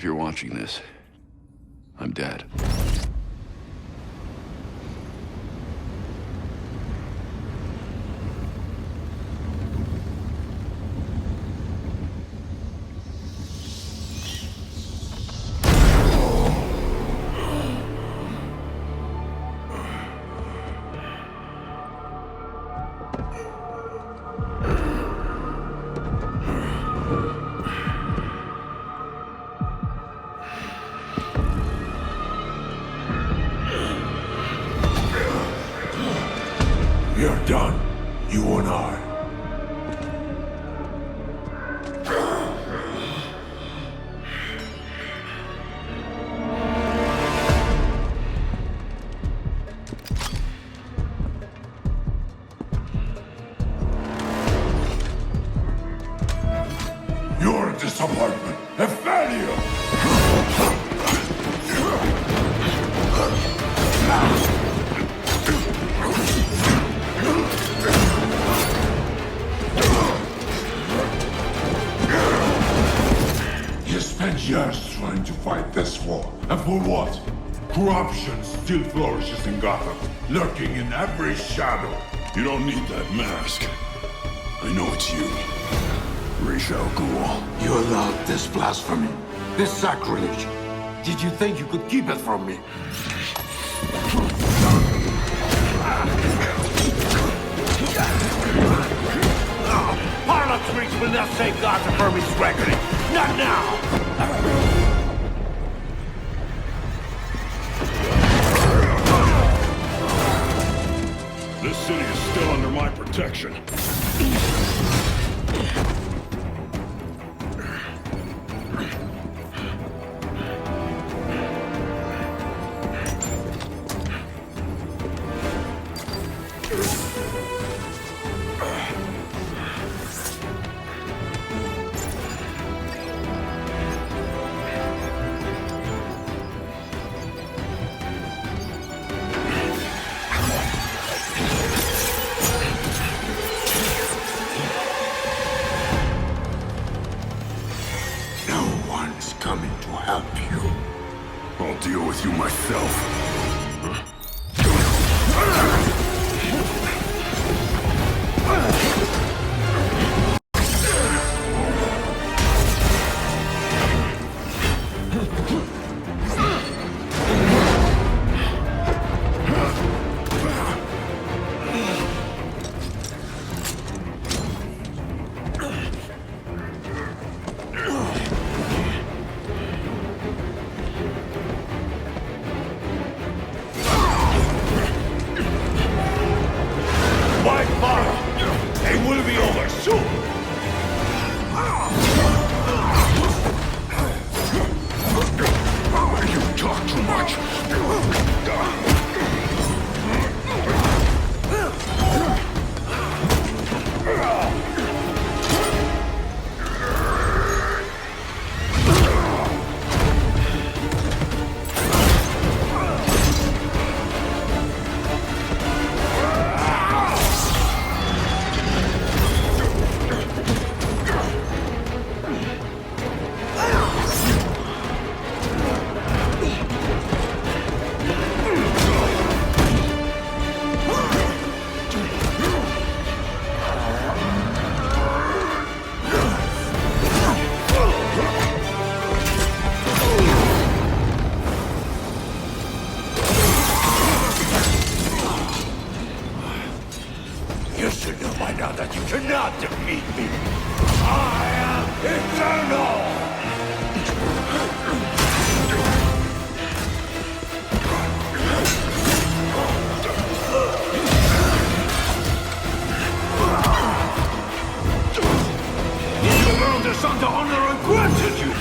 you're watching this, I'm dead. You're done. You and I. You're a disappointment, a failure. You spent years trying to fight this war, and for what? Corruption still flourishes in Gotham, lurking in every shadow. You don't need that mask. I know it's you. Racial ghoul. You allowed this blasphemy, this sacrilege. Did you think you could keep it from me? Harlot's reach will not save Gotham from its reckoning. Not now! This city is still under my protection. Coming to help you. I'll deal with you myself. It will be over soon! You talk too much. You should know by now that you cannot defeat me! I am eternal! In the world there's some to honor and gratitude!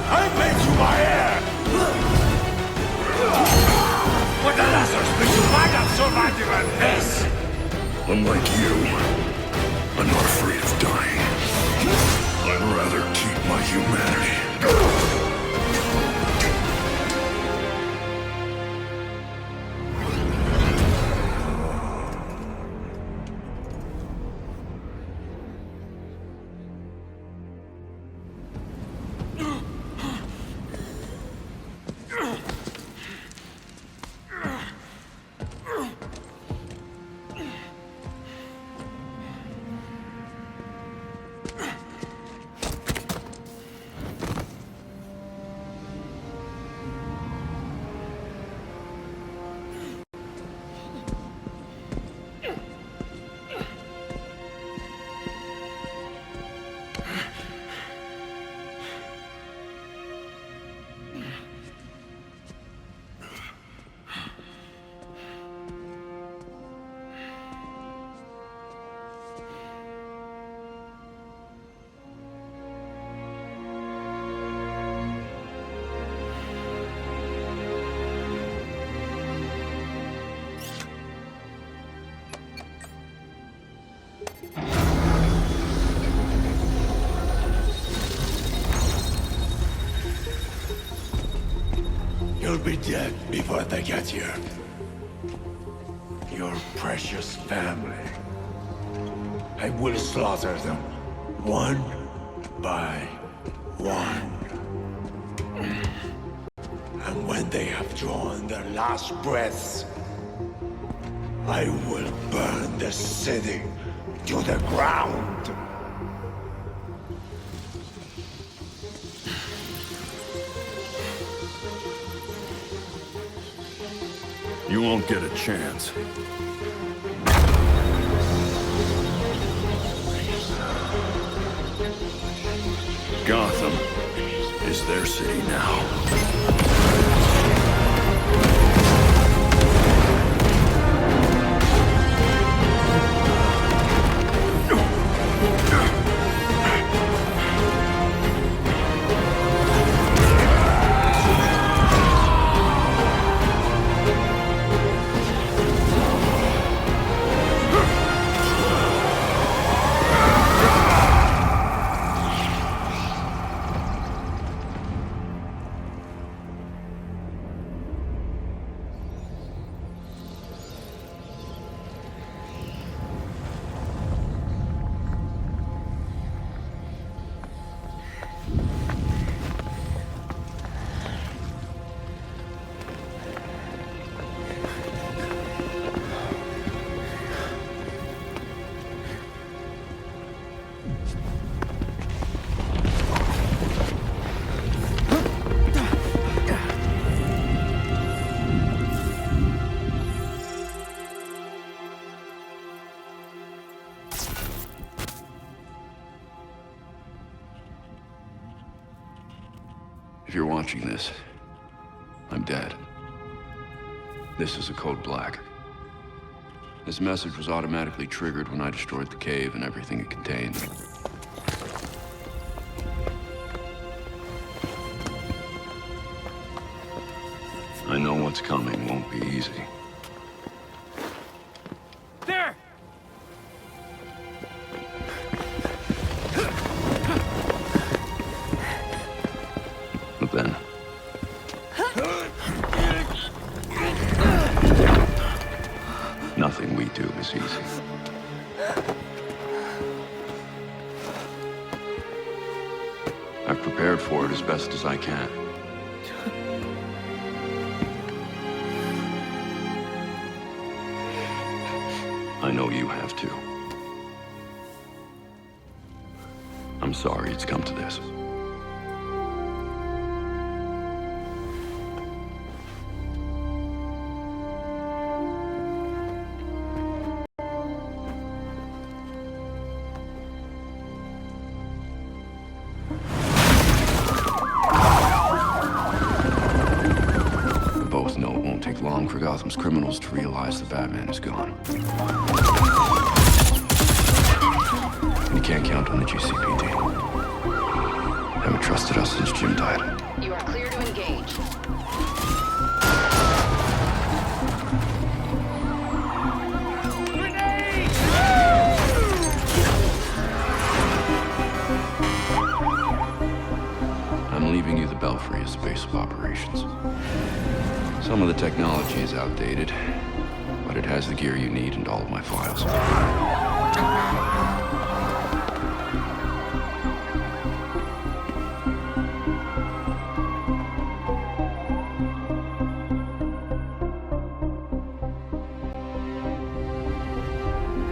I made you my heir! But the Lazarus might not survive even this! Unlike you, I'm not afraid of dying. I'd rather keep my humanity. will be dead before they get here. Your precious family. I will slaughter them, one by one. And when they have drawn their last breaths, I will burn the city to the ground. You won't get a chance. Gotham is their city now. If you're watching this, I'm dead. This is a code black. This message was automatically triggered when I destroyed the cave and everything it contained. I know what's coming won't be easy. There! But then... nothing we do is easy. I've prepared for it as best as I can. I know you have too. I'm sorry it's come to this. We both know it won't take long for Gotham's criminals to realize the Batman is gone. You can't count on the GCPD. Haven't trusted us since Jim died. You are clear to engage. I'm leaving you the Belfry as the base of operations. Some of the technology is outdated, but it has the gear you need and all of my files.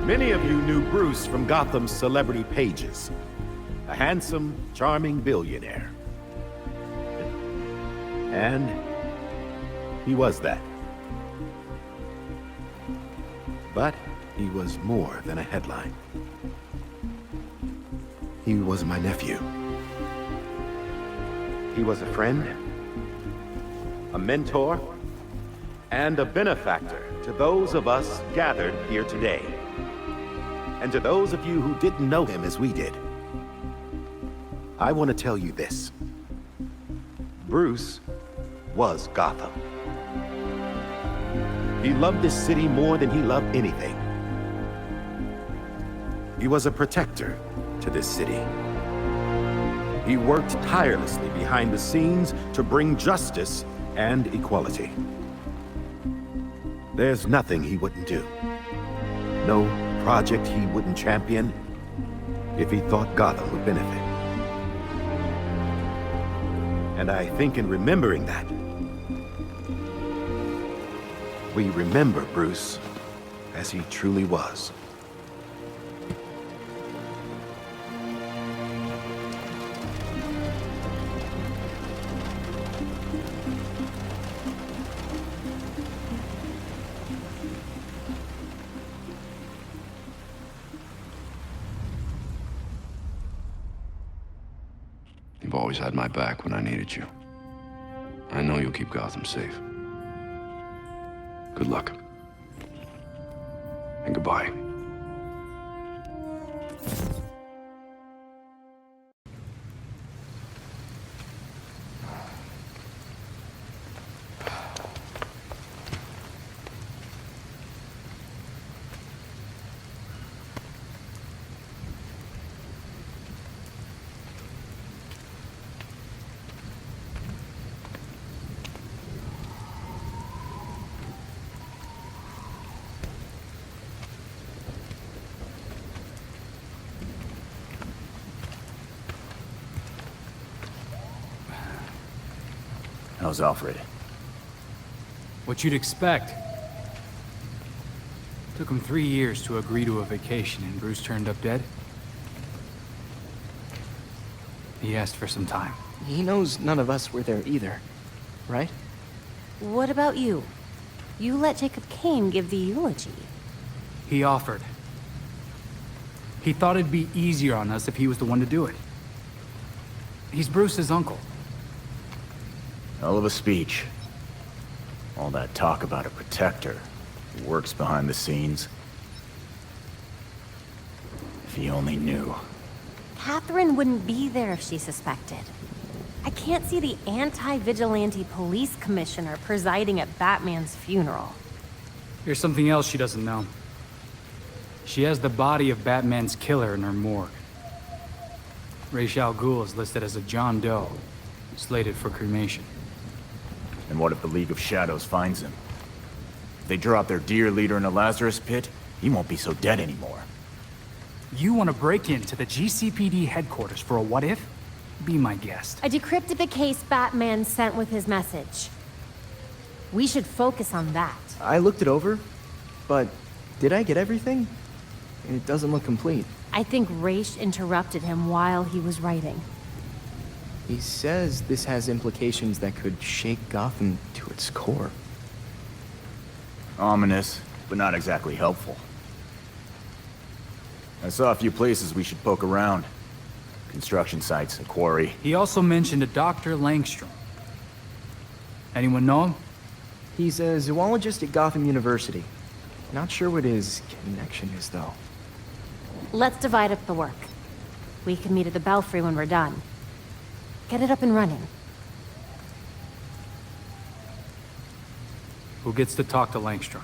Many of you knew Bruce from Gotham's celebrity pages. A handsome, charming billionaire. And he was that. But he was more than a headline. He was my nephew. He was a friend, a mentor, and a benefactor to those of us gathered here today. And to those of you who didn't know him as we did, I want to tell you this. Bruce was Gotham. He loved this city more than he loved anything. He was a protector to this city. He worked tirelessly behind the scenes to bring justice and equality. There's nothing he wouldn't do. No project he wouldn't champion if he thought Gotham would benefit. And I think in remembering that, we remember Bruce as he truly was. You've always had my back when I needed you. I know you'll keep Gotham safe. Good luck. And goodbye. How's Alfred? What you'd expect. Took him 3 years to agree to a vacation, and Bruce turned up dead. He asked for some time. He knows none of us were there either, right? What about you? You let Jacob Kane give the eulogy. He offered. He thought it'd be easier on us if he was the one to do it. He's Bruce's uncle. Hell of a speech. All that talk about a protector who works behind the scenes. If he only knew. Catherine wouldn't be there if she suspected. I can't see the anti-vigilante police commissioner presiding at Batman's funeral. Here's something else she doesn't know. She has the body of Batman's killer in her morgue. Ra's al Ghul is listed as a John Doe, slated for cremation. And what if the League of Shadows finds him? If they drop their dear leader in a Lazarus pit, he won't be so dead anymore. You want to break into the GCPD headquarters for a what-if? Be my guest. I decrypted the case Batman sent with his message. We should focus on that. I looked it over, but did I get everything? It doesn't look complete. I think Ra's interrupted him while he was writing. He says this has implications that could shake Gotham to its core. Ominous, but not exactly helpful. I saw a few places we should poke around. Construction sites, a quarry. He also mentioned a Dr. Langstrom. Anyone know him? He's a zoologist at Gotham University. Not sure what his connection is, though. Let's divide up the work. We can meet at the belfry when we're done. Get it up and running. Who gets to talk to Langstrom?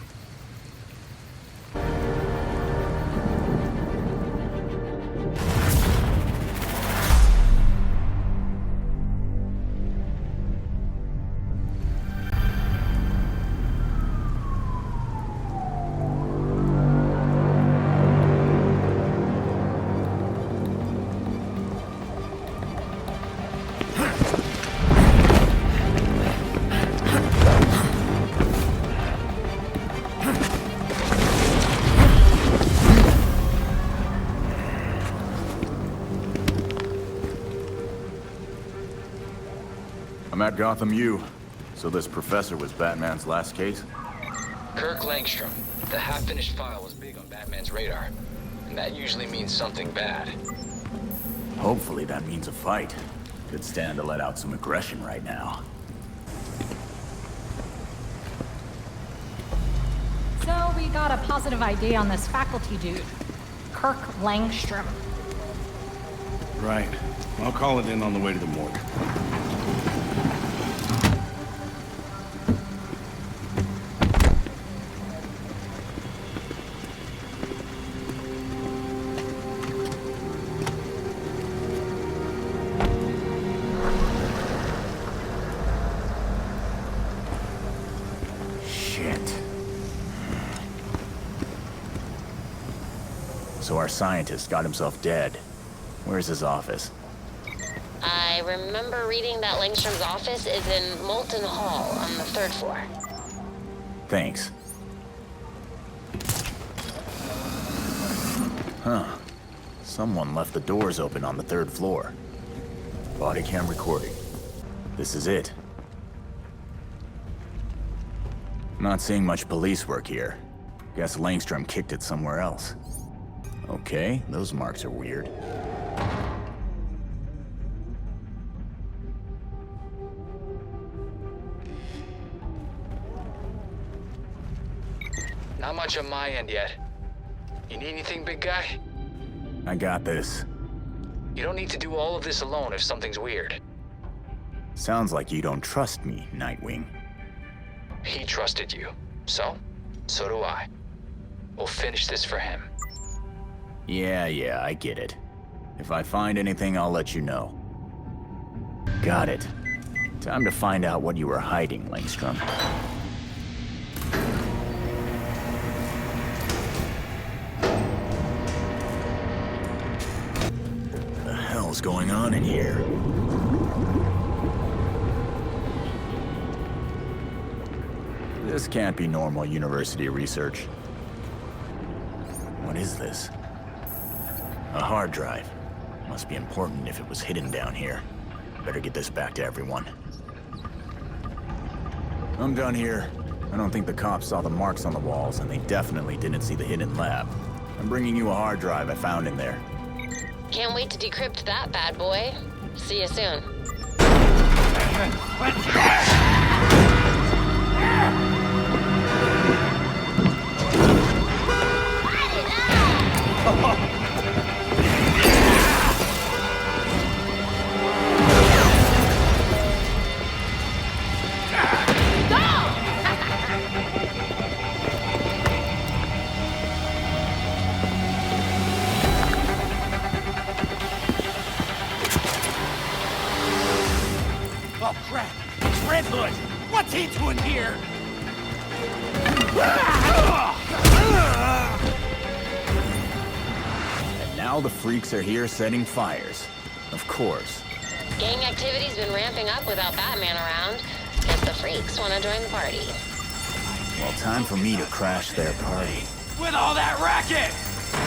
I'm at Gotham U. So this professor was Batman's last case? Kirk Langstrom. The half-finished file was big on Batman's radar. And that usually means something bad. Hopefully that means a fight. Could stand to let out some aggression right now. So we got a positive ID on this faculty dude. Kirk Langstrom. Right. I'll call it in on the way to the morgue. So our scientist got himself dead. Where's his office? I remember reading that Langstrom's office is in Molten Hall on the 3rd floor. Thanks. Huh. Someone left the doors open on the 3rd floor. Body cam recording. This is it. Not seeing much police work here. Guess Langstrom kicked it somewhere else. Okay, those marks are weird. Not much on my end yet. You need anything, big guy? I got this. You don't need to do all of this alone if something's weird. Sounds like you don't trust me, Nightwing. He trusted you. So do I. We'll finish this for him. Yeah, I get it. If I find anything, I'll let you know. Got it. Time to find out what you were hiding, Langstrom. What the hell's going on in here? This can't be normal university research. What is this? A hard drive. Must be important if it was hidden down here. Better get this back to everyone. I'm done here. I don't think the cops saw the marks on the walls, and they definitely didn't see the hidden lab. I'm bringing you a hard drive I found in there. Can't wait to decrypt that bad boy. See you soon. Oh crap! It's Red Hood! What's he doing here? And now the freaks are here setting fires. Of course. Gang activity's been ramping up without Batman around. Guess the freaks want to join the party. Well, time for me to crash their party. With all that racket!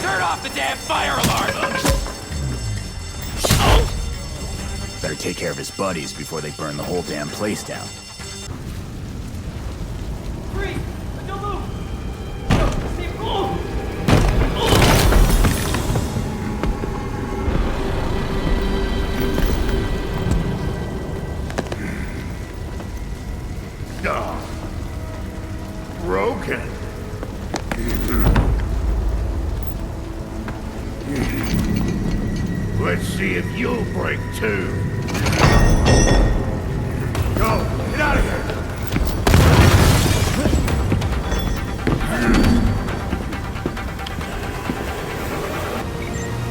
Turn off the damn fire alarm! Better take care of his buddies before they burn the whole damn place down. Freeze! Don't move! Steve, move! Broken. Let's see if you'll break too. Go! Get out of here!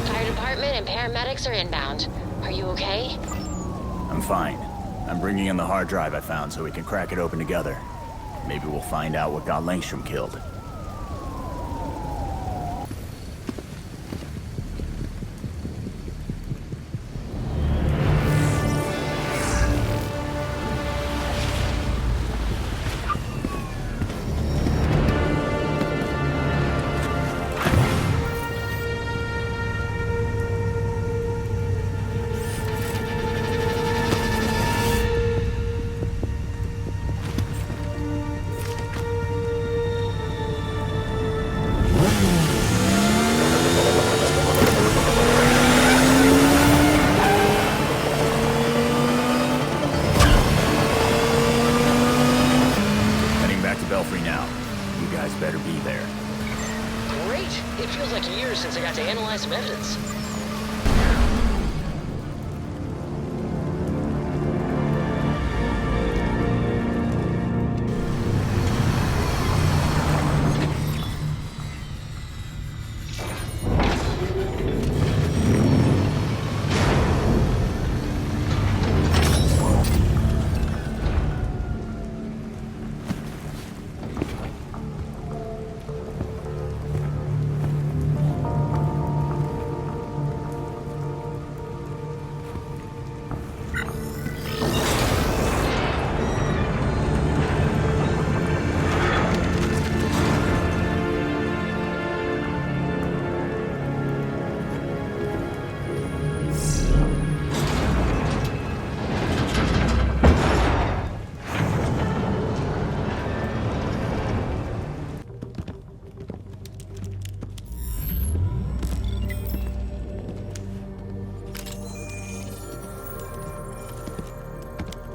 Fire department and paramedics are inbound. Are you okay? I'm fine. I'm bringing in the hard drive I found so we can crack it open together. Maybe we'll find out what got Langstrom killed. Belfry now. You guys better be there. Great! It feels like years since I got to analyze some evidence.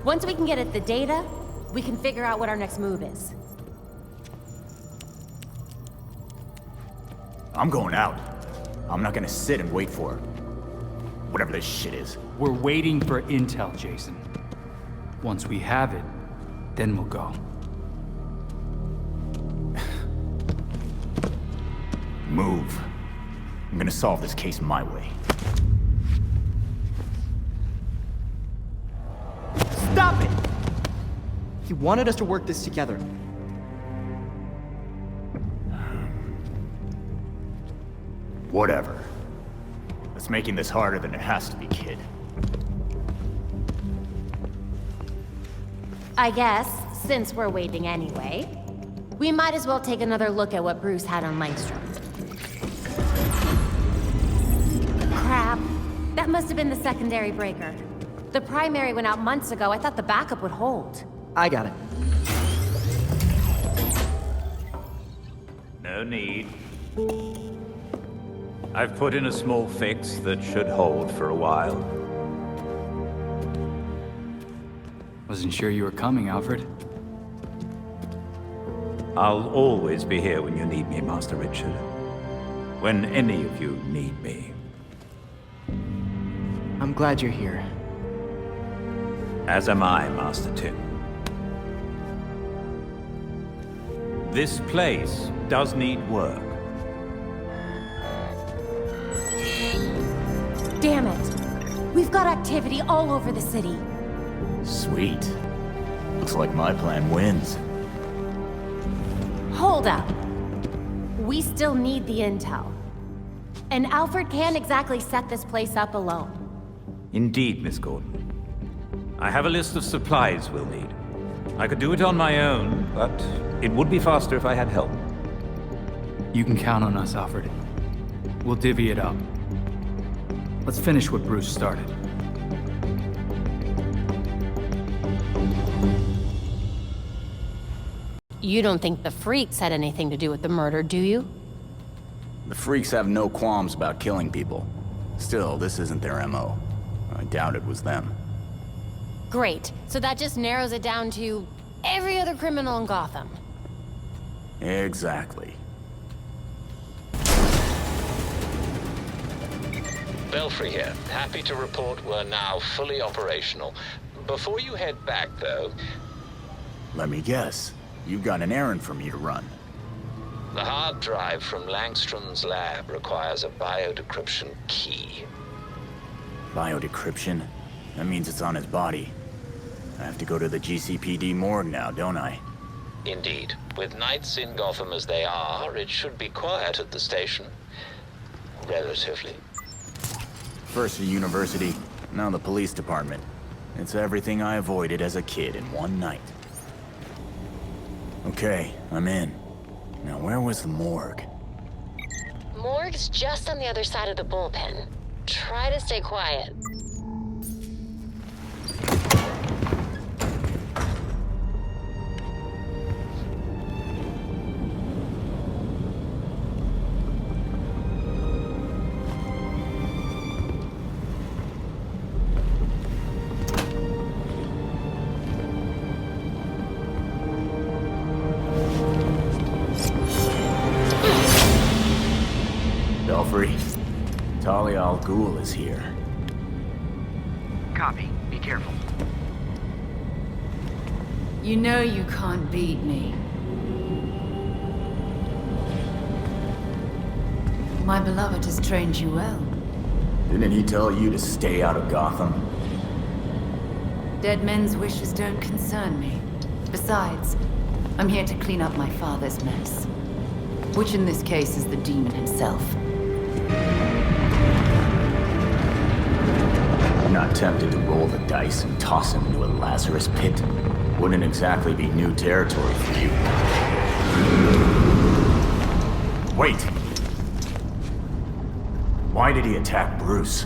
Once we can get at the data, we can figure out what our next move is. I'm going out. I'm not gonna sit and wait for whatever this shit is. We're waiting for intel, Jason. Once we have it, then we'll go. Move. I'm gonna solve this case my way. Stop it! He wanted us to work this together. Whatever. It's making this harder than it has to be, kid. I guess, since we're waiting anyway, we might as well take another look at what Bruce had on Langstrom. Crap. That must have been the secondary breaker. The primary went out months ago. I thought the backup would hold. I got it. No need. I've put in a small fix that should hold for a while. Wasn't sure you were coming, Alfred. I'll always be here when you need me, Master Richard. When any of you need me. I'm glad you're here. As am I, Master Tim. This place does need work. Damn it. We've got activity all over the city. Sweet. Looks like my plan wins. Hold up. We still need the intel. And Alfred can't exactly set this place up alone. Indeed, Miss Gordon. I have a list of supplies we'll need. I could do it on my own, but it would be faster if I had help. You can count on us, Alfred. We'll divvy it up. Let's finish what Bruce started. You don't think the freaks had anything to do with the murder, do you? The freaks have no qualms about killing people. Still, this isn't their MO. I doubt it was them. Great. So that just narrows it down to every other criminal in Gotham. Exactly. Belfry here. Happy to report we're now fully operational. Before you head back, though... Let me guess. You've got an errand for me to run. The hard drive from Langstrom's lab requires a biodecryption key. Biodecryption? That means it's on his body. I have to go to the GCPD morgue now, don't I? Indeed. With nights in Gotham as they are, it should be quiet at the station. Relatively. First the university, now the police department. It's everything I avoided as a kid in one night. Okay, I'm in. Now where was the morgue? Morgue's just on the other side of the bullpen. Try to stay quiet. Belfry, Talia al Ghul is here. Copy. Be careful. You know you can't beat me. My beloved has trained you well. Didn't he tell you to stay out of Gotham? Dead men's wishes don't concern me. Besides, I'm here to clean up my father's mess. Which in this case is the demon himself. I'm not tempted to roll the dice and toss him into a Lazarus pit. Wouldn't exactly be new territory for you. Wait! Why did he attack Bruce?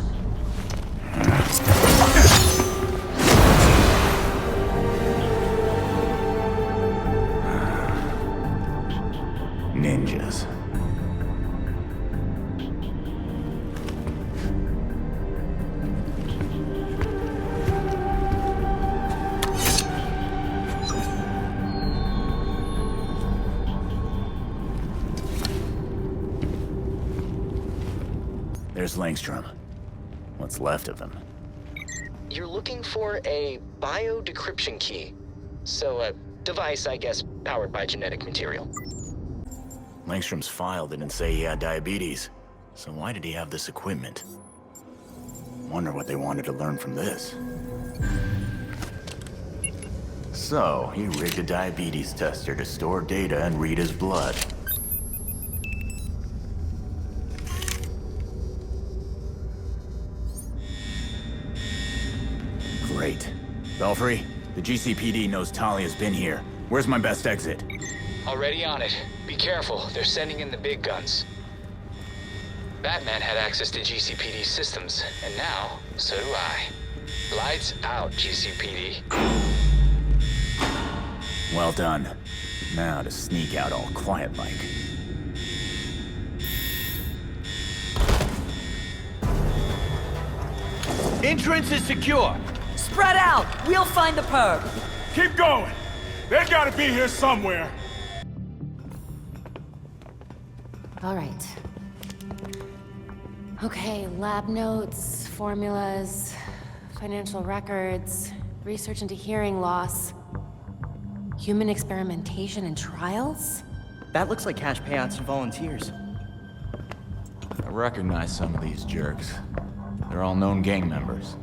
Ninjas. There's Langstrom. What's left of him? You're looking for a bio-decryption key. So a device, I guess, powered by genetic material. Langstrom's file didn't say he had diabetes. So why did he have this equipment? Wonder what they wanted to learn from this. So, he rigged a diabetes tester to store data and read his blood. Great. Belfry, the GCPD knows Talia's been here. Where's my best exit? Already on it. Be careful, they're sending in the big guns. Batman had access to GCPD systems, and now, so do I. Lights out, GCPD. Well done. Now to sneak out all quiet-like. Entrance is secure. Spread out! We'll find the perp! Keep going! They gotta be here somewhere! All right. Okay, lab notes, formulas, financial records, research into hearing loss, human experimentation and trials? That looks like cash payouts to volunteers. I recognize some of these jerks. They're all known gang members.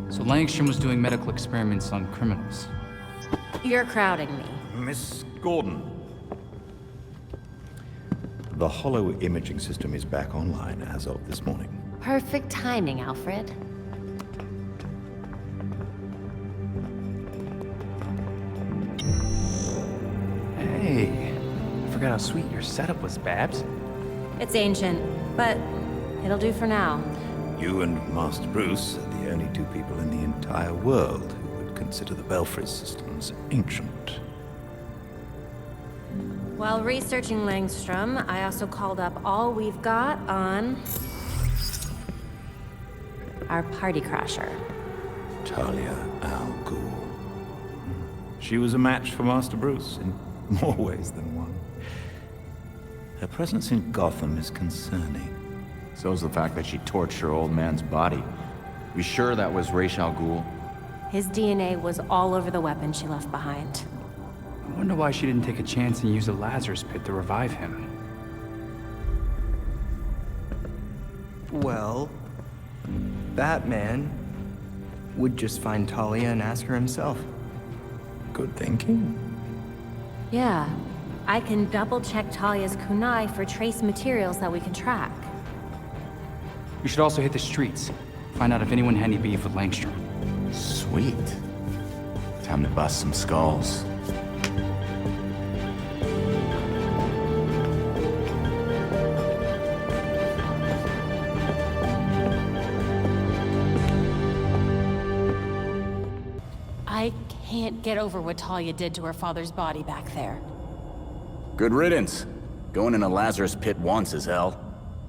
So Langstrom was doing medical experiments on criminals. You're crowding me. Miss Gordon. The hollow imaging system is back online as of this morning. Perfect timing, Alfred. Hey, I forgot how sweet your setup was, Babs. It's ancient, but it'll do for now. You and Master Bruce are the only two people in the entire world who would consider the belfry systems ancient. While researching Langstrom, I also called up all we've got on our party crasher. Talia al Ghul. She was a match for Master Bruce in more ways than one. Her presence in Gotham is concerning. So's the fact that she torched her old man's body. You sure that was Ra's al Ghul? His DNA was all over the weapon she left behind. I wonder why she didn't take a chance and use a Lazarus pit to revive him. Well, Batman would just find Talia and ask her himself. Good thinking. Yeah, I can double-check Talia's kunai for trace materials that we can track. We should also hit the streets. Find out if anyone had any beef with Langstrom. Sweet. Time to bust some skulls. I can't get over what Talia did to her father's body back there. Good riddance. Going in a Lazarus pit once is hell.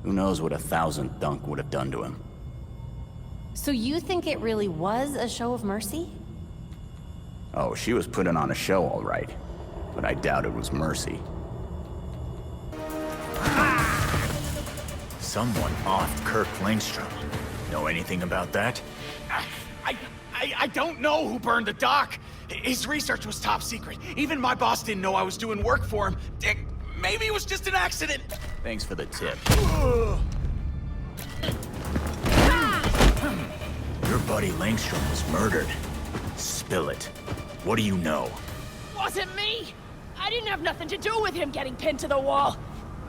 Who knows what 1,000th dunk would have done to him. So you think it really was a show of mercy? Oh, she was putting on a show, all right. But I doubt it was mercy. Someone offed Kirk Langstrom. Know anything about that? I don't know who burned the dock. His research was top secret. Even my boss didn't know I was doing work for him. Maybe it was just an accident. Thanks for the tip. Your buddy Langstrom was murdered. Spill it. What do you know? Wasn't me! I didn't have nothing to do with him getting pinned to the wall.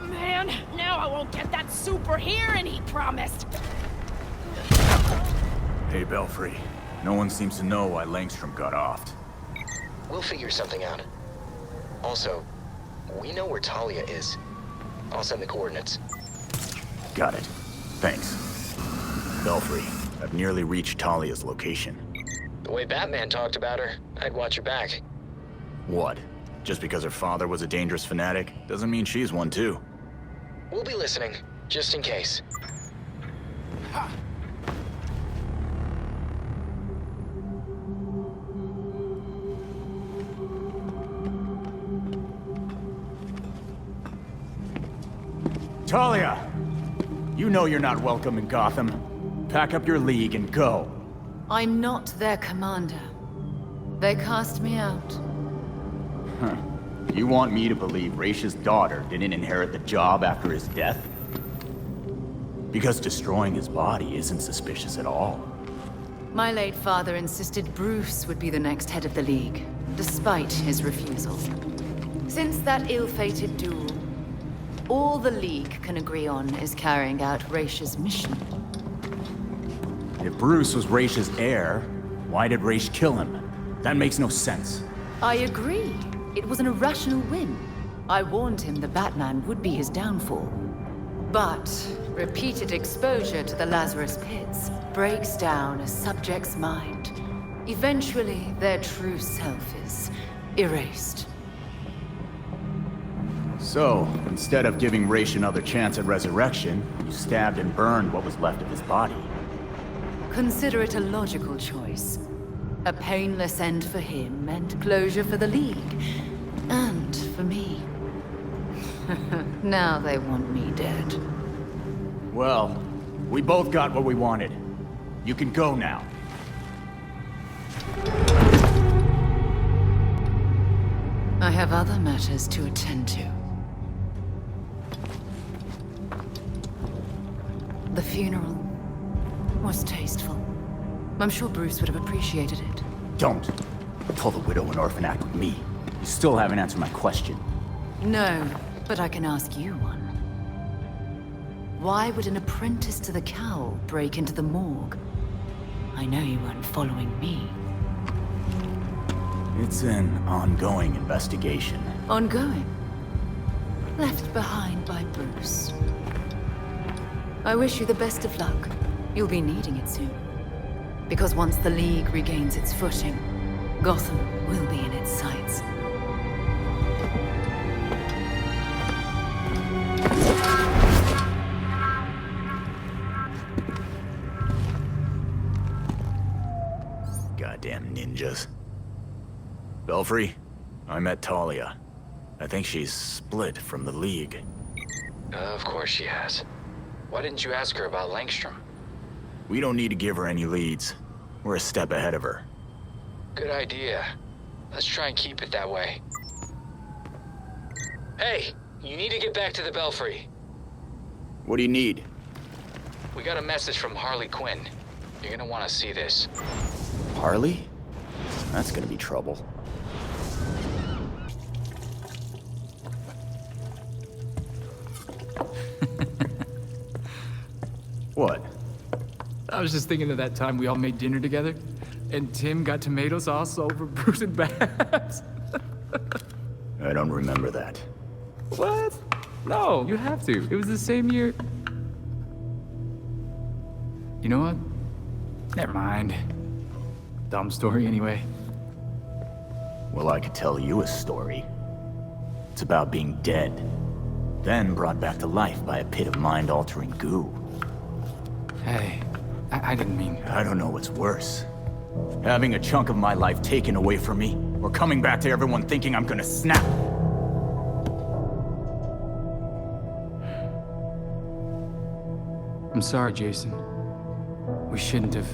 Man, now I won't get that super hearing he promised. Hey, Belfry. No one seems to know why Langstrom got offed. We'll figure something out. Also, we know where Talia is. I'll send the coordinates. Got it. Thanks. Belfry, I've nearly reached Talia's location. The way Batman talked about her, I'd watch her back. What? Just because her father was a dangerous fanatic, doesn't mean she's one too. We'll be listening, just in case. Ha! Talia! You know you're not welcome in Gotham. Pack up your league and go. I'm not their commander. They cast me out. Huh. You want me to believe Raish's daughter didn't inherit the job after his death? Because destroying his body isn't suspicious at all. My late father insisted Bruce would be the next head of the League, despite his refusal. Since that ill-fated duel, all the League can agree on is carrying out Raish's mission. If Bruce was Raish's heir, why did Raish kill him? That makes no sense. I agree. It was an irrational whim. I warned him the Batman would be his downfall. But repeated exposure to the Lazarus pits breaks down a subject's mind. Eventually, their true self is erased. So, instead of giving Raish another chance at resurrection, you stabbed and burned what was left of his body. Consider it a logical choice. A painless end for him and closure for the League. And for me. Now they want me dead. Well, we both got what we wanted. You can go now. I have other matters to attend to. The funeral was tasteful. I'm sure Bruce would have appreciated it. Don't pull the widow and orphan act with me. You still haven't answered my question. No, but I can ask you one. Why would an apprentice to the cowl break into the morgue? I know you weren't following me. It's an ongoing investigation. Ongoing? Left behind by Bruce. I wish you the best of luck. You'll be needing it soon. Because once the League regains its footing, Gotham will be in its sights. Goddamn ninjas. Belfry, I met Talia. I think she's split from the League. Of course she has. Why didn't you ask her about Langstrom? We don't need to give her any leads. We're a step ahead of her. Good idea. Let's try and keep it that way. Hey, you need to get back to the Belfry. What do you need? We got a message from Harley Quinn. You're gonna want to see this. Harley? That's gonna be trouble. What? I was just thinking of that time we all made dinner together, and Tim got tomato sauce all over Bruce and Babs. I don't remember that. What? No, you have to. It was the same year. You know what? Never mind. Dumb story anyway. Well, I could tell you a story. It's about being dead, then brought back to life by a pit of mind-altering goo. Hey, I didn't mean... I don't know what's worse. Having a chunk of my life taken away from me, or coming back to everyone thinking I'm gonna snap. I'm sorry, Jason. We shouldn't have...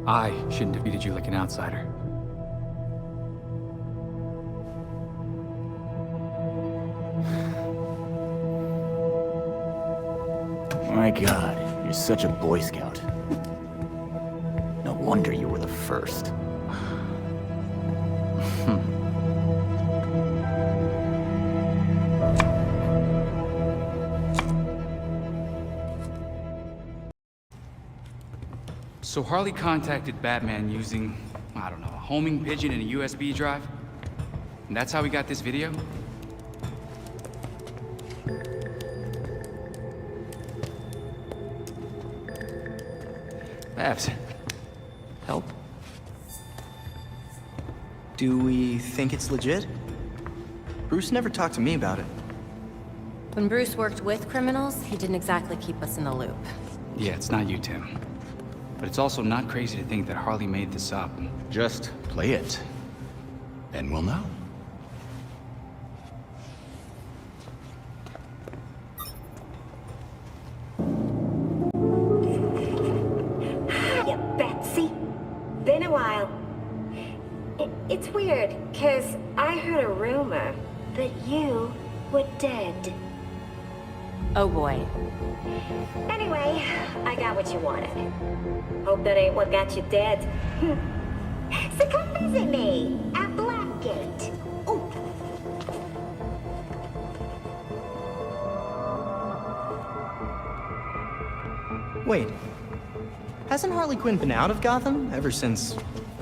I shouldn't have treated you like an outsider. My God, you're such a Boy Scout. No wonder you were the first. So Harley contacted Batman using, I don't know, a homing pigeon and a USB drive? And that's how we got this video? Babs, help? Do we think it's legit? Bruce never talked to me about it. When Bruce worked with criminals, he didn't exactly keep us in the loop. Yeah, it's not you, Tim. But it's also not crazy to think that Harley made this up. Just play it, and we'll know. while. It's weird, because I heard a rumor that you were dead. Oh boy. Anyway, I got what you wanted. Hope that ain't what got you dead. So come visit me at Blackgate. Ooh. Wait. Hasn't Harley Quinn been out of Gotham ever since,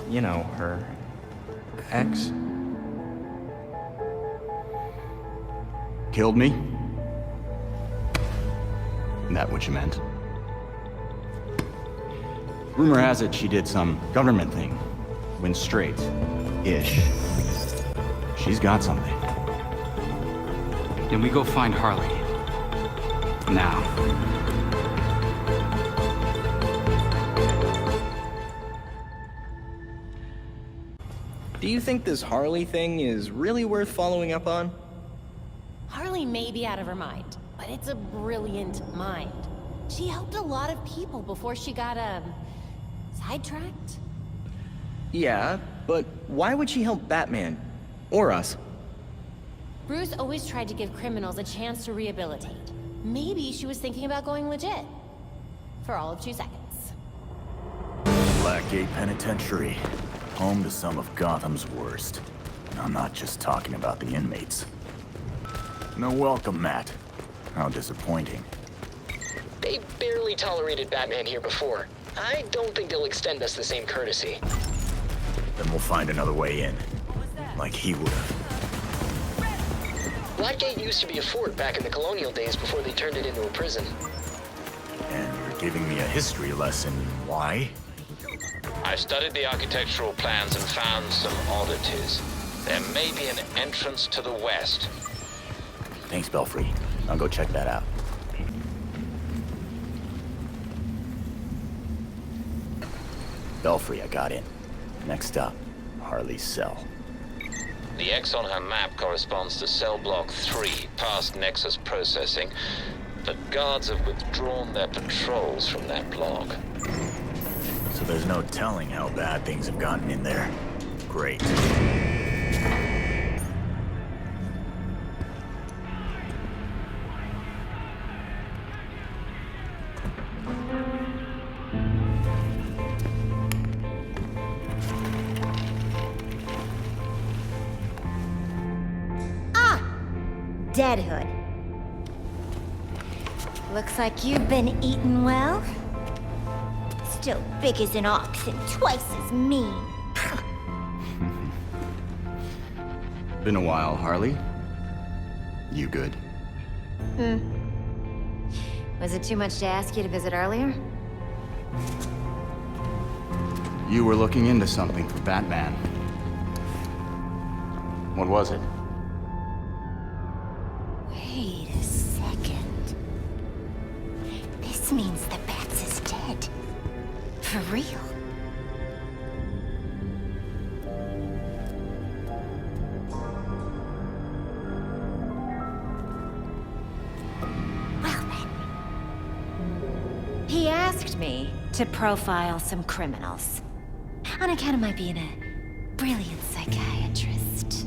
you know, her ex? Killed me? Is that what you meant? Rumor has it she did some government thing. Went straight-ish. She's got something. Then we go find Harley. Now. Do you think this Harley thing is really worth following up on? Harley may be out of her mind, but it's a brilliant mind. She helped a lot of people before she got, sidetracked? Yeah, but why would she help Batman? Or us? Bruce always tried to give criminals a chance to rehabilitate. Maybe she was thinking about going legit. For all of 2 seconds. Blackgate Penitentiary. Home to some of Gotham's worst. And I'm not just talking about the inmates. No welcome, Matt. How disappointing. They barely tolerated Batman here before. I don't think they'll extend us the same courtesy. Then we'll find another way in. Like he would've. Blackgate used to be a fort back in the colonial days before they turned it into a prison. And you're giving me a history lesson. Why? I studied the architectural plans and found some oddities. There may be an entrance to the west. Thanks, Belfry. I'll go check that out. Belfry, I got in. Next up, Harley's cell. The X on her map corresponds to cell block 3, past Nexus processing. The guards have withdrawn their patrols from that block. So there's no telling how bad things have gotten in there. Great. Deadhood. Looks like you've been eating well. Still big as an ox and twice as mean. Been a while, Harley. You good? Was it too much to ask you to visit earlier? You were looking into something for Batman. What was it? Wait a second. This means the Bats is dead. For real. Well then. He asked me to profile some criminals. On account of my being a brilliant psychiatrist.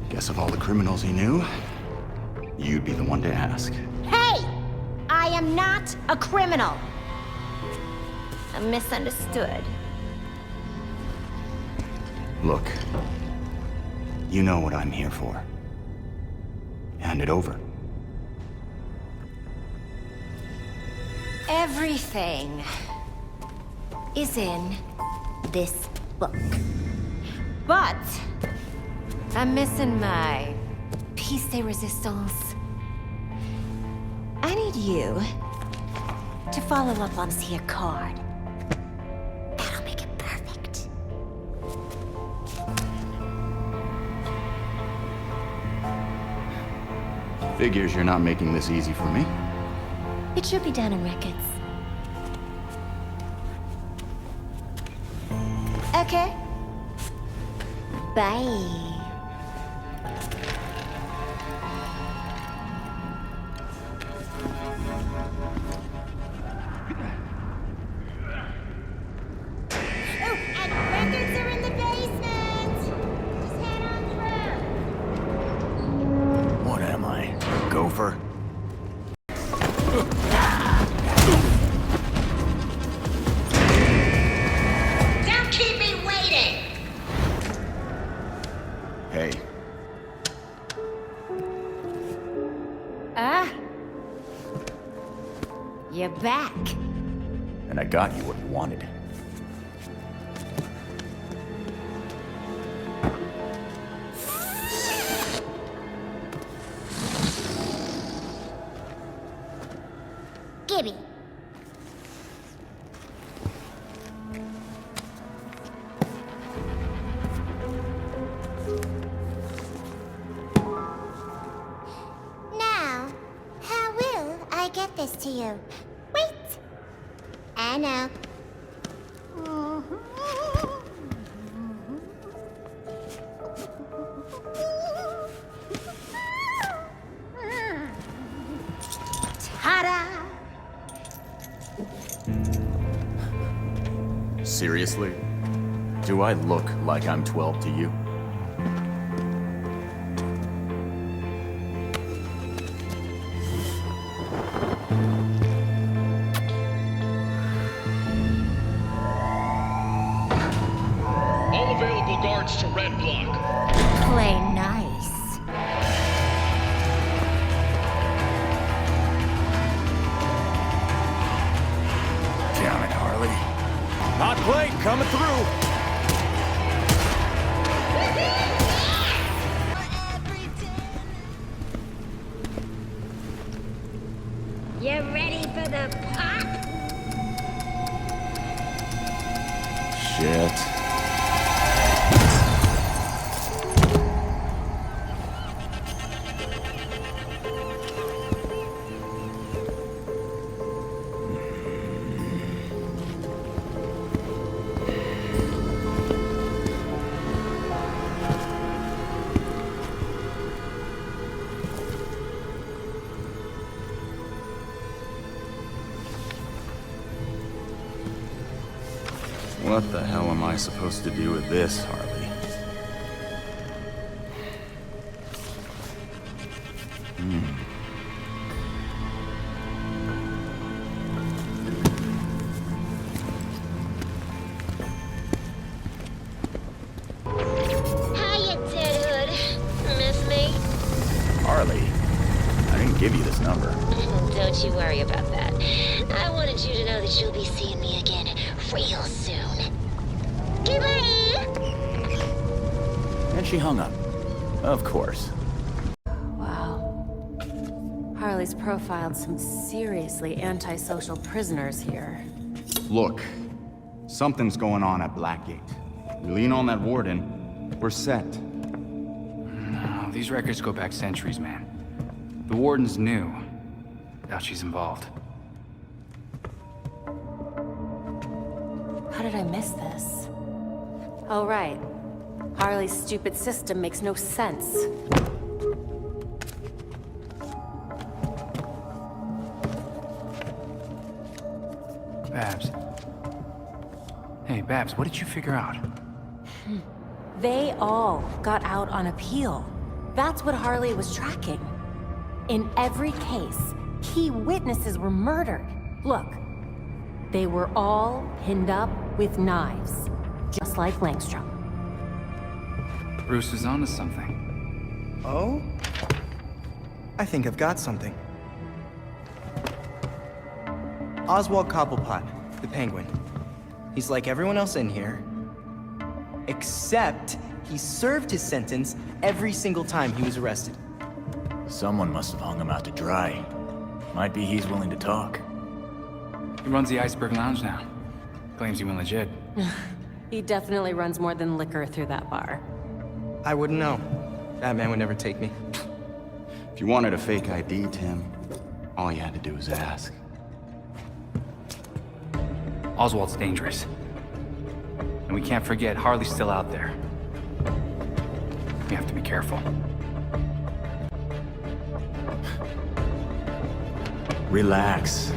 Guess of all the criminals he knew, you'd be the one to ask. Hey! I am not a criminal! I'm misunderstood. Look, you know what I'm here for. Hand it over. Everything is in this book. But I'm missing my piece de resistance. I need you to follow up on your card. That'll make it perfect. Figures you're not making this easy for me. It should be down in records. Okay. Bye. over? Don't keep me waiting! Hey. You're back. And I got you what you wanted. Gibby. Now, how will I get this to you? Wait! I know. Ta-da! Seriously? Do I look like I'm 12 to you? All available guards to red block. Play nice. Damn it, Harley. Hot plate coming through. You ready for the pop? Shit. What the hell am I supposed to do with this, Harley? Hiya, Deadhood. Miss me? Harley, I didn't give you this number. Don't you worry about that. I wanted you to know that you'll be seeing me again real soon. Goodbye! And she hung up. Of course. Wow. Harley's profiled some seriously antisocial prisoners here. Look, something's going on at Blackgate. We lean on that warden, we're set. No, these records go back centuries, man. The warden's new. Doubt she's involved. How did I miss this? Oh, right. Harley's stupid system makes no sense. Babs. Hey, Babs, what did you figure out? They all got out on appeal. That's what Harley was tracking. In every case, key witnesses were murdered. Look, they were all pinned up with knives, just like Langstrom. Bruce is onto something. Oh? I think I've got something. Oswald Cobblepot, the Penguin. He's like everyone else in here, except he served his sentence every single time he was arrested. Someone must have hung him out to dry. Might be he's willing to talk. He runs the Iceberg Lounge now. Claims he went legit. He definitely runs more than liquor through that bar. I wouldn't know. That man would never take me. If you wanted a fake ID, Tim, all you had to do was ask. Oswald's dangerous. And we can't forget Harley's still out there. We have to be careful. Relax,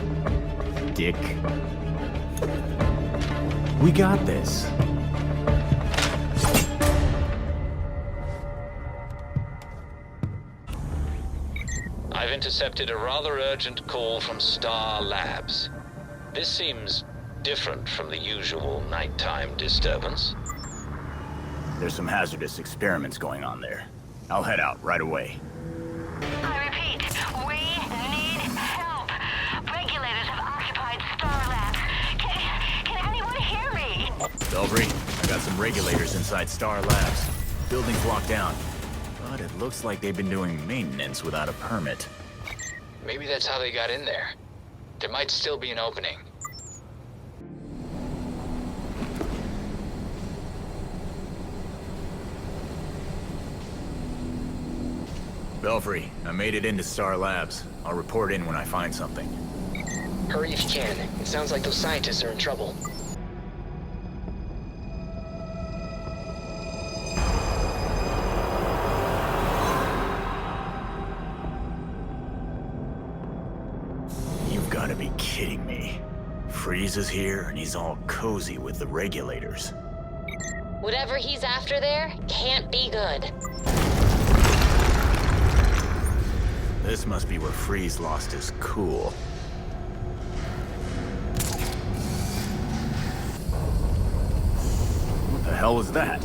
dick. We got this. I've intercepted a rather urgent call from Star Labs. This seems different from the usual nighttime disturbance. There's some hazardous experiments going on there. I'll head out right away. I repeat, we need help. Regulators have occupied Star Labs. Can anyone hear me? Belfry, I got some regulators inside Star Labs. Building's locked down. But it looks like they've been doing maintenance without a permit. Maybe that's how they got in there. There might still be an opening. Belfry, I made it into Star Labs. I'll report in when I find something. Hurry if you can. It sounds like those scientists are in trouble. You've got to be kidding me. Freeze is here and he's all cozy with the regulators. Whatever he's after there can't be good. This must be where Freeze lost his cool. What the hell was that?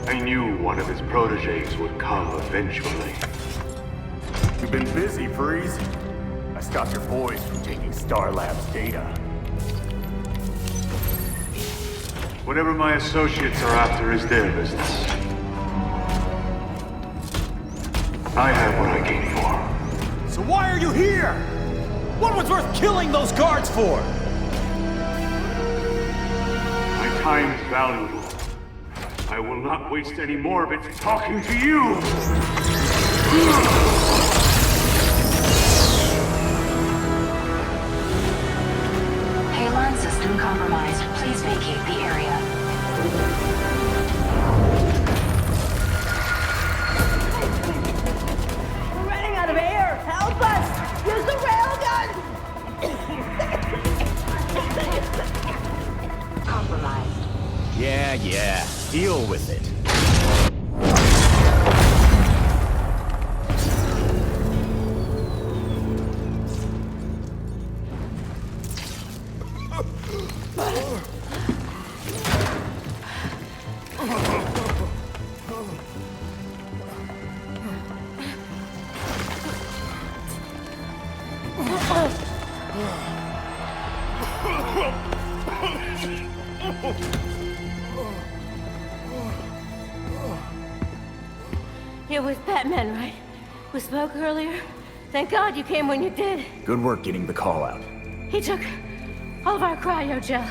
I knew one of his protégés would come eventually. You've been busy, Freeze. I stopped your boys from taking Star Labs data. Whatever my associates are after is their business. I have what I came for. So why are you here? What was worth killing those guards for? My time is valuable. I will not waste any more of it talking to you! Halon system compromised. Please vacate the area. We're running out of air. Help us! Use the railgun! Compromised. Yeah. Deal with it. You're with Batman, right? We spoke earlier. Thank God you came when you did. Good work getting the call out. He took all of our cryogel.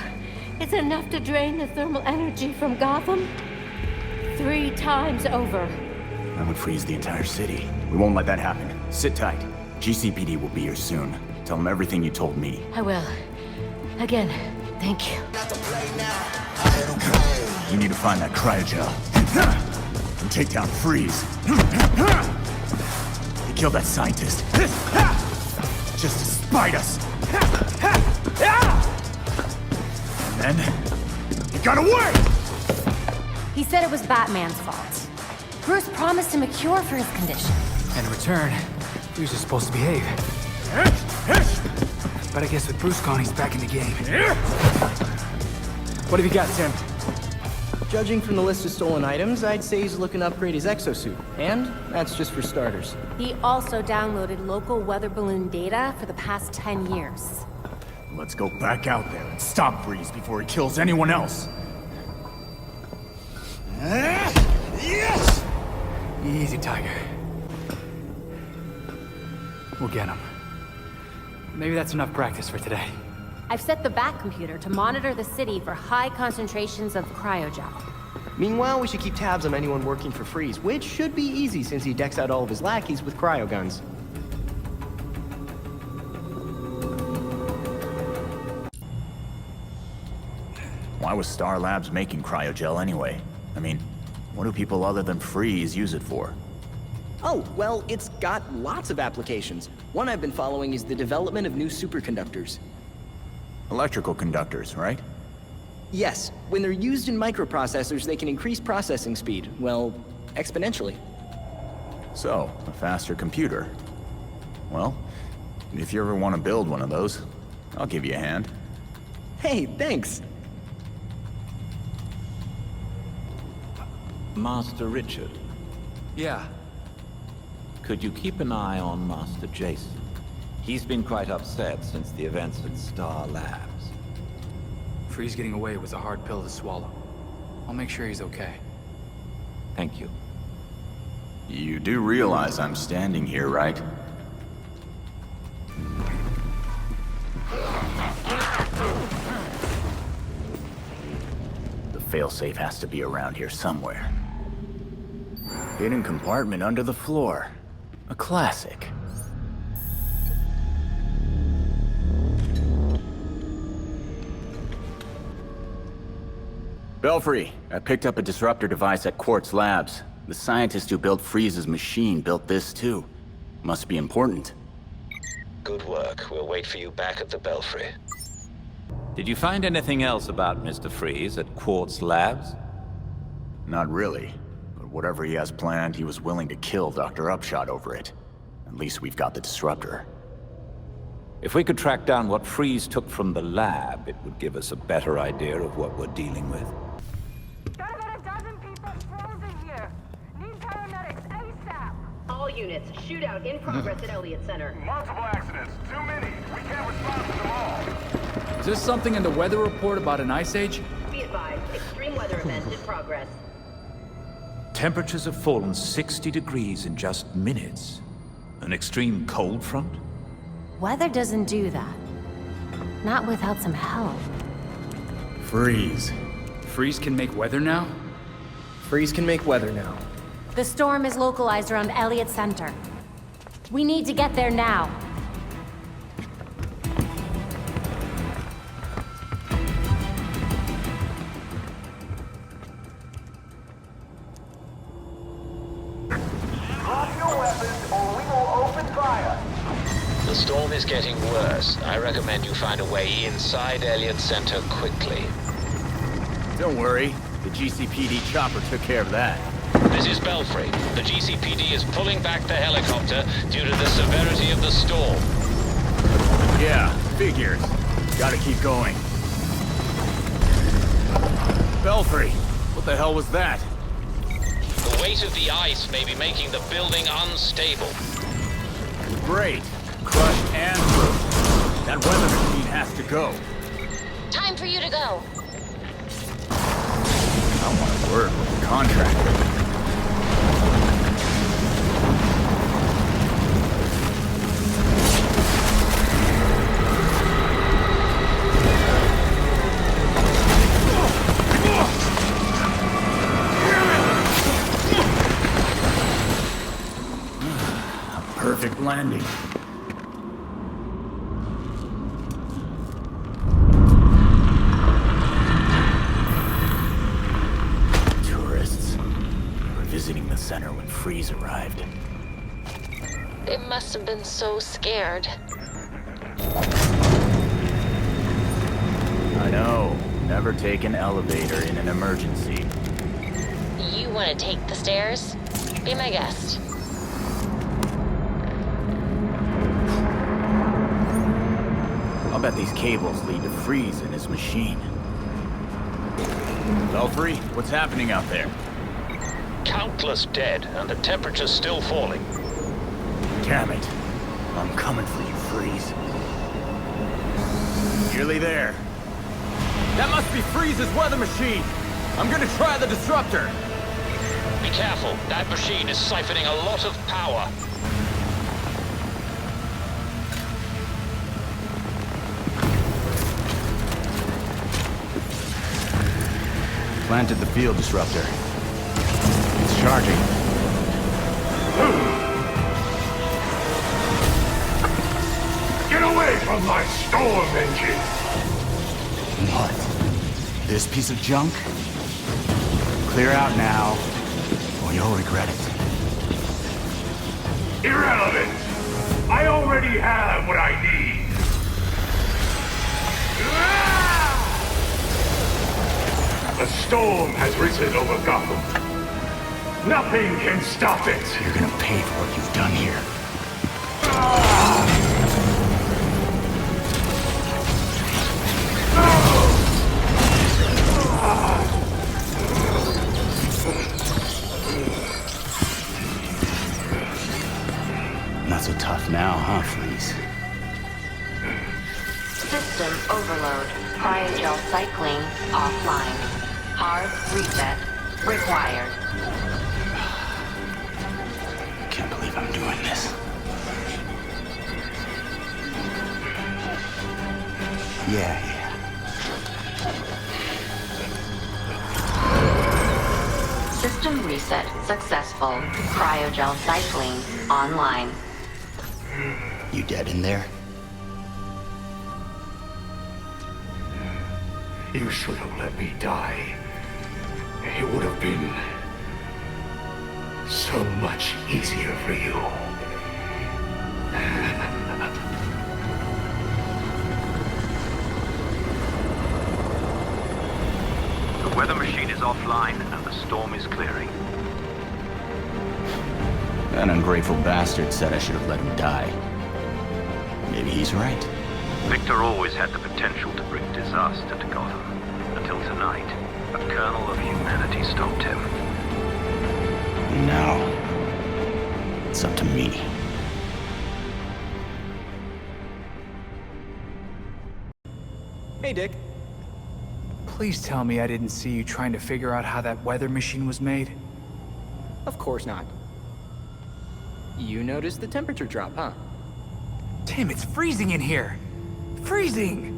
It's enough to drain the thermal energy from Gotham 3 times over. That would freeze the entire city. We won't let that happen. Sit tight. GCPD will be here soon. Tell them everything you told me. I will. Again, thank you. You need to find that cryogel. And take down Freeze. He killed that scientist. Just to spite us. And then, he got away! He said it was Batman's fault. Bruce promised him a cure for his condition. And in return, he was just supposed to behave. But I guess with Bruce gone, he's back in the game. What have you got, Tim? Judging from the list of stolen items, I'd say he's looking to upgrade his exosuit. And that's just for starters. He also downloaded local weather balloon data for the past 10 years. Let's go back out there and stop Freeze before he kills anyone else. Yes! Easy, Tiger. We'll get him. Maybe that's enough practice for today. I've set the Bat computer to monitor the city for high concentrations of cryogel. Meanwhile, we should keep tabs on anyone working for Freeze, which should be easy since he decks out all of his lackeys with cryoguns. Why was Star Labs making cryogel anyway? I mean, what do people other than Freeze use it for? Oh, well, it's got lots of applications. One I've been following is the development of new superconductors. Electrical conductors, right? Yes, when they're used in microprocessors, they can increase processing speed, well, exponentially. So, a faster computer. Well, if you ever want to build one of those, I'll give you a hand. Hey, thanks. Master Richard. Yeah. Could you keep an eye on Master Jason? He's been quite upset since the events at Star Labs. Freeze getting away was a hard pill to swallow. I'll make sure he's okay. Thank you. You do realize I'm standing here, right? The failsafe has to be around here somewhere. Hidden compartment under the floor. A classic. Belfry, I picked up a disruptor device at Quartz Labs. The scientist who built Freeze's machine built this too. Must be important. Good work. We'll wait for you back at the Belfry. Did you find anything else about Mr. Freeze at Quartz Labs? Not really. But whatever he has planned, he was willing to kill Dr. Upshot over it. At least we've got the disruptor. If we could track down what Freeze took from the lab, it would give us a better idea of what we're dealing with. Got about a dozen people frozen here. Need paramedics ASAP. All units, shootout in progress at Elliott Center. Multiple accidents. Too many. We can't respond to them all. Is there something in the weather report about an ice age? Be advised, extreme weather event in progress. Temperatures have fallen 60 degrees in just minutes. An extreme cold front? Weather doesn't do that. Not without some help. Freeze. Freeze can make weather now? Freeze can make weather now. The storm is localized around Elliott Center. We need to get there now. Drop your weapons or we will open fire. The storm is getting worse. I recommend you find a way inside Elliott Center quickly. Don't worry. The GCPD chopper took care of that. This is Belfry. The GCPD is pulling back the helicopter due to the severity of the storm. Yeah, figures. Gotta keep going. Belfry, what the hell was that? The weight of the ice may be making the building unstable. Great. Crushed and broken. That weather machine has to go. Time for you to go. I want to work with the contractor. Perfect landing. Tourists were visiting the center when Freeze arrived. They must have been so scared. I know. Never take an elevator in an emergency. You want to take the stairs? Be my guest. I'll bet these cables lead to Freeze in his machine. Belfry, what's happening out there? Countless dead, and the temperature's still falling. Damn it. I'm coming for you, Freeze. Nearly there. That must be Freeze's weather machine! I'm gonna try the disruptor! Be careful. That machine is siphoning a lot of power. Planted the field disruptor. It's charging. Get away from my storm engine! What? This piece of junk? Clear out now, or you'll regret it. Irrelevant! I already have what I need! A storm has risen over Gotham. Nothing can stop it! You're gonna pay for what you've done here. Not so tough now, huh, Freeze? System overload. Cryogel cycling offline. Hard reset required. Can't believe I'm doing this. Yeah. System reset successful. Cryogel cycling online. You dead in there? You should have let me die. It would have been so much easier for you. The weather machine is offline and the storm is clearing. That ungrateful bastard said I should have let him die. Maybe he's right. Victor always had the potential to bring disaster to Gotham. Until tonight, a kernel of humanity stopped him. And now, it's up to me. Hey, Dick. Please tell me I didn't see you trying to figure out how that weather machine was made. Of course not. You noticed the temperature drop, huh? Tim, it's freezing in here! Freezing!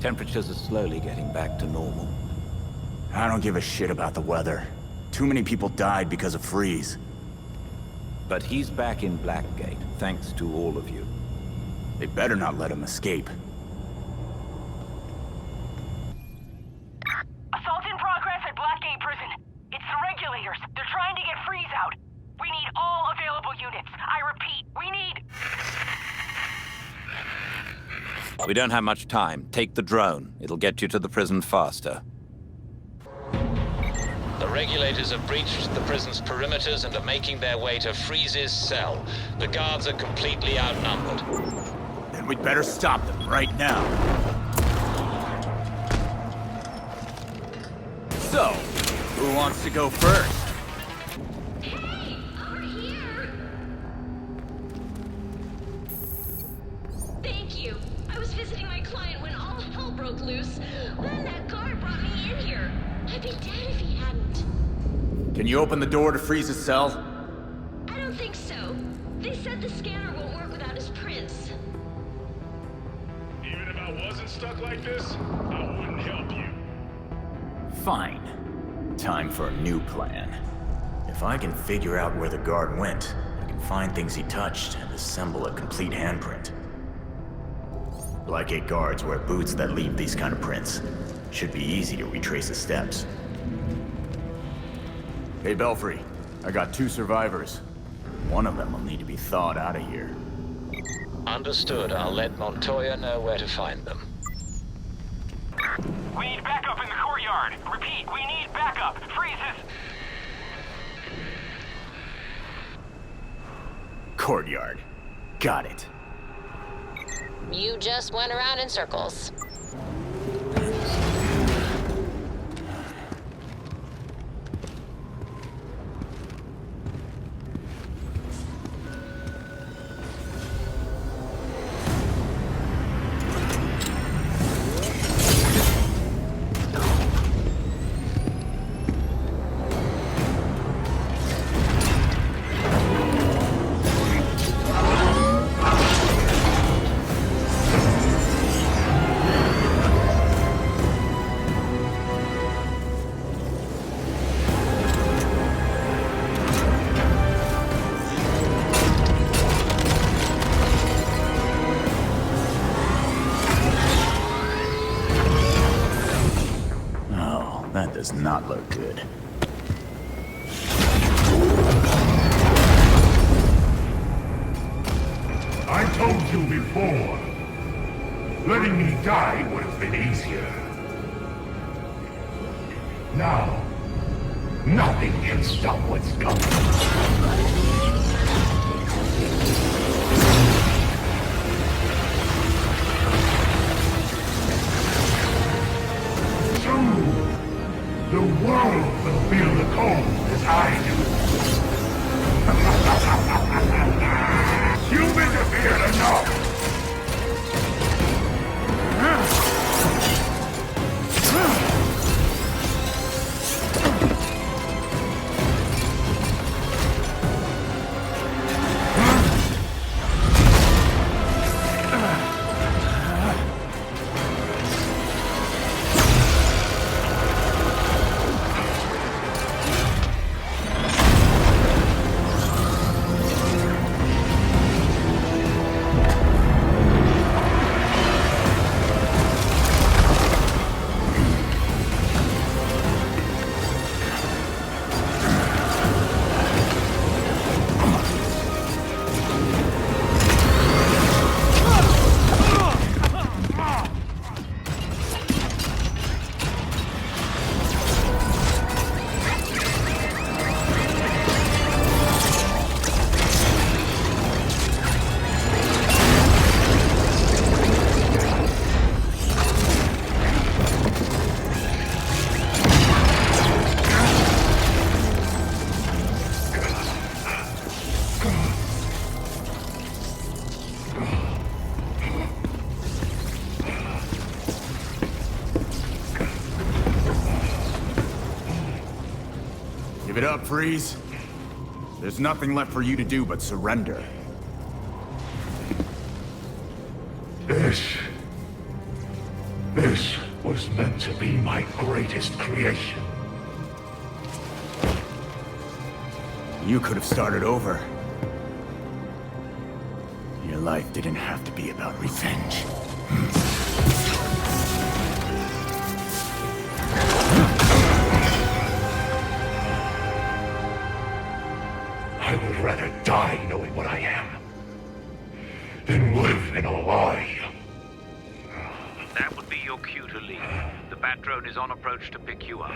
Temperatures are slowly getting back to normal. I don't give a shit about the weather. Too many people died because of Freeze. But he's back in Blackgate, thanks to all of you. They better not let him escape. Assault in progress at Blackgate Prison. It's the regulators. They're trying to get Freeze out. We need all available units. I repeat, we need... We don't have much time. Take the drone. It'll get you to the prison faster. The regulators have breached the prison's perimeters and are making their way to Freeze's cell. The guards are completely outnumbered. Then we'd better stop them right now. So, who wants to go first? Thank you. I was visiting my client when all hell broke loose. Then that guard brought me in here. I'd be dead if he hadn't. Can you open the door to Freeze's cell? I don't think so. They said the scanner won't work without his prints. Even if I wasn't stuck like this, I wouldn't help you. Fine. Time for a new plan. If I can figure out where the guard went, I can find things he touched and assemble a complete handprint. Blackgate guards wear boots that leave these kind of prints. Should be easy to retrace the steps. Hey, Belfry. I got 2 survivors. One of them will need to be thawed out of here. Understood. I'll let Montoya know where to find them. We need backup in the courtyard. Repeat, we need backup. Freezes. Courtyard. Got it. You just went around in circles. does not look good. I told you before. Letting me die would have been easier. Now, nothing can stop what's coming. The world will feel the cold as I do. You've interfered enough! Give it up, Freeze. There's nothing left for you to do but surrender. This was meant to be my greatest creation. You could have started over. Your life didn't have to be about revenge. I would rather die knowing what I am than live in a lie. That would be your cue to leave. The bat drone is on approach to pick you up.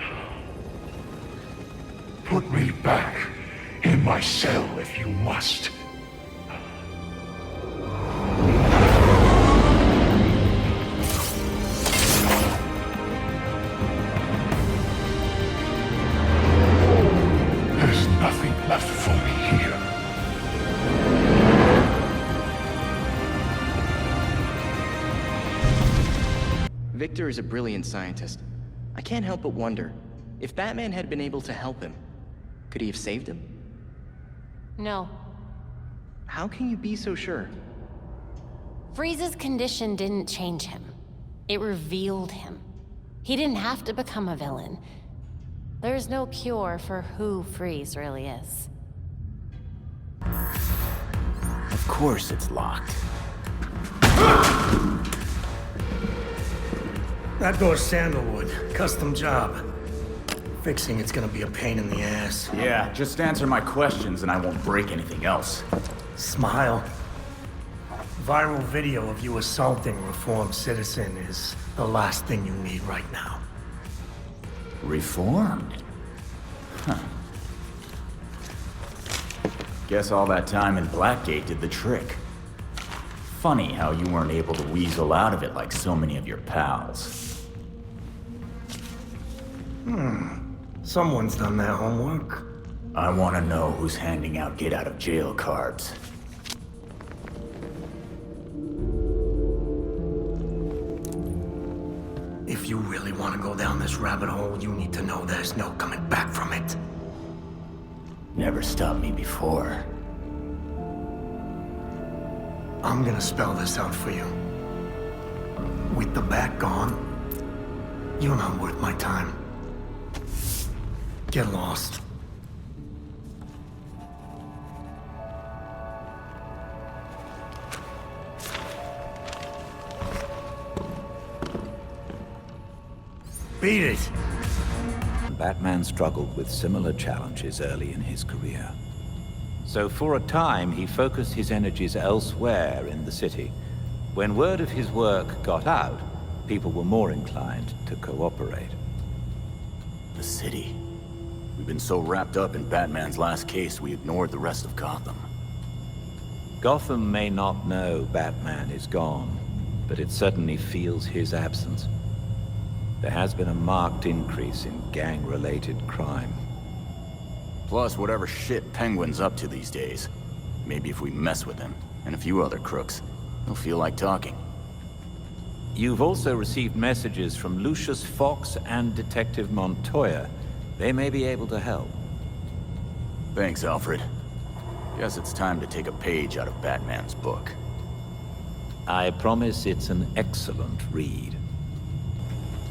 Put me back in my cell if you must. There's nothing left for me here. Victor is a brilliant scientist. I can't help but wonder, if Batman had been able to help him, could he have saved him? No. How can you be so sure? Freeze's condition didn't change him. It revealed him. He didn't have to become a villain. There's no cure for who Freeze really is. Of course it's locked. That goes sandalwood. Custom job. Fixing it's gonna be a pain in the ass. Yeah, just answer my questions and I won't break anything else. Smile. Viral video of you assaulting a reformed citizen is the last thing you need right now. Reformed? Huh. Guess all that time in Blackgate did the trick. Funny how you weren't able to weasel out of it like so many of your pals. Someone's done their homework. I want to know who's handing out get-out-of-jail cards. If you really want to go down this rabbit hole, you need to know there's no coming back from it. Never stopped me before. I'm gonna spell this out for you. With the bat gone, you're not worth my time. Get lost. Beat it. Batman struggled with similar challenges early in his career. So for a time, he focused his energies elsewhere in the city. When word of his work got out, people were more inclined to cooperate. The city. We've been so wrapped up in Batman's last case, we ignored the rest of Gotham. Gotham may not know Batman is gone, but it certainly feels his absence. There has been a marked increase in gang-related crime. Plus, whatever shit Penguin's up to these days. Maybe if we mess with him, and a few other crooks, he'll feel like talking. You've also received messages from Lucius Fox and Detective Montoya. They may be able to help. Thanks, Alfred. Guess it's time to take a page out of Batman's book. I promise it's an excellent read.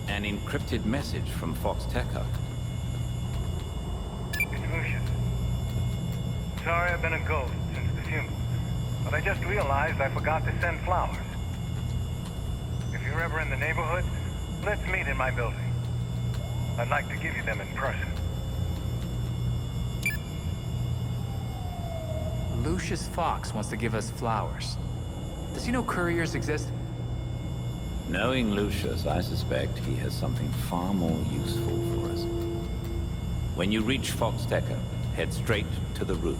An encrypted message from Fox Tecker. It's Lucius. Sorry I've been a ghost since the funeral, but I just realized I forgot to send flowers. If you're ever in the neighborhood, let's meet in my building. I'd like to give you them in person. Lucius Fox wants to give us flowers. Does he know couriers exist? Knowing Lucius, I suspect he has something far more useful for us. When you reach Fox Tecker, head straight to the roof.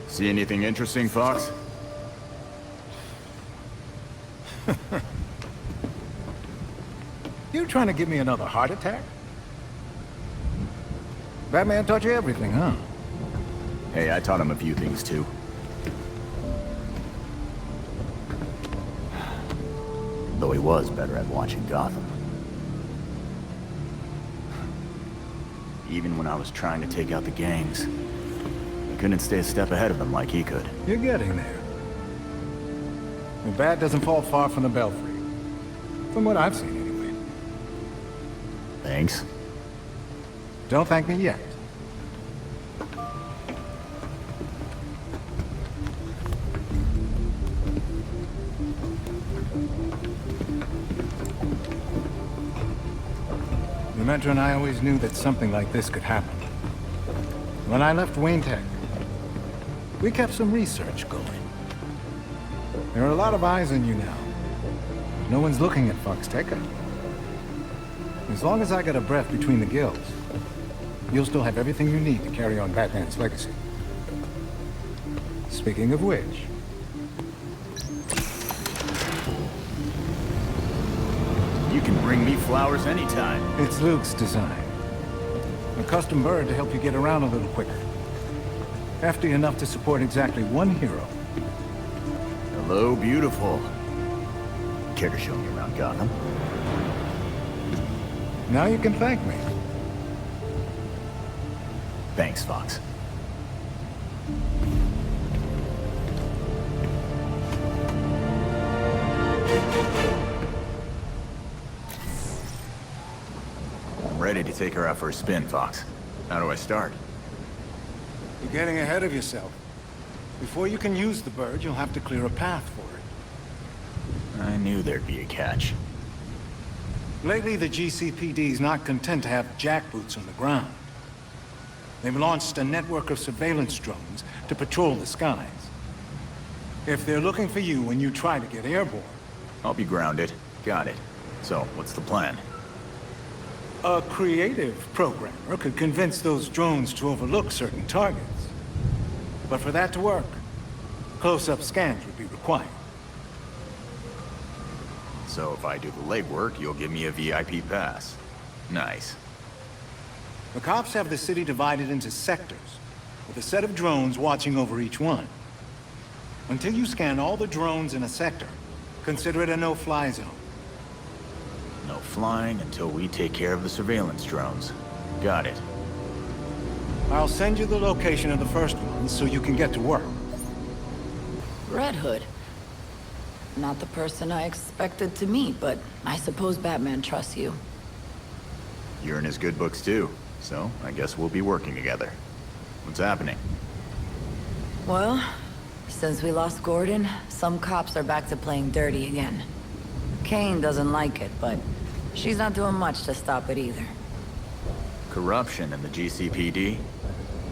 See anything interesting, Fox? You trying to give me another heart attack? Batman taught you everything, huh? Hey, I taught him a few things too. Though he was better at watching Gotham. Even when I was trying to take out the gangs, I couldn't stay a step ahead of them like he could. You're getting there. The bat doesn't fall far from the belfry. From what I've seen, anyway. Thanks. Don't thank me yet. The Metro and I always knew that something like this could happen. When I left Wayne Tech, we kept some research going. There are a lot of eyes on you now. No one's looking at Fox Tecker. As long as I got a breath between the gills, you'll still have everything you need to carry on Batman's legacy. Speaking of which... You can bring me flowers anytime. It's Luke's design. A custom bird to help you get around a little quicker. Hefty enough to support exactly one hero. Hello, beautiful. Care to show me around Gotham? Now you can thank me. Thanks, Fox. I'm ready to take her out for a spin, Fox. How do I start? You're getting ahead of yourself. Before you can use the bird, you'll have to clear a path for it. I knew there'd be a catch. Lately, the GCPD's not content to have jackboots on the ground. They've launched a network of surveillance drones to patrol the skies. If they're looking for you when you try to get airborne... I'll be grounded. Got it. So, what's the plan? A creative programmer could convince those drones to overlook certain targets. But for that to work, close-up scans would be required. So if I do the legwork, you'll give me a VIP pass. Nice. The cops have the city divided into sectors, with a set of drones watching over each one. Until you scan all the drones in a sector, consider it a no-fly zone. No flying until we take care of the surveillance drones. Got it. I'll send you the location of the first one so you can get to work. Red Hood. Not the person I expected to meet, but I suppose Batman trusts you. You're in his good books too, so I guess we'll be working together. What's happening? Well, since we lost Gordon, some cops are back to playing dirty again. Kane doesn't like it, but she's not doing much to stop it either. Corruption in the GCPD?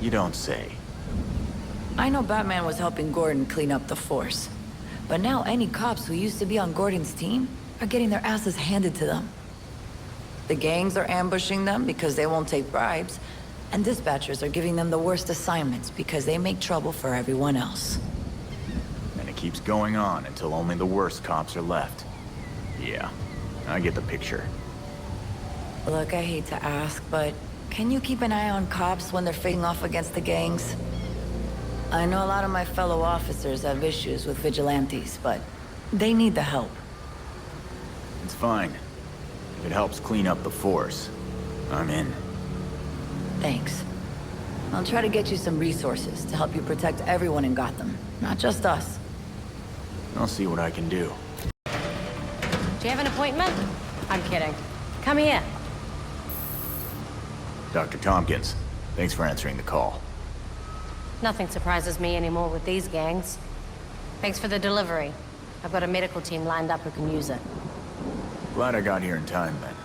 You don't say. I know Batman was helping Gordon clean up the force, but now any cops who used to be on Gordon's team are getting their asses handed to them. The gangs are ambushing them because they won't take bribes, and dispatchers are giving them the worst assignments because they make trouble for everyone else. And it keeps going on until only the worst cops are left. Yeah, I get the picture. Look, I hate to ask, but can you keep an eye on cops when they're facing off against the gangs? I know a lot of my fellow officers have issues with vigilantes, but they need the help. It's fine. If it helps clean up the force, I'm in. Thanks. I'll try to get you some resources to help you protect everyone in Gotham, not just us. I'll see what I can do. Do you have an appointment? I'm kidding. Come here. Dr. Thompkins, thanks for answering the call. Nothing surprises me anymore with these gangs. Thanks for the delivery. I've got a medical team lined up who can use it. Glad I got here in time, then.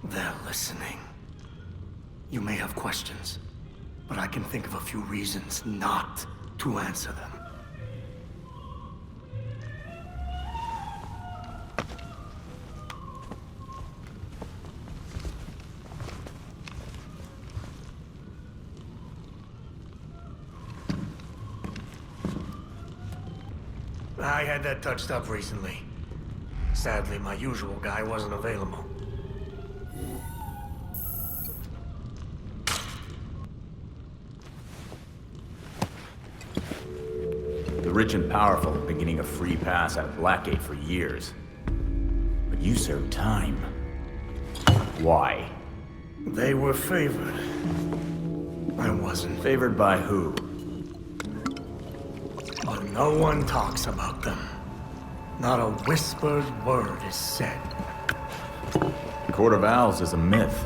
They're listening. You may have questions, but I can think of a few reasons not to answer them. I had that touched up recently. Sadly, my usual guy wasn't available. The rich and powerful have been getting a free pass out of Blackgate for years. But you served time. Why? They were favored. I wasn't. Favored by who? But no one talks about them. Not a whispered word is said. The Court of Owls is a myth.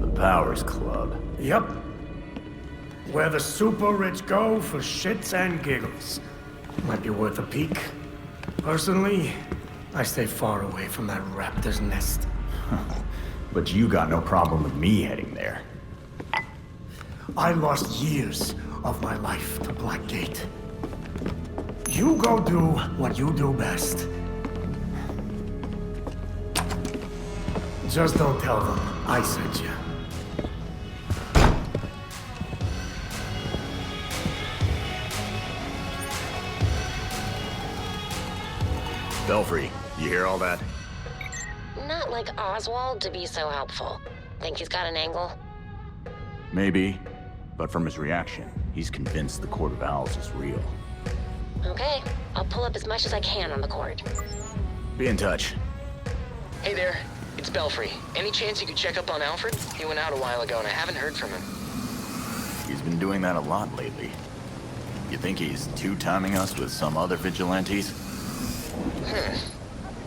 The Powers Club. Yep. Where the super rich go for shits and giggles. Might be worth a peek. Personally, I stay far away from that raptor's nest. But you got no problem with me heading there. I lost years of my life to Blackgate. You go do what you do best. Just don't tell them I sent you. Belfry, you hear all that? Not like Oswald to be so helpful. Think he's got an angle? Maybe. But from his reaction, he's convinced the Court of Owls is real. Okay, I'll pull up as much as I can on the court. Be in touch. Hey there, it's Belfry. Any chance you could check up on Alfred? He went out a while ago and I haven't heard from him. He's been doing that a lot lately. You think he's two-timing us with some other vigilantes?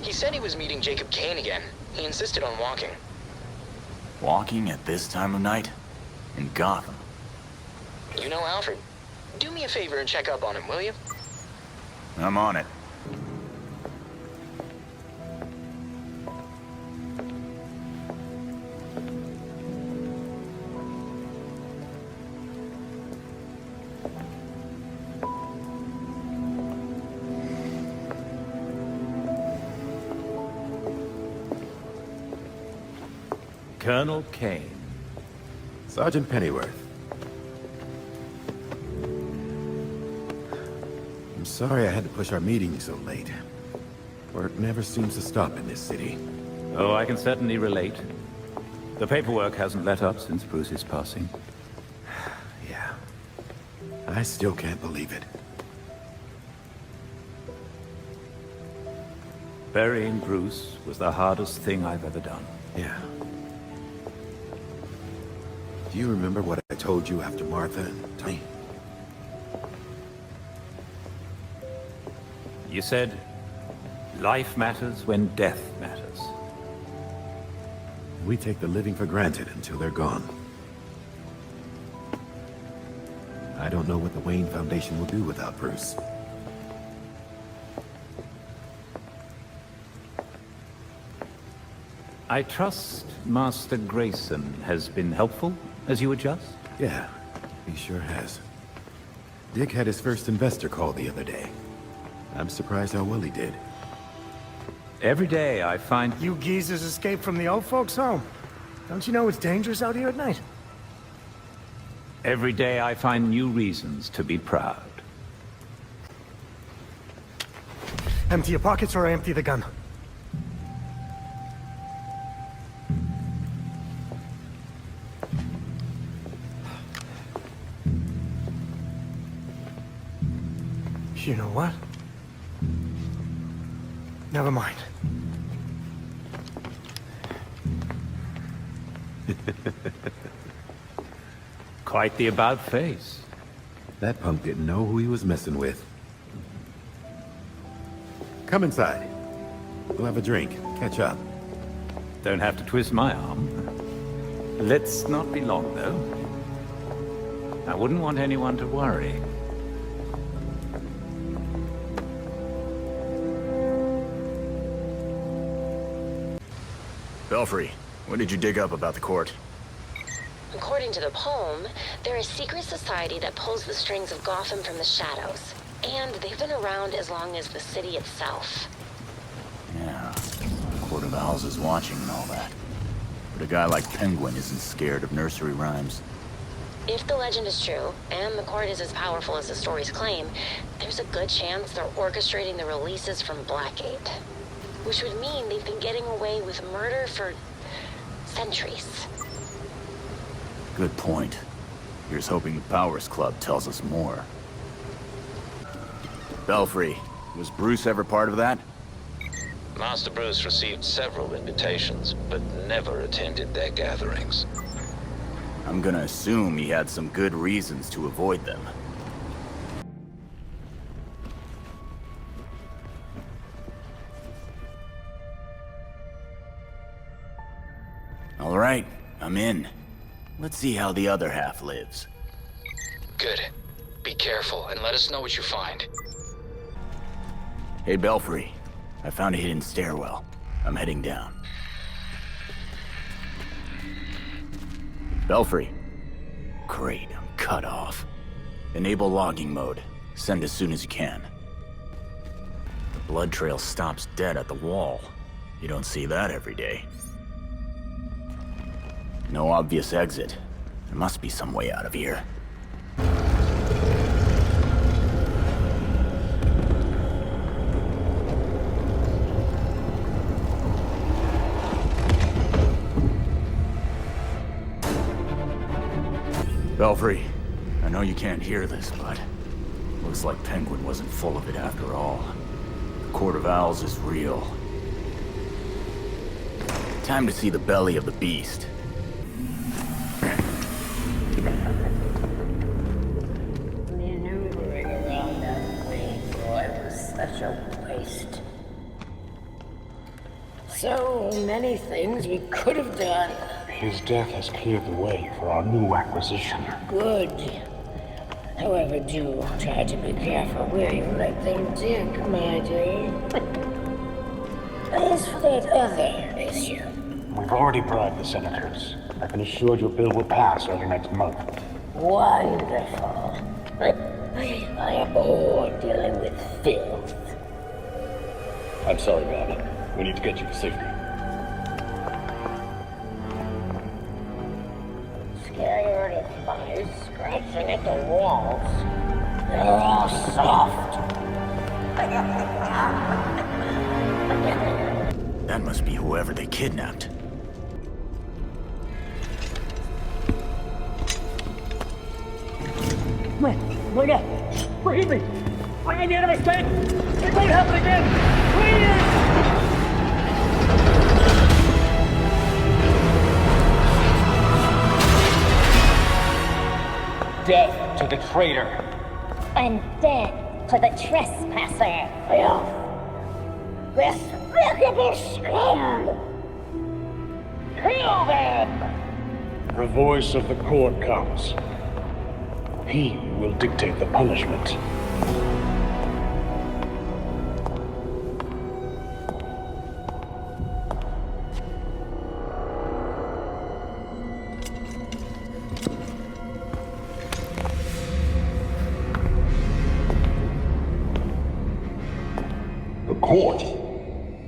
He said he was meeting Jacob Kane again. He insisted on walking. Walking at this time of night? In Gotham? You know Alfred. Do me a favor and check up on him, will you? I'm on it. Colonel Kane. Sergeant Pennyworth. I'm sorry I had to push our meeting so late. Work never seems to stop in this city. Oh, I can certainly relate. The paperwork hasn't let up since Bruce's passing. Yeah. I still can't believe it. Burying Bruce was the hardest thing I've ever done. Yeah. Do you remember what I told you after Martha and Tony? You said, life matters when death matters. We take the living for granted until they're gone. I don't know what the Wayne Foundation will do without Bruce. I trust Master Grayson has been helpful as you adjust? Yeah, he sure has. Dick had his first investor call the other day. I'm surprised how well he did. Every day I find... You geezers escaped from the old folks' home. Don't you know it's dangerous out here at night? Every day I find new reasons to be proud. Empty your pockets or I empty the gun. You know what? Never mind. Quite the about face. That punk didn't know who he was messing with. Come inside. We'll have a drink, catch up. Don't have to twist my arm. Let's not be long, though. I wouldn't want anyone to worry. Belfry, what did you dig up about the court? According to the poem, they're a secret society that pulls the strings of Gotham from the shadows. And they've been around as long as the city itself. Yeah, Court of Owls is watching and all that. But a guy like Penguin isn't scared of nursery rhymes. If the legend is true, and the court is as powerful as the stories claim, there's a good chance they're orchestrating the releases from Blackgate. Which would mean they've been getting away with murder for centuries. Good point. Here's hoping the Powers Club tells us more. Belfry, was Bruce ever part of that? Master Bruce received several invitations, but never attended their gatherings. I'm gonna assume he had some good reasons to avoid them. All right, I'm in. Let's see how the other half lives. Good. Be careful, and let us know what you find. Hey, Belfry. I found a hidden stairwell. I'm heading down. Belfry. Great, I'm cut off. Enable logging mode. Send as soon as you can. The blood trail stops dead at the wall. You don't see that every day. No obvious exit. There must be some way out of here. Belfry, I know you can't hear this, but looks like Penguin wasn't full of it after all. The Court of Owls is real. Time to see the belly of the beast. Maneuvering around that way, boy, was such a waste. So many things we could have done. His death has cleared the way for our new acquisition. Good. However, do try to be careful where you let them dig, my dear. As for that other issue... We've already bribed the senators. I can assure your bill will pass early next month. Wonderful. I am bored dealing with filth. I'm sorry, Robbie. We need to get you to safety. Scared of flies scratching at the walls. They're all soft. That must be whoever they kidnapped. Bring it! Bring me! Bring in the enemy state! It won't happen again! Please! Death to the traitor! And death to the trespasser! Despicable scum! Kill them! The voice of the court comes. He will dictate the punishment. The court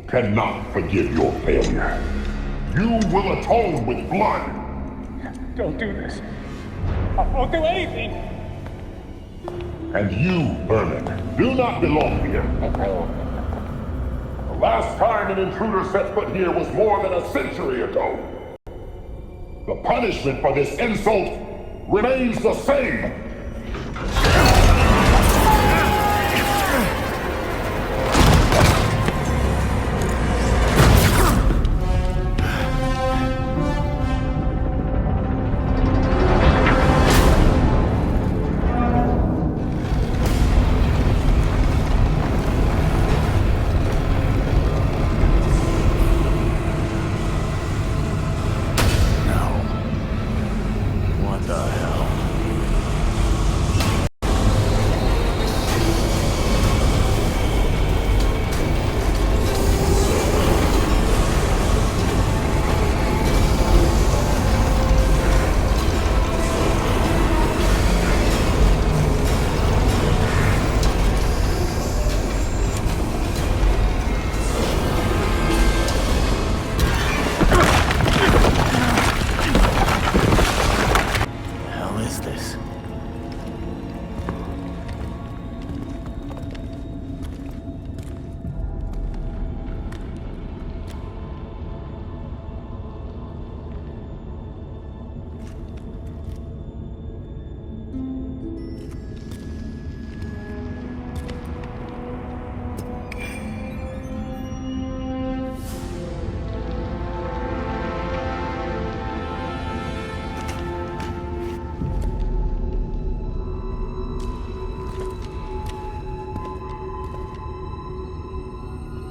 cannot forgive your failure. You will atone with blood. Don't do this. I won't do anything! And you, Vernon, do not belong here. The last time an intruder set foot here was more than a century ago. The punishment for this insult remains the same.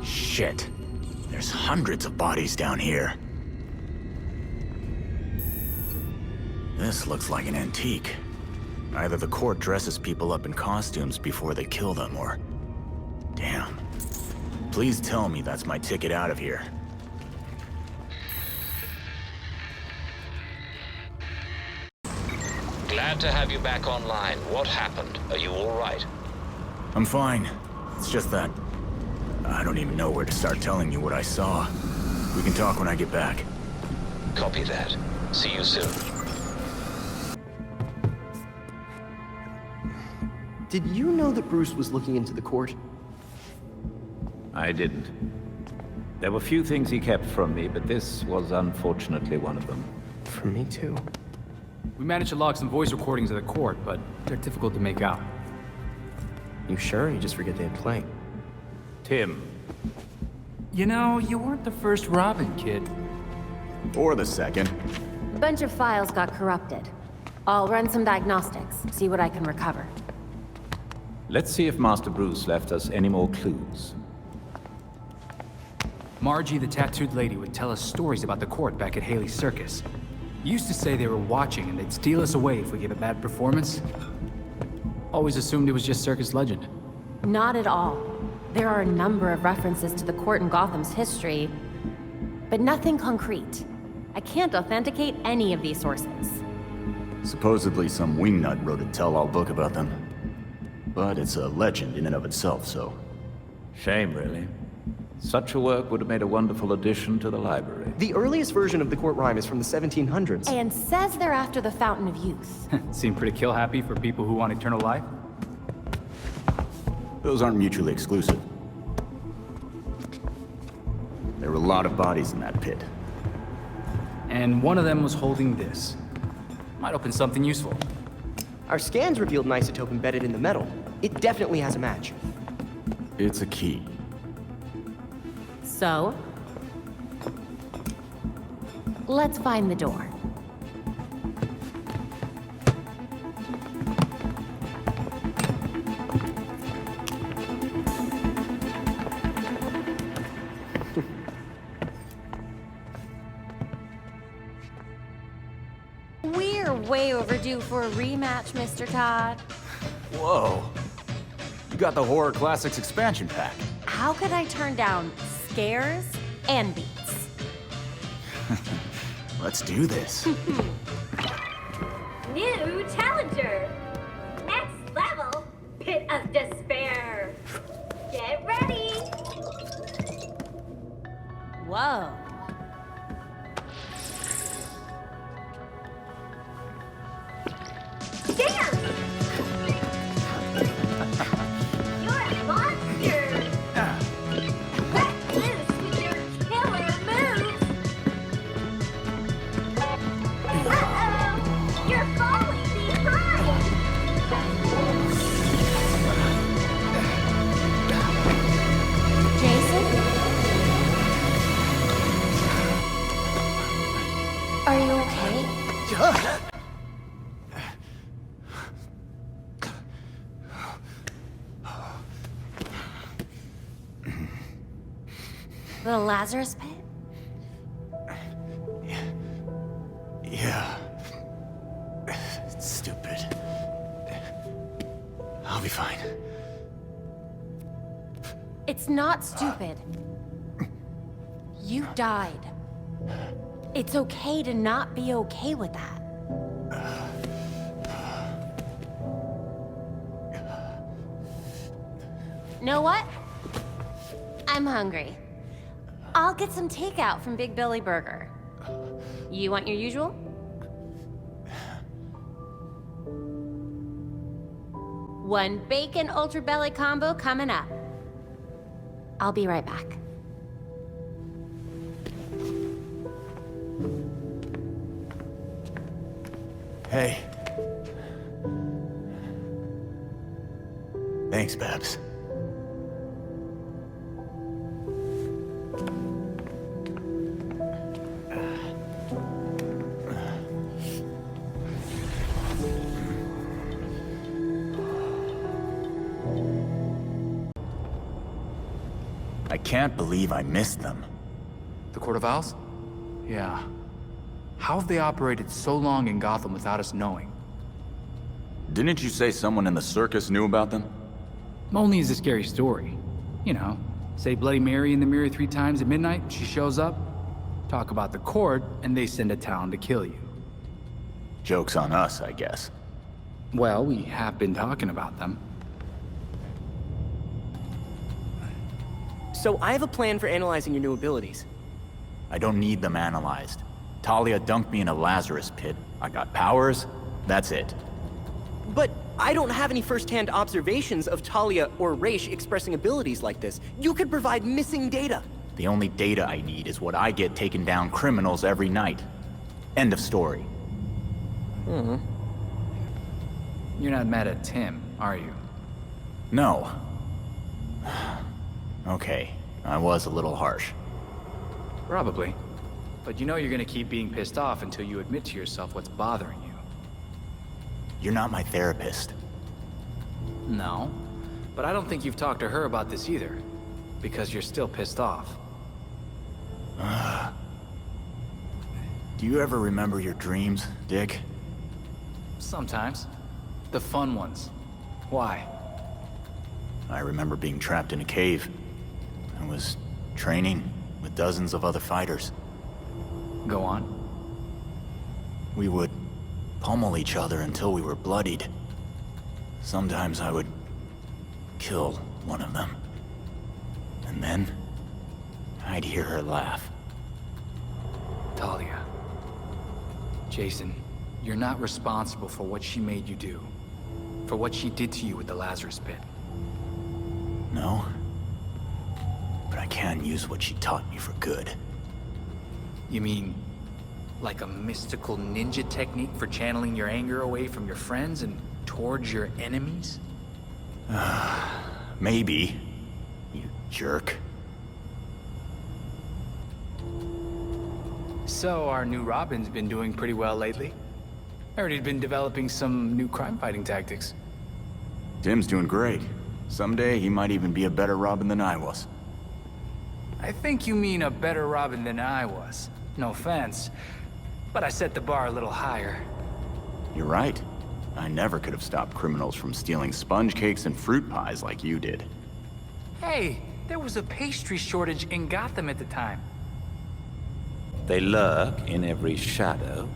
Shit. There's hundreds of bodies down here. This looks like an antique. Either the court dresses people up in costumes before they kill them, or... Damn. Please tell me that's my ticket out of here. Glad to have you back online. What happened? Are you all right? I'm fine. It's just that... I don't even know where to start telling you what I saw. We can talk when I get back. Copy that. See you soon. Did you know that Bruce was looking into the court? I didn't. There were few things he kept from me, but this was unfortunately one of them. From me too. We managed to log some voice recordings of the court, but they're difficult to make out. You sure? You just forget they had playing. Tim. You know, you weren't the first Robin, kid. Or the second. A bunch of files got corrupted. I'll run some diagnostics, see what I can recover. Let's see if Master Bruce left us any more clues. Margie, the tattooed lady, would tell us stories about the court back at Haley's circus. Used to say they were watching and they'd steal us away if we gave a bad performance. Always assumed it was just circus legend. Not at all. There are a number of references to the court in Gotham's history, but nothing concrete. I can't authenticate any of these sources. Supposedly some wingnut wrote a tell-all book about them. But it's a legend in and of itself, so... Shame, really. Such a work would have made a wonderful addition to the library. The earliest version of the court rhyme is from the 1700s. And says they're after the Fountain of Youth. Seem pretty kill-happy for people who want eternal life. Those aren't mutually exclusive. There were a lot of bodies in that pit. And one of them was holding this. Might open something useful. Our scans revealed an isotope embedded in the metal. It definitely has a match. It's a key. So? Let's find the door. We're way overdue for a rematch, Mr. Todd. Whoa. You got the Horror Classics expansion pack. How could I turn down scares and beats? Let's do this. New challenger! Next level, Pit of Despair! Get ready! Whoa. Damn! You're a monster! Let loose with your killer moves! Uh-oh! You're falling behind! Jason? Are you okay? The Lazarus pit? Yeah. It's stupid. I'll be fine. It's not stupid. You died. It's okay to not be okay with that. Know what? I'm hungry. I'll get some takeout from Big Billy Burger. You want your usual? One bacon ultra belly combo coming up. I'll be right back. Hey. Thanks, Babs. I can't believe I missed them. The Court of Owls? Yeah. How have they operated so long in Gotham without us knowing? Didn't you say someone in the circus knew about them? Only is a scary story. You know, say Bloody Mary in the mirror 3 times at midnight, she shows up. Talk about the court, and they send a town to kill you. Joke's on us, I guess. Well, we have been talking about them. So I have a plan for analyzing your new abilities. I don't need them analyzed. Talia dunked me in a Lazarus pit. I got powers, that's it. But I don't have any first-hand observations of Talia or Raish expressing abilities like this. You could provide missing data. The only data I need is what I get taking down criminals every night. End of story. You're not mad at Tim, are you? No. Okay, I was a little harsh. Probably. But you know you're gonna keep being pissed off until you admit to yourself what's bothering you. You're not my therapist. No. But I don't think you've talked to her about this either. Because you're still pissed off. Do you ever remember your dreams, Dick? Sometimes. The fun ones. Why? I remember being trapped in a cave. I was training with dozens of other fighters. Go on. We would pummel each other until we were bloodied. Sometimes I would kill one of them. And then I'd hear her laugh. Talia. Jason, you're not responsible for what she made you do. For what she did to you with the Lazarus pit. No. But I can use what she taught me for good. You mean, like a mystical ninja technique for channeling your anger away from your friends and towards your enemies? Maybe. You jerk. So, our new Robin's been doing pretty well lately. I heard he'd been developing some new crime-fighting tactics. Tim's doing great. Someday he might even be a better Robin than I was. I think you mean a better Robin than I was. No offense, but I set the bar a little higher. You're right. I never could have stopped criminals from stealing sponge cakes and fruit pies like you did. Hey, there was a pastry shortage in Gotham at the time. They lurk in every shadow,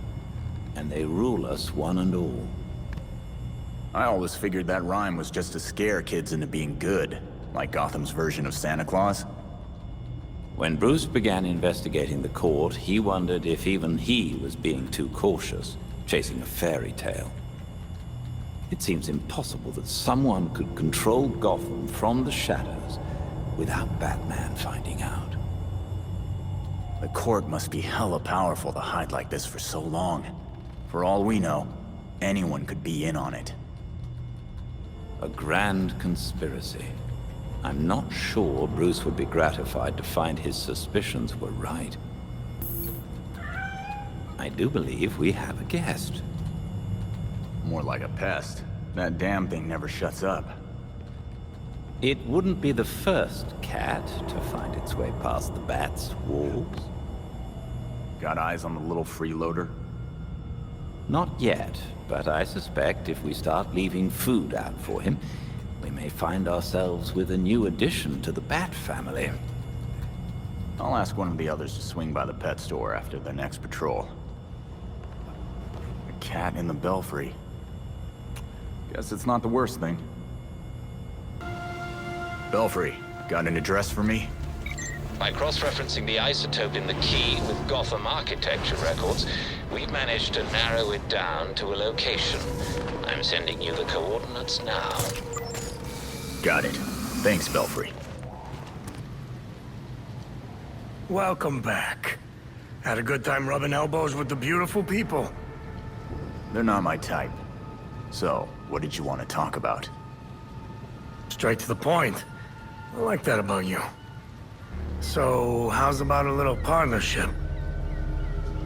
and they rule us one and all. I always figured that rhyme was just to scare kids into being good, like Gotham's version of Santa Claus. When Bruce began investigating the court, he wondered if even he was being too cautious, chasing a fairy tale. It seems impossible that someone could control Gotham from the shadows without Batman finding out. The court must be hella powerful to hide like this for so long. For all we know, anyone could be in on it. A grand conspiracy. I'm not sure Bruce would be gratified to find his suspicions were right. I do believe we have a guest. More like a pest. That damn thing never shuts up. It wouldn't be the first cat to find its way past the bat's walls. Got eyes on the little freeloader? Not yet, but I suspect if we start leaving food out for him, we may find ourselves with a new addition to the Bat family. I'll ask one of the others to swing by the pet store after their next patrol. A cat in the belfry. Guess it's not the worst thing. Belfry, got an address for me? By cross-referencing the isotope in the key with Gotham architecture records, we've managed to narrow it down to a location. I'm sending you the coordinates now. Got it. Thanks, Belfry. Welcome back. Had a good time rubbing elbows with the beautiful people. They're not my type. So, what did you want to talk about? Straight to the point. I like that about you. So, how's about a little partnership?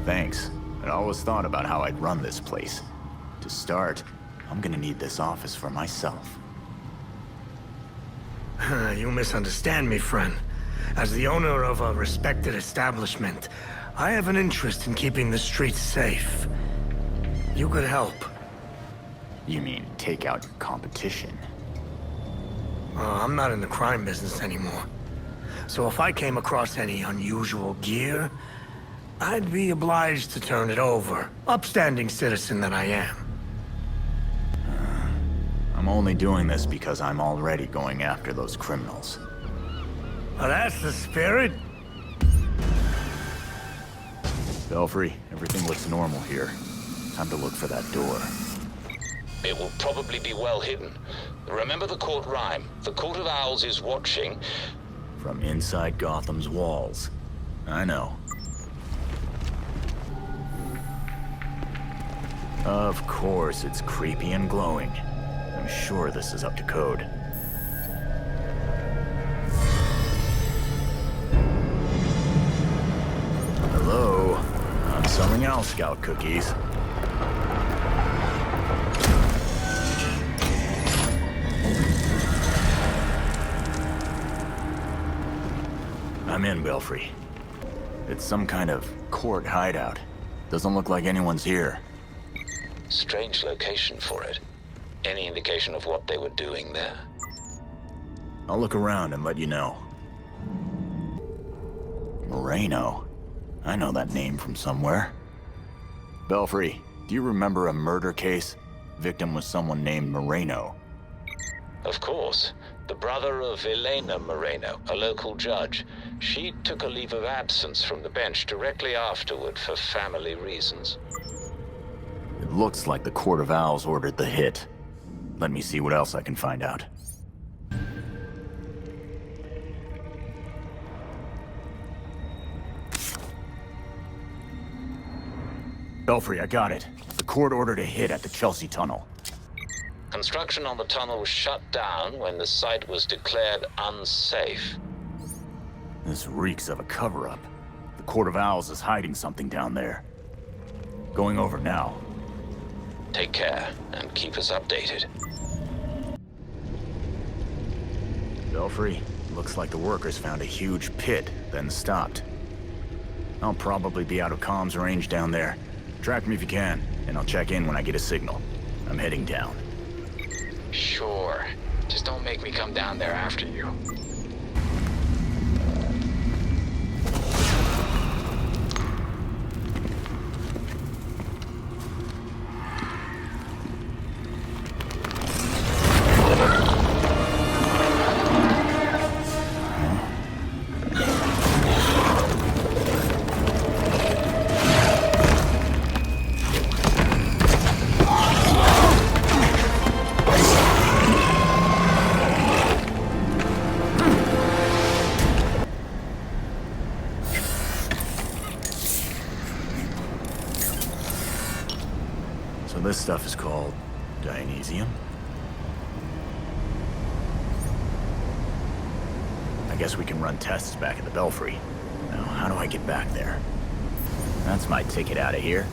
Thanks. I always thought about how I'd run this place. To start, I'm gonna need this office for myself. You misunderstand me, friend. As the owner of a respected establishment, I have an interest in keeping the streets safe. You could help. You mean take out your competition? I'm not in the crime business anymore. So if I came across any unusual gear, I'd be obliged to turn it over. Upstanding citizen that I am. I'm only doing this because I'm already going after those criminals. Well, that's the spirit. Belfry, everything looks normal here. Time to look for that door. It will probably be well hidden. Remember the court rhyme. The Court of Owls is watching. From inside Gotham's walls. I know. Of course, it's creepy and glowing. I'm sure this is up to code. Hello? I'm selling Owl Scout cookies. I'm in, Belfry. It's some kind of court hideout. Doesn't look like anyone's here. Strange location for it. Any indication of what they were doing there? I'll look around and let you know. Moreno? I know that name from somewhere. Belfry, do you remember a murder case? Victim was someone named Moreno. Of course. The brother of Elena Moreno, a local judge. She took a leave of absence from the bench directly afterward for family reasons. It looks like the Court of Owls ordered the hit. Let me see what else I can find out. Belfry, I got it. The court ordered a hit at the Chelsea Tunnel. Construction on the tunnel was shut down when the site was declared unsafe. This reeks of a cover-up. The Court of Owls is hiding something down there. Going over now. Take care, and keep us updated. Belfry, looks like the workers found a huge pit, then stopped. I'll probably be out of comms range down there. Track me if you can, and I'll check in when I get a signal. I'm heading down. Sure. Just don't make me come down there after you. This stuff is called Dionysium? I guess we can run tests back at the Belfry. Now, how do I get back there? That's my ticket out of here.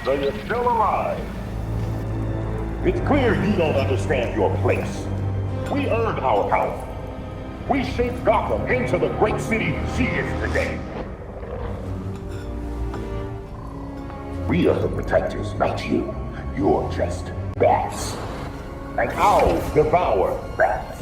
So you're still alive. It's clear you don't understand your place. We earned our power. We shaped Gotham into the great city she is today. We are the protectors, not you. You're just bats. And owls devour bats.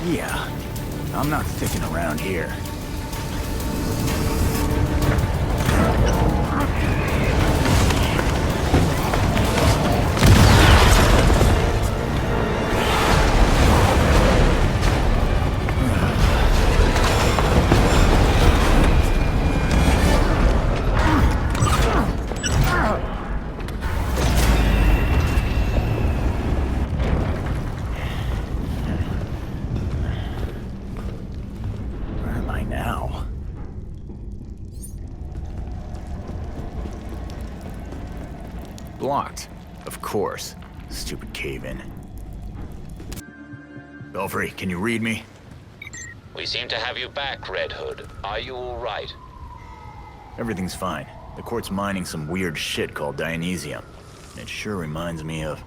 Yeah, I'm not sticking around here. Blocked. Of course. Stupid cave-in. Belfry, can you read me? We seem to have you back, Red Hood. Are you all right? Everything's fine. The court's mining some weird shit called Dionysium. It sure reminds me of...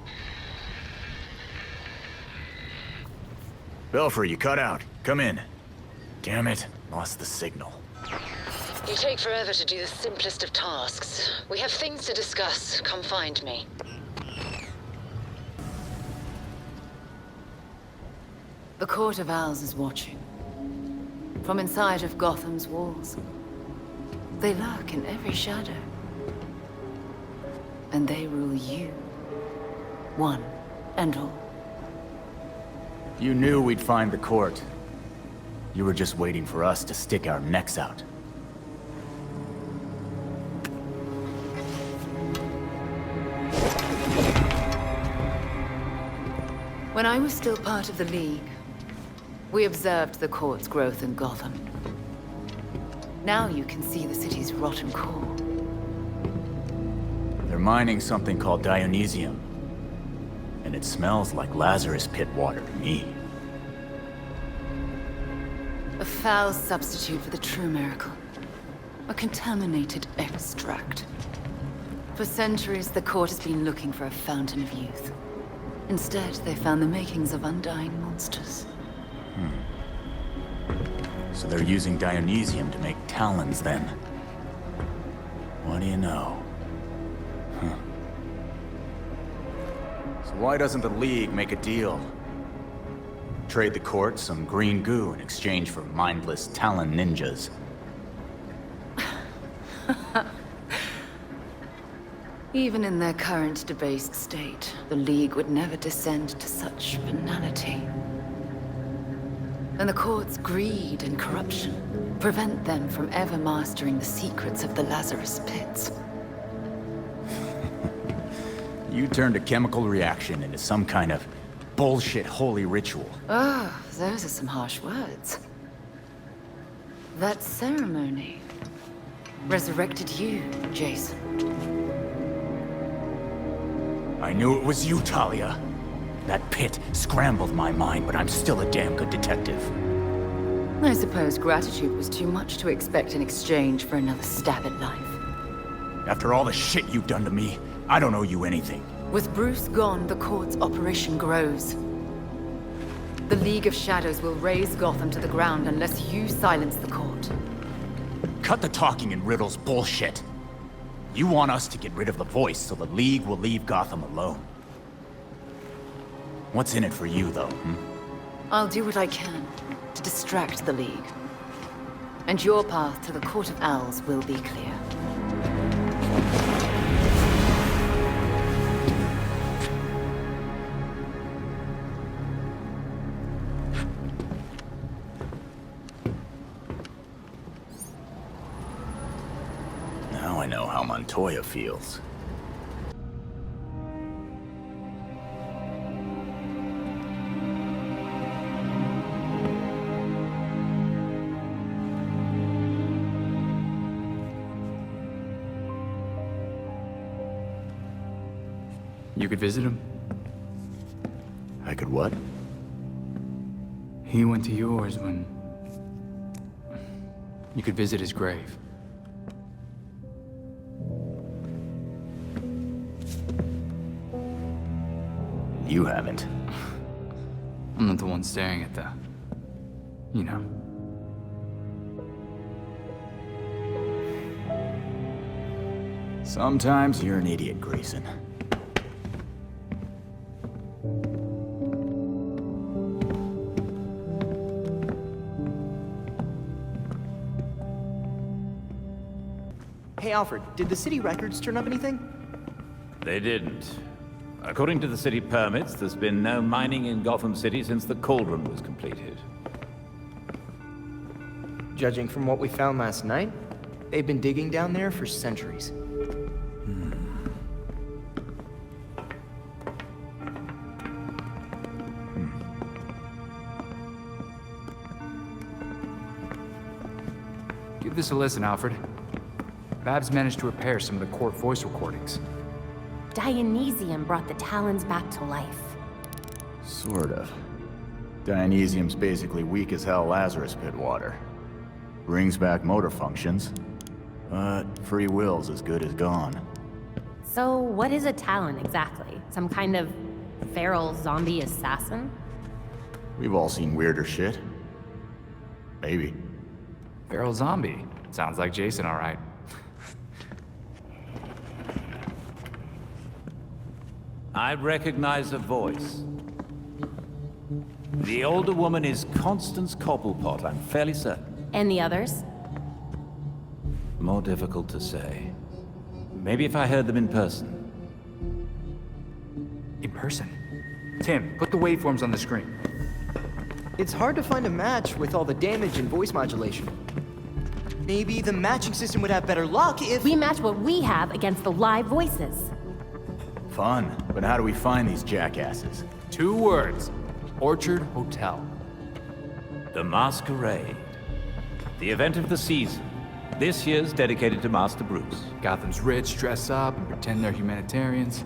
Belfry, you cut out. Come in. Damn it. Lost the signal. You take forever to do the simplest of tasks. We have things to discuss. Come find me. The Court of Owls is watching. From inside of Gotham's walls. They lurk in every shadow. And they rule you. One and all. You knew we'd find the court. You were just waiting for us to stick our necks out. When I was still part of the League, we observed the court's growth in Gotham. Now you can see the city's rotten core. They're mining something called Dionysium. And it smells like Lazarus pit water to me. A foul substitute for the true miracle. A contaminated extract. For centuries, the court has been looking for a fountain of youth. Instead, they found the makings of undying monsters. So they're using Dionysium to make talons, then. What do you know? So why doesn't the League make a deal? Trade the court some green goo in exchange for mindless talon ninjas. Even in their current debased state, the League would never descend to such banality. And the court's greed and corruption prevent them from ever mastering the secrets of the Lazarus pits. You turned a chemical reaction into some kind of bullshit holy ritual. Oh, those are some harsh words. That ceremony resurrected you, Jason. I knew it was you, Talia. That pit scrambled my mind, but I'm still a damn good detective. I suppose gratitude was too much to expect in exchange for another stab at life. After all the shit you've done to me, I don't owe you anything. With Bruce gone, the court's operation grows. The League of Shadows will raze Gotham to the ground unless you silence the court. Cut the talking and riddles bullshit. You want us to get rid of the voice so the League will leave Gotham alone. What's in it for you, though, I'll do what I can to distract the League. And your path to the Court of Owls will be clear. Now I know how Montoya feels. You could visit him? I could what? He went to yours when... You could visit his grave. You haven't. I'm not the one staring at the... you know. Sometimes you're an idiot, Grayson. Hey, Alfred, did the city records turn up anything? They didn't. According to the city permits, there's been no mining in Gotham City since the Cauldron was completed. Judging from what we found last night, they've been digging down there for centuries. Give this a listen, Alfred. Babs managed to repair some of the court voice recordings. Dionysium brought the Talons back to life. Sort of. Dionysium's basically weak as hell Lazarus pit water. Brings back motor functions, but free will's as good as gone. So what is a Talon exactly? Some kind of feral zombie assassin? We've all seen weirder shit. Maybe. Feral zombie. Sounds like Jason, all right. I recognize a voice. The older woman is Constance Cobblepot, I'm fairly certain. And the others? More difficult to say. Maybe if I heard them in person. In person? Tim, put the waveforms on the screen. It's hard to find a match with all the damage and voice modulation. Maybe the matching system would have better luck if... We match what we have against the live voices. Fun, but how do we find these jackasses? 2 words. Orchard Hotel. The Masquerade. The event of the season. This year's dedicated to Master Bruce. Gotham's rich dress up and pretend they're humanitarians.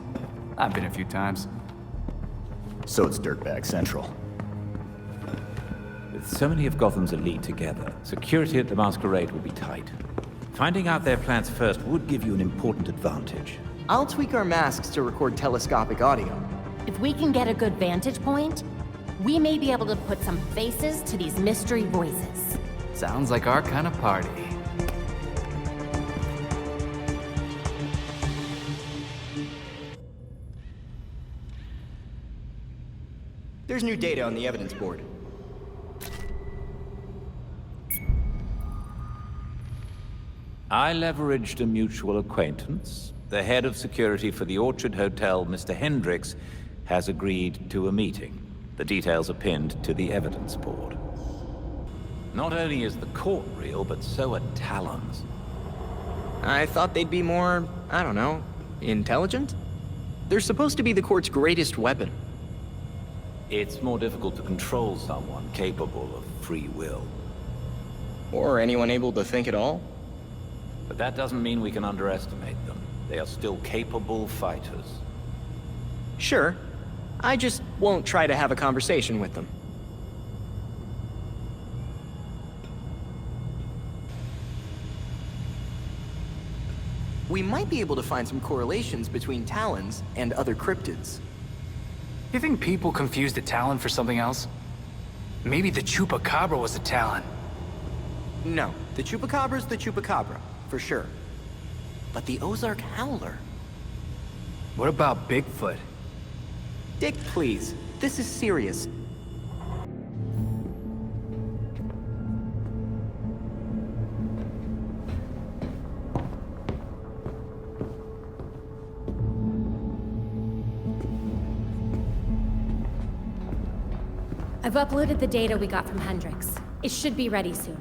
I've been a few times. So it's Dirtbag Central. With so many of Gotham's elite together, security at the Masquerade will be tight. Finding out their plans first would give you an important advantage. I'll tweak our masks to record telescopic audio. If we can get a good vantage point, we may be able to put some faces to these mystery voices. Sounds like our kind of party. There's new data on the evidence board. I leveraged a mutual acquaintance. The head of security for the Orchard Hotel, Mr. Hendricks, has agreed to a meeting. The details are pinned to the evidence board. Not only is the court real, but so are Talons. I thought they'd be more, I don't know, intelligent? They're supposed to be the court's greatest weapon. It's more difficult to control someone capable of free will. Or anyone able to think at all? But that doesn't mean we can underestimate them. They are still capable fighters. Sure. I just won't try to have a conversation with them. We might be able to find some correlations between Talons and other cryptids. You think people confused the Talon for something else? Maybe the Chupacabra was a Talon. No, the Chupacabra's the Chupacabra, for sure. But the Ozark Howler... What about Bigfoot? Dick, please. This is serious. I've uploaded the data we got from Hendricks. It should be ready soon.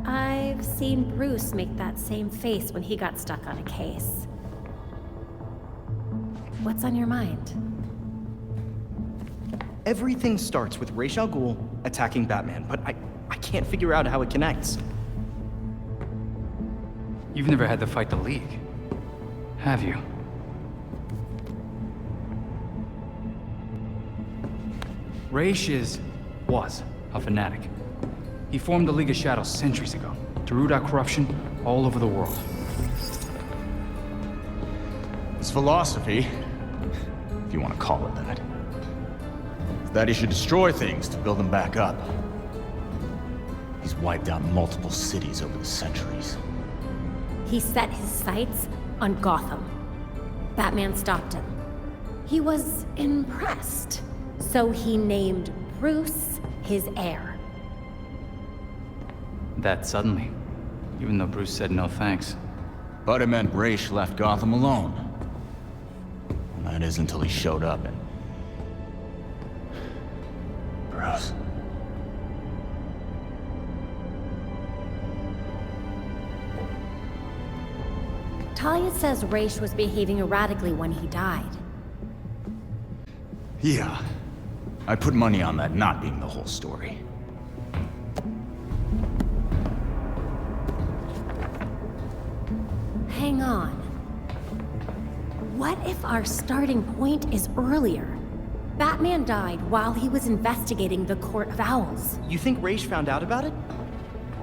I've seen Bruce make that same face when he got stuck on a case. What's on your mind? Everything starts with Ra's al Ghul attacking Batman, but I can't figure out how it connects. You've never had to fight the League, have you? Ra's was a fanatic. He formed the League of Shadows centuries ago to root out corruption all over the world. His philosophy, if you want to call it that, is that he should destroy things to build them back up. He's wiped out multiple cities over the centuries. He set his sights on Gotham. Batman stopped him. He was impressed, so he named Bruce his heir. That suddenly, even though Bruce said no thanks. But it meant Ra's left Gotham alone. And that is until he showed up and... Bruce. Talia says Ra's was behaving erratically when he died. Yeah. I put money on that not being the whole story. Hang on. What if our starting point is earlier? Batman died while he was investigating the Court of Owls. You think Ra's found out about it?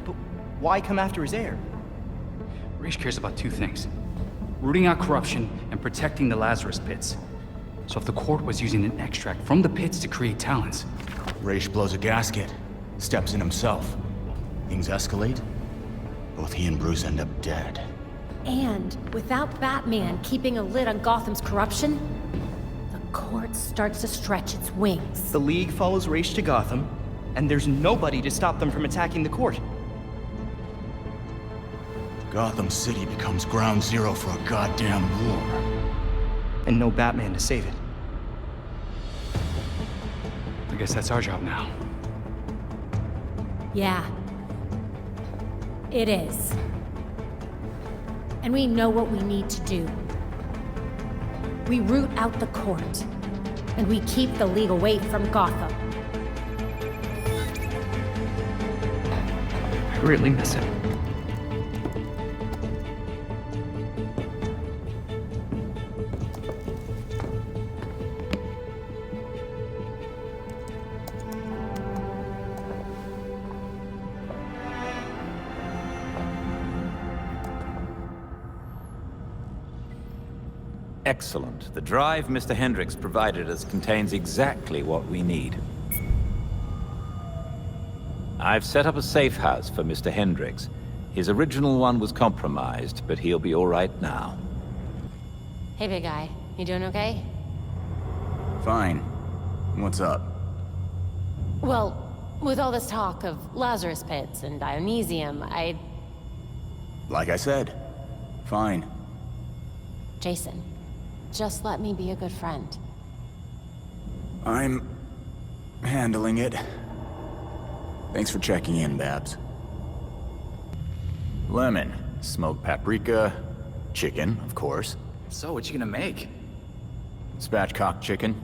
But why come after his heir? Ra's cares about 2 things. Rooting out corruption and protecting the Lazarus pits. So if the court was using an extract from the pits to create Talons... Ra's blows a gasket, steps in himself. Things escalate. Both he and Bruce end up dead. And without Batman keeping a lid on Gotham's corruption, the court starts to stretch its wings. The League follows Ra's to Gotham, and there's nobody to stop them from attacking the court. Gotham City becomes ground zero for a goddamn war. And no Batman to save it. I guess that's our job now. Yeah. It is. and we know what we need to do. We root out the court, and we keep the League away from Gotham. I really miss him. Excellent. The drive Mr. Hendricks provided us contains exactly what we need. I've set up a safe house for Mr. Hendricks. His original one was compromised, but he'll be all right now. Hey, big guy. You doing okay? Fine. What's up? Well, with all this talk of Lazarus pits and Dionysium, Like I said, fine. Jason, just let me be a good friend. I'm handling it. Thanks for checking in, Babs. Lemon, smoked paprika, chicken, of course. So, what you gonna make? Spatchcock chicken.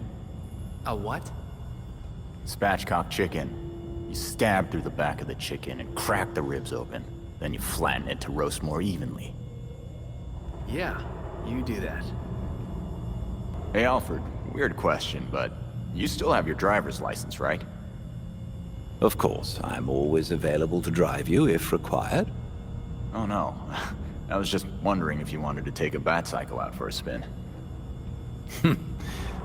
A what? Spatchcock chicken. You stab through the back of the chicken and crack the ribs open. Then you flatten it to roast more evenly. Yeah, you do that. Hey, Alfred, weird question, but you still have your driver's license, right? Of course, I'm always available to drive you if required. Oh no. I was just wondering if you wanted to take a bat cycle out for a spin.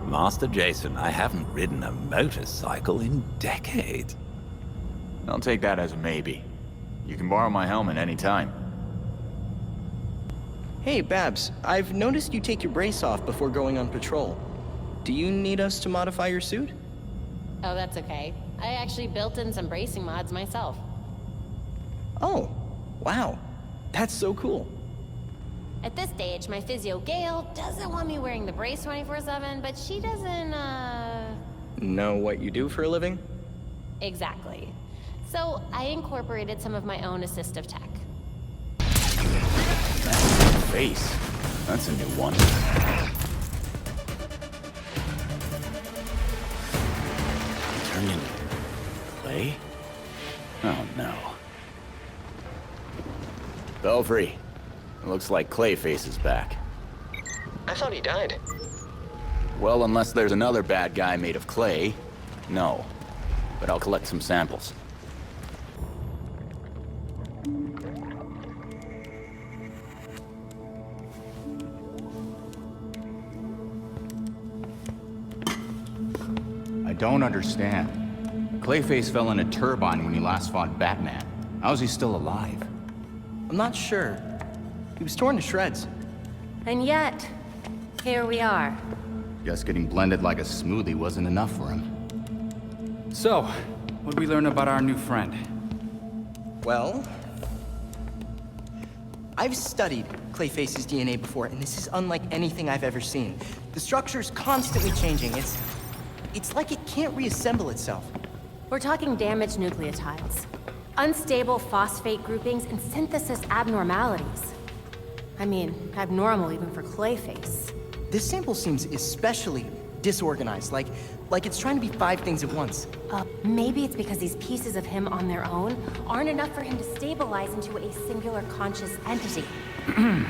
Master Jason, I haven't ridden a motorcycle in decades. I'll take that as a maybe. You can borrow my helmet anytime. Hey, Babs, I've noticed you take your brace off before going on patrol. Do you need us to modify your suit? Oh, that's okay. I actually built in some bracing mods myself. Oh, wow. That's so cool. At this stage, my physio Gail doesn't want me wearing the brace 24/7, but she doesn't, Know what you do for a living? Exactly. So I incorporated some of my own assistive tech. Face. That's a new one. Turn into clay? Oh no. Belfry. It looks like CLAYFACE is back. I thought he died. Well, unless there's another bad guy made of clay, no. But I'll collect some samples. I don't understand. CLAYFACE fell in a turbine when he last fought Batman. How's he still alive? I'm not sure. He was torn to shreds. And yet, here we are. Guess getting blended like a smoothie wasn't enough for him. So, what'd we learn about our new friend? Well, I've studied CLAYFACE's DNA before, and this is unlike anything I've ever seen. The structure's constantly changing. It's like it can't reassemble itself. We're talking damaged nucleotides, unstable phosphate groupings, and synthesis abnormalities. I mean, abnormal even for CLAYFACE. This sample seems especially disorganized, like it's trying to be 5 things at once. Maybe it's because these pieces of him on their own aren't enough for him to stabilize into a singular conscious entity. You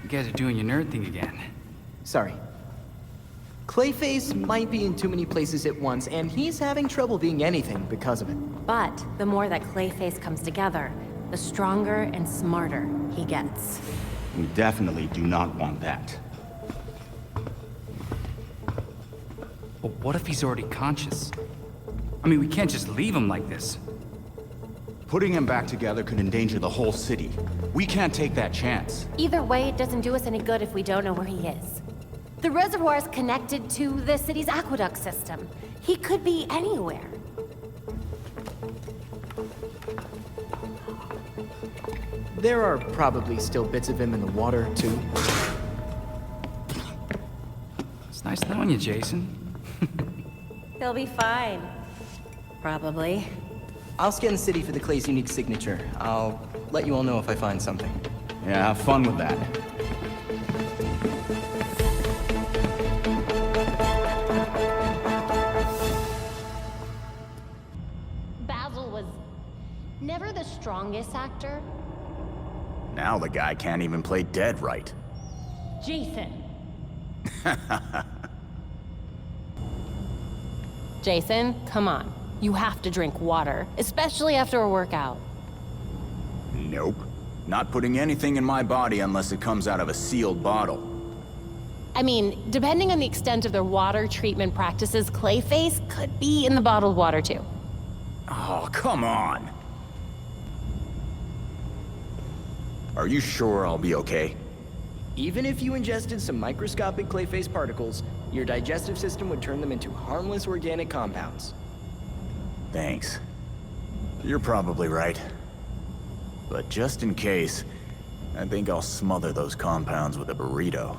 guys are doing your nerd thing again. Sorry. CLAYFACE might be in too many places at once, and he's having trouble being anything because of it. But the more that CLAYFACE comes together, the stronger and smarter he gets. We definitely do not want that. But what if he's already conscious? I mean, we can't just leave him like this. Putting him back together could endanger the whole city. We can't take that chance. Either way, it doesn't do us any good if we don't know where he is. The reservoir is connected to the city's aqueduct system. He could be anywhere. There are probably still bits of him in the water, too. It's nice knowing you, Jason. He'll be fine. Probably. I'll scan the city for the Clay's unique signature. I'll let you all know if I find something. Yeah, have fun with that. Basil was never the strongest actor. Now the guy can't even play dead right. Jason. Jason, come on. You have to drink water, especially after a workout. Nope. Not putting anything in my body unless it comes out of a sealed bottle. I mean, depending on the extent of their water treatment practices, Clayface could be in the bottled water too. Oh, come on. Are you sure I'll be okay? Even if you ingested some microscopic Clayface particles, your digestive system would turn them into harmless organic compounds. Thanks. You're probably right. But just in case, I think I'll smother those compounds with a burrito.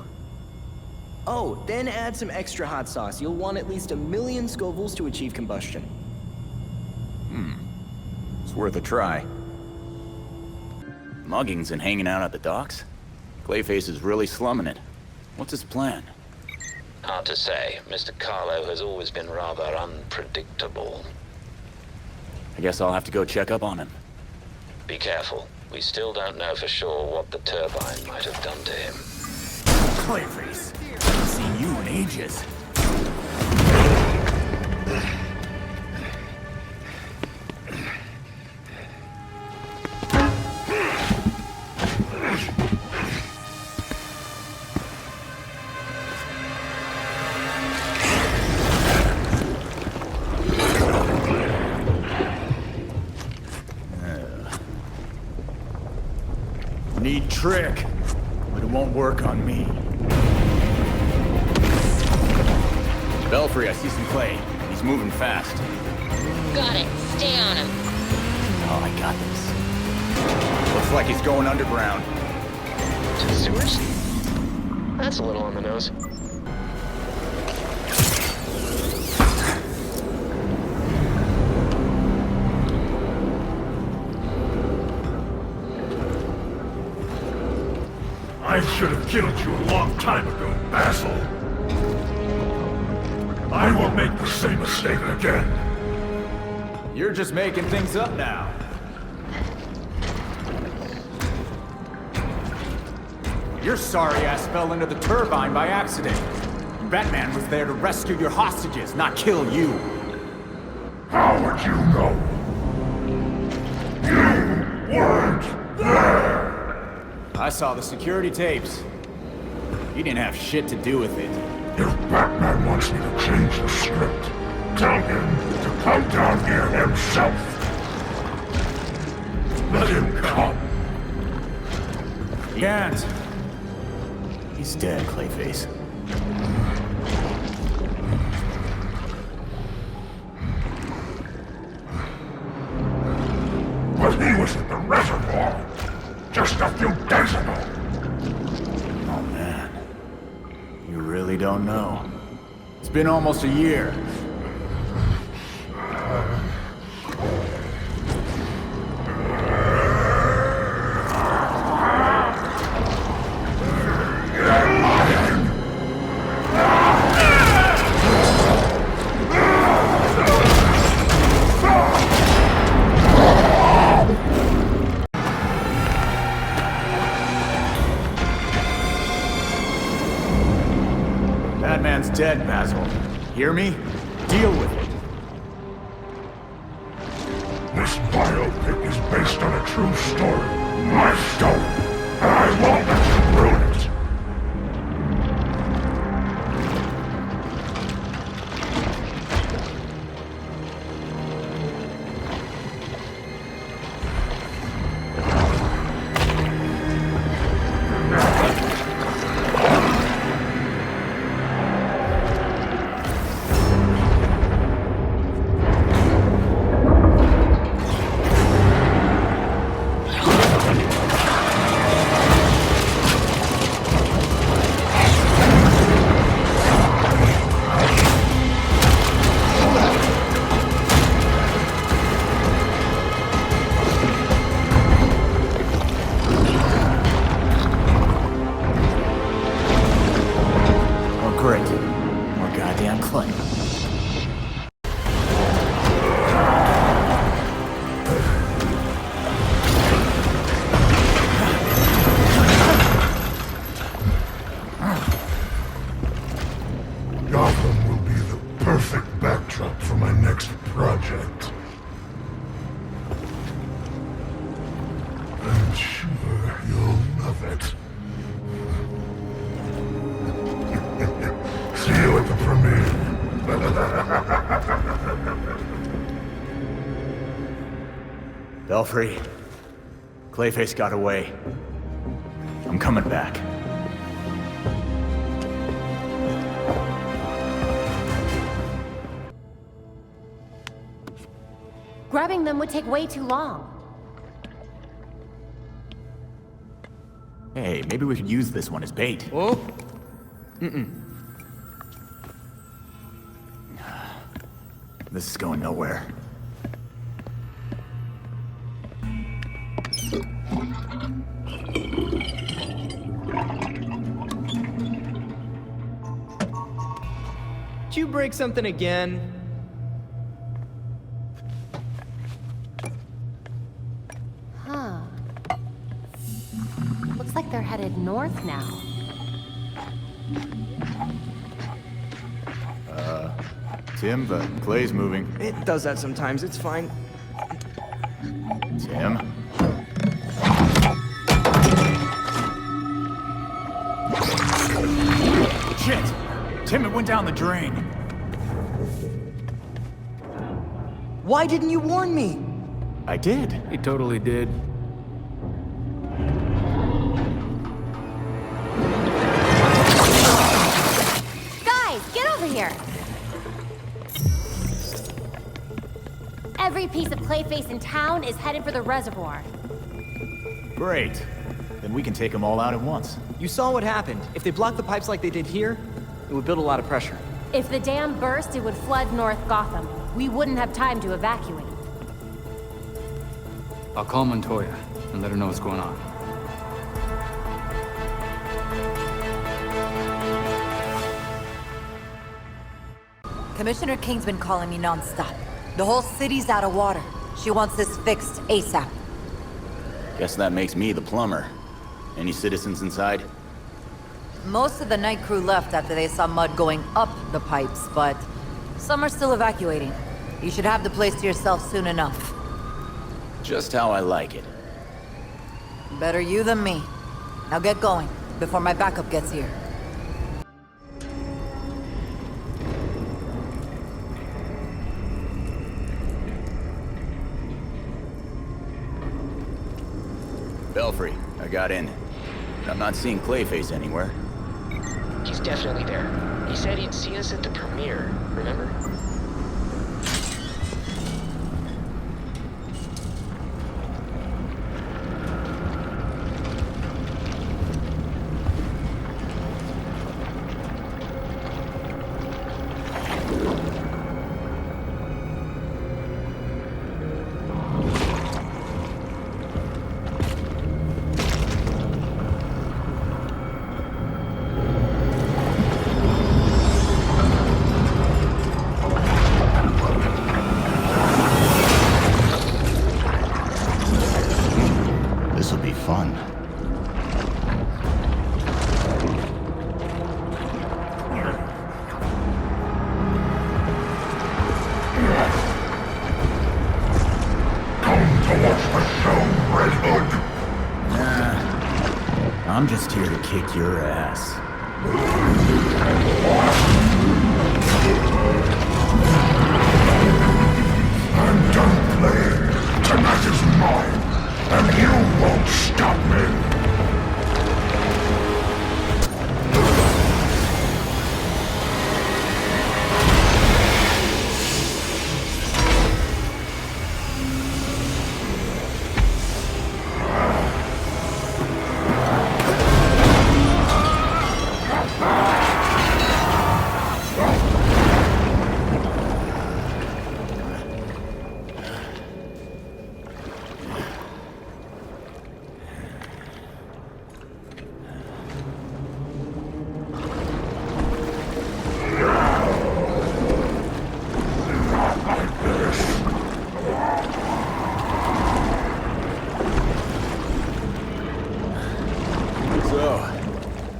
Oh, then add some extra hot sauce. You'll want at least 1,000,000 Scovilles to achieve combustion. It's worth a try. Muggings and hanging out at the docks? Clayface is really slumming it. What's his plan? Hard to say. Mr. Carlo has always been rather unpredictable. I guess I'll have to go check up on him. Be careful. We still don't know for sure what the turbine might have done to him. Clayface, I haven't seen you in ages. Need trick, but it won't work on me. Belfry, I see some clay. He's moving fast. Got it. Stay on him. Oh, I got this. Looks like he's going underground. To the sewers? That's a little on the nose. I should have killed you a long time ago, Basil. I won't make the same mistake again. You're just making things up now. Your sorry ass fell into the turbine by accident. Batman was there to rescue your hostages, not kill you. How would you know? You weren't there! I saw the security tapes. You didn't have shit to do with it. If Batman wants me to change the script, tell him to come down here himself. Let him come. He can't. He's dead, Clayface. But he was at the reservoir just a few days ago. Oh man. You really don't know. It's been almost a year. Batman's dead, Basil. Hear me? Deal with it. This biopic is based on a true story. My story. And I won't let you ruin it. You'll love it. See you at the premiere. Belfry, Clayface got away. I'm coming back. Grabbing them would take way too long. Hey, maybe we could use this one as bait. Oh? This is going nowhere. Did you break something again? Huh. Looks like they're headed north now. Tim, the clay's moving. It does that sometimes, it's fine. Tim? Shit! Tim, it went down the drain. Why didn't you warn me? I did. He totally did. Guys, get over here! Every piece of Clayface in town is headed for the reservoir. Great. Then we can take them all out at once. You saw what happened. If they blocked the pipes like they did here, it would build a lot of pressure. If the dam burst, it would flood North Gotham. We wouldn't have time to evacuate. I'll call Montoya and let her know what's going on. Commissioner King's been calling me non-stop. The whole city's out of water. She wants this fixed ASAP. Guess that makes me the plumber. Any citizens inside? Most of the night crew left after they saw mud going up the pipes, but some are still evacuating. You should have the place to yourself soon enough. Just how I like it. Better you than me. Now get going, before my backup gets here. Belfry, I got in. I'm not seeing Clayface anywhere. He's definitely there. He said he'd see us at the premiere, remember? This'll be fun. I'm just here to kick your ass. I'm done playing. Tonight is mine, and you won't stop me.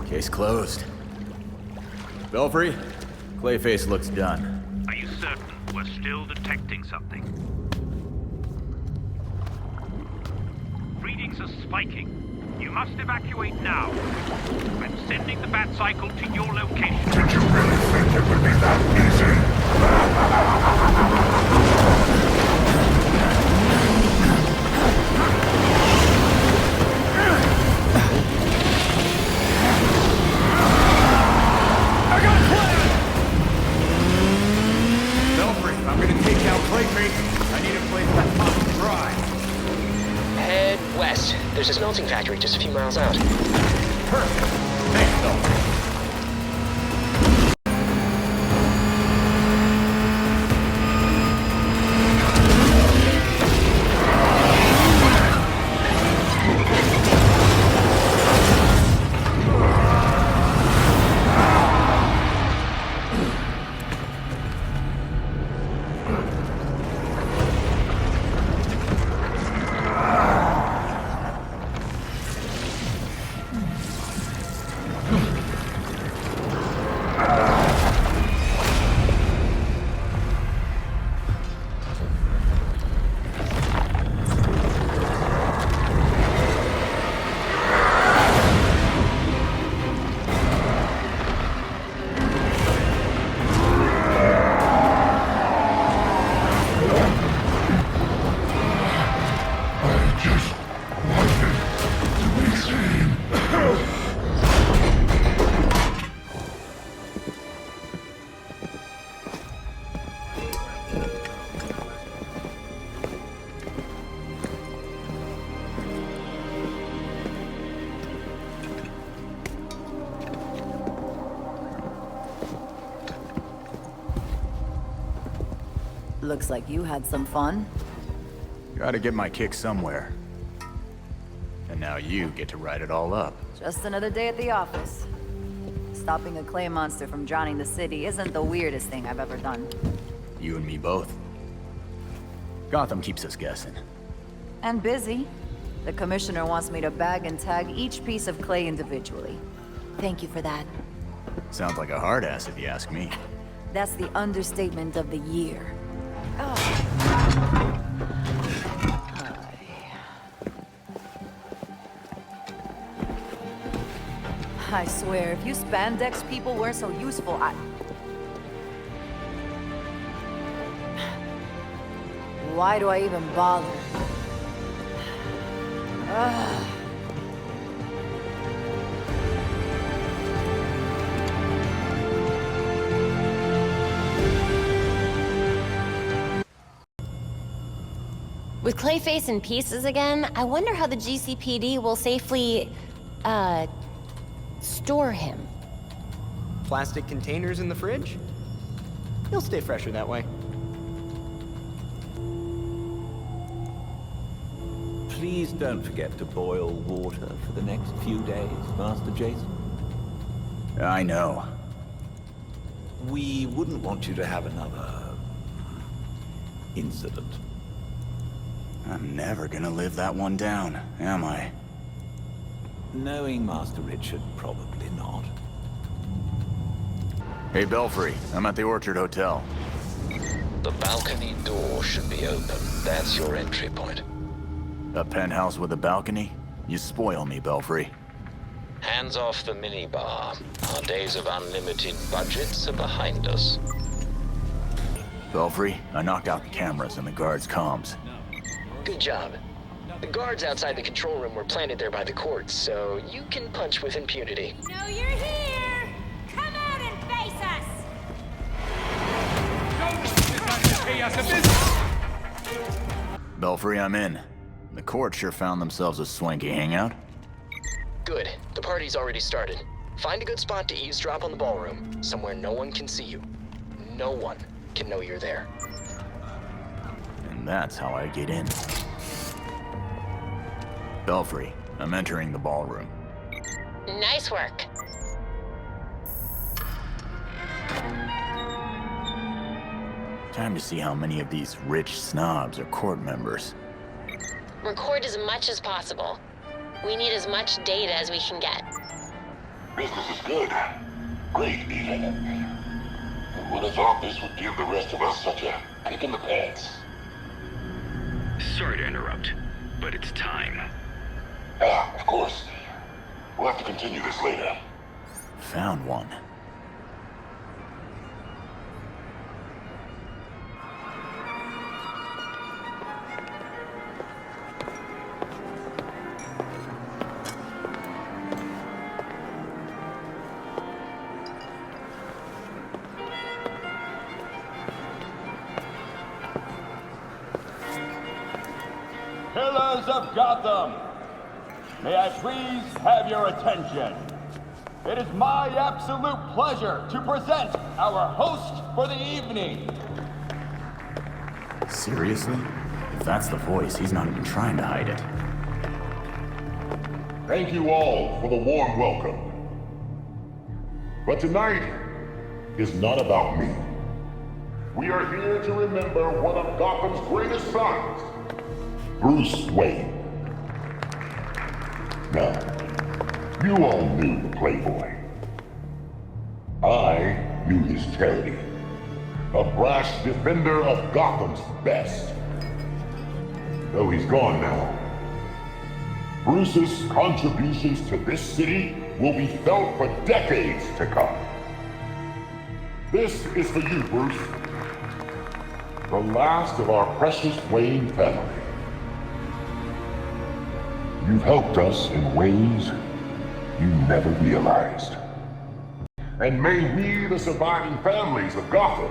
Case closed. Belfry, Clayface looks done. Are you certain we're still detecting something? Readings are spiking. You must evacuate now. I'm sending the bat cycle to your location. Did you really think it would be that easy? I got a plan! Belfry, I'm gonna take out Clayface. I need a place that pump dry. Head west. There's a smelting factory just a few miles out. Perfect. Thanks, Belfry. Looks like you had some fun. Gotta get my kick somewhere. And now you get to write it all up. Just another day at the office. Stopping a clay monster from drowning the city isn't the weirdest thing I've ever done. You and me both. Gotham keeps us guessing. And busy. The commissioner wants me to bag and tag each piece of clay individually. Thank you for that. Sounds like a hard ass if you ask me. That's the understatement of the year. I swear, if you spandex people weren't so useful, why do I even bother? Ugh. With Clayface in pieces again, I wonder how the GCPD will safely, store him. Plastic containers in the fridge? He'll stay fresher that way. Please don't forget to boil water for the next few days, Master Jason. I know. We wouldn't want you to have another incident. I'm never gonna live that one down, am I? Knowing Master Richard, probably not. Hey, Belfry, I'm at the Orchard Hotel. The balcony door should be open. That's your entry point. A penthouse with a balcony? You spoil me, Belfry. Hands off the minibar. Our days of unlimited budgets are behind us. Belfry, I knocked out the cameras and the guards' comms. Good job. The guards outside the control room were planted there by the courts, so you can punch with impunity. Know you're here! Come out and face us! Belfry, I'm in. The court sure found themselves a swanky hangout. Good. The party's already started. Find a good spot to eavesdrop on the ballroom, somewhere no one can see you. No one can know you're there. And that's how I get in. Belfry, I'm entering the ballroom. Nice work. Time to see how many of these rich snobs are court members. Record as much as possible. We need as much data as we can get. Business is good. Great, even. Who would have thought this would give the rest of us such a kick in the pants? Sorry to interrupt, but it's time. Of course. We'll have to continue this later. Found one. Pillars of Gotham, may I please have your attention? It is my absolute pleasure to present our host for the evening. Seriously? If that's the voice, he's not even trying to hide it. Thank you all for the warm welcome. But tonight is not about me. We are here to remember one of Gotham's greatest sons, Bruce Wayne. Now, you all knew the Playboy. I knew his charity. A brash defender of Gotham's best. Though he's gone now, Bruce's contributions to this city will be felt for decades to come. This is for you, Bruce. The last of our precious Wayne family. You've helped us in ways you never realized. And may we, the surviving families of Gotham,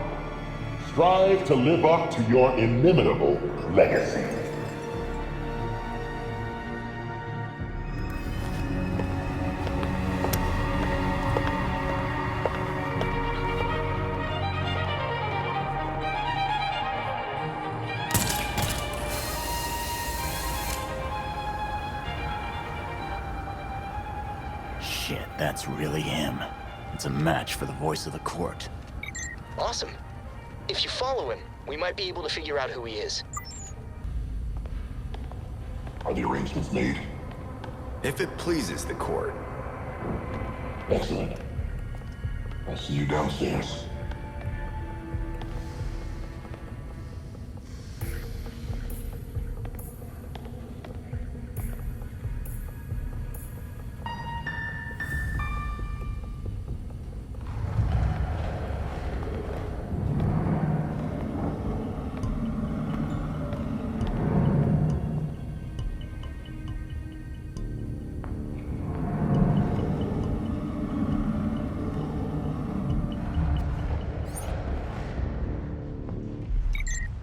strive to live up to your inimitable legacy. Shit, that's really him. It's a match for the voice of the court. Awesome. If you follow him, we might be able to figure out who he is. Are the arrangements made? If it pleases the court. Excellent. I'll see you downstairs.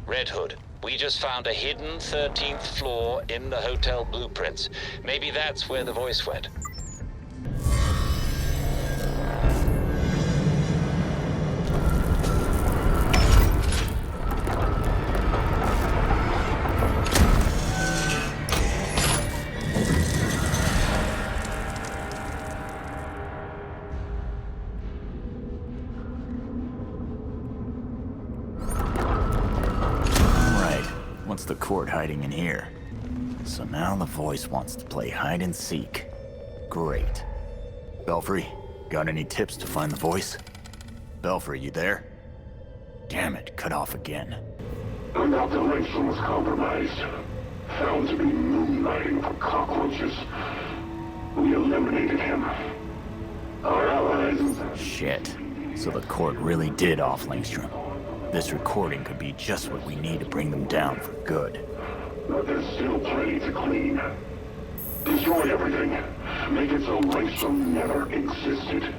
Red Hood, we just found a hidden 13th floor in the hotel blueprints. Maybe that's where the voice went. What's the court hiding in here? So now the voice wants to play hide and seek. Great. Belfry, got any tips to find the voice? Belfry, you there? Damn it, cut off again. Dr. Langstrom was compromised. Found to be moonlighting for cockroaches. We eliminated him. Our allies... Shit. So the court really did off Langstrom. This recording could be just what we need to bring them down for good. But there's still plenty to clean. Destroy everything. Make it so Langstrom never existed.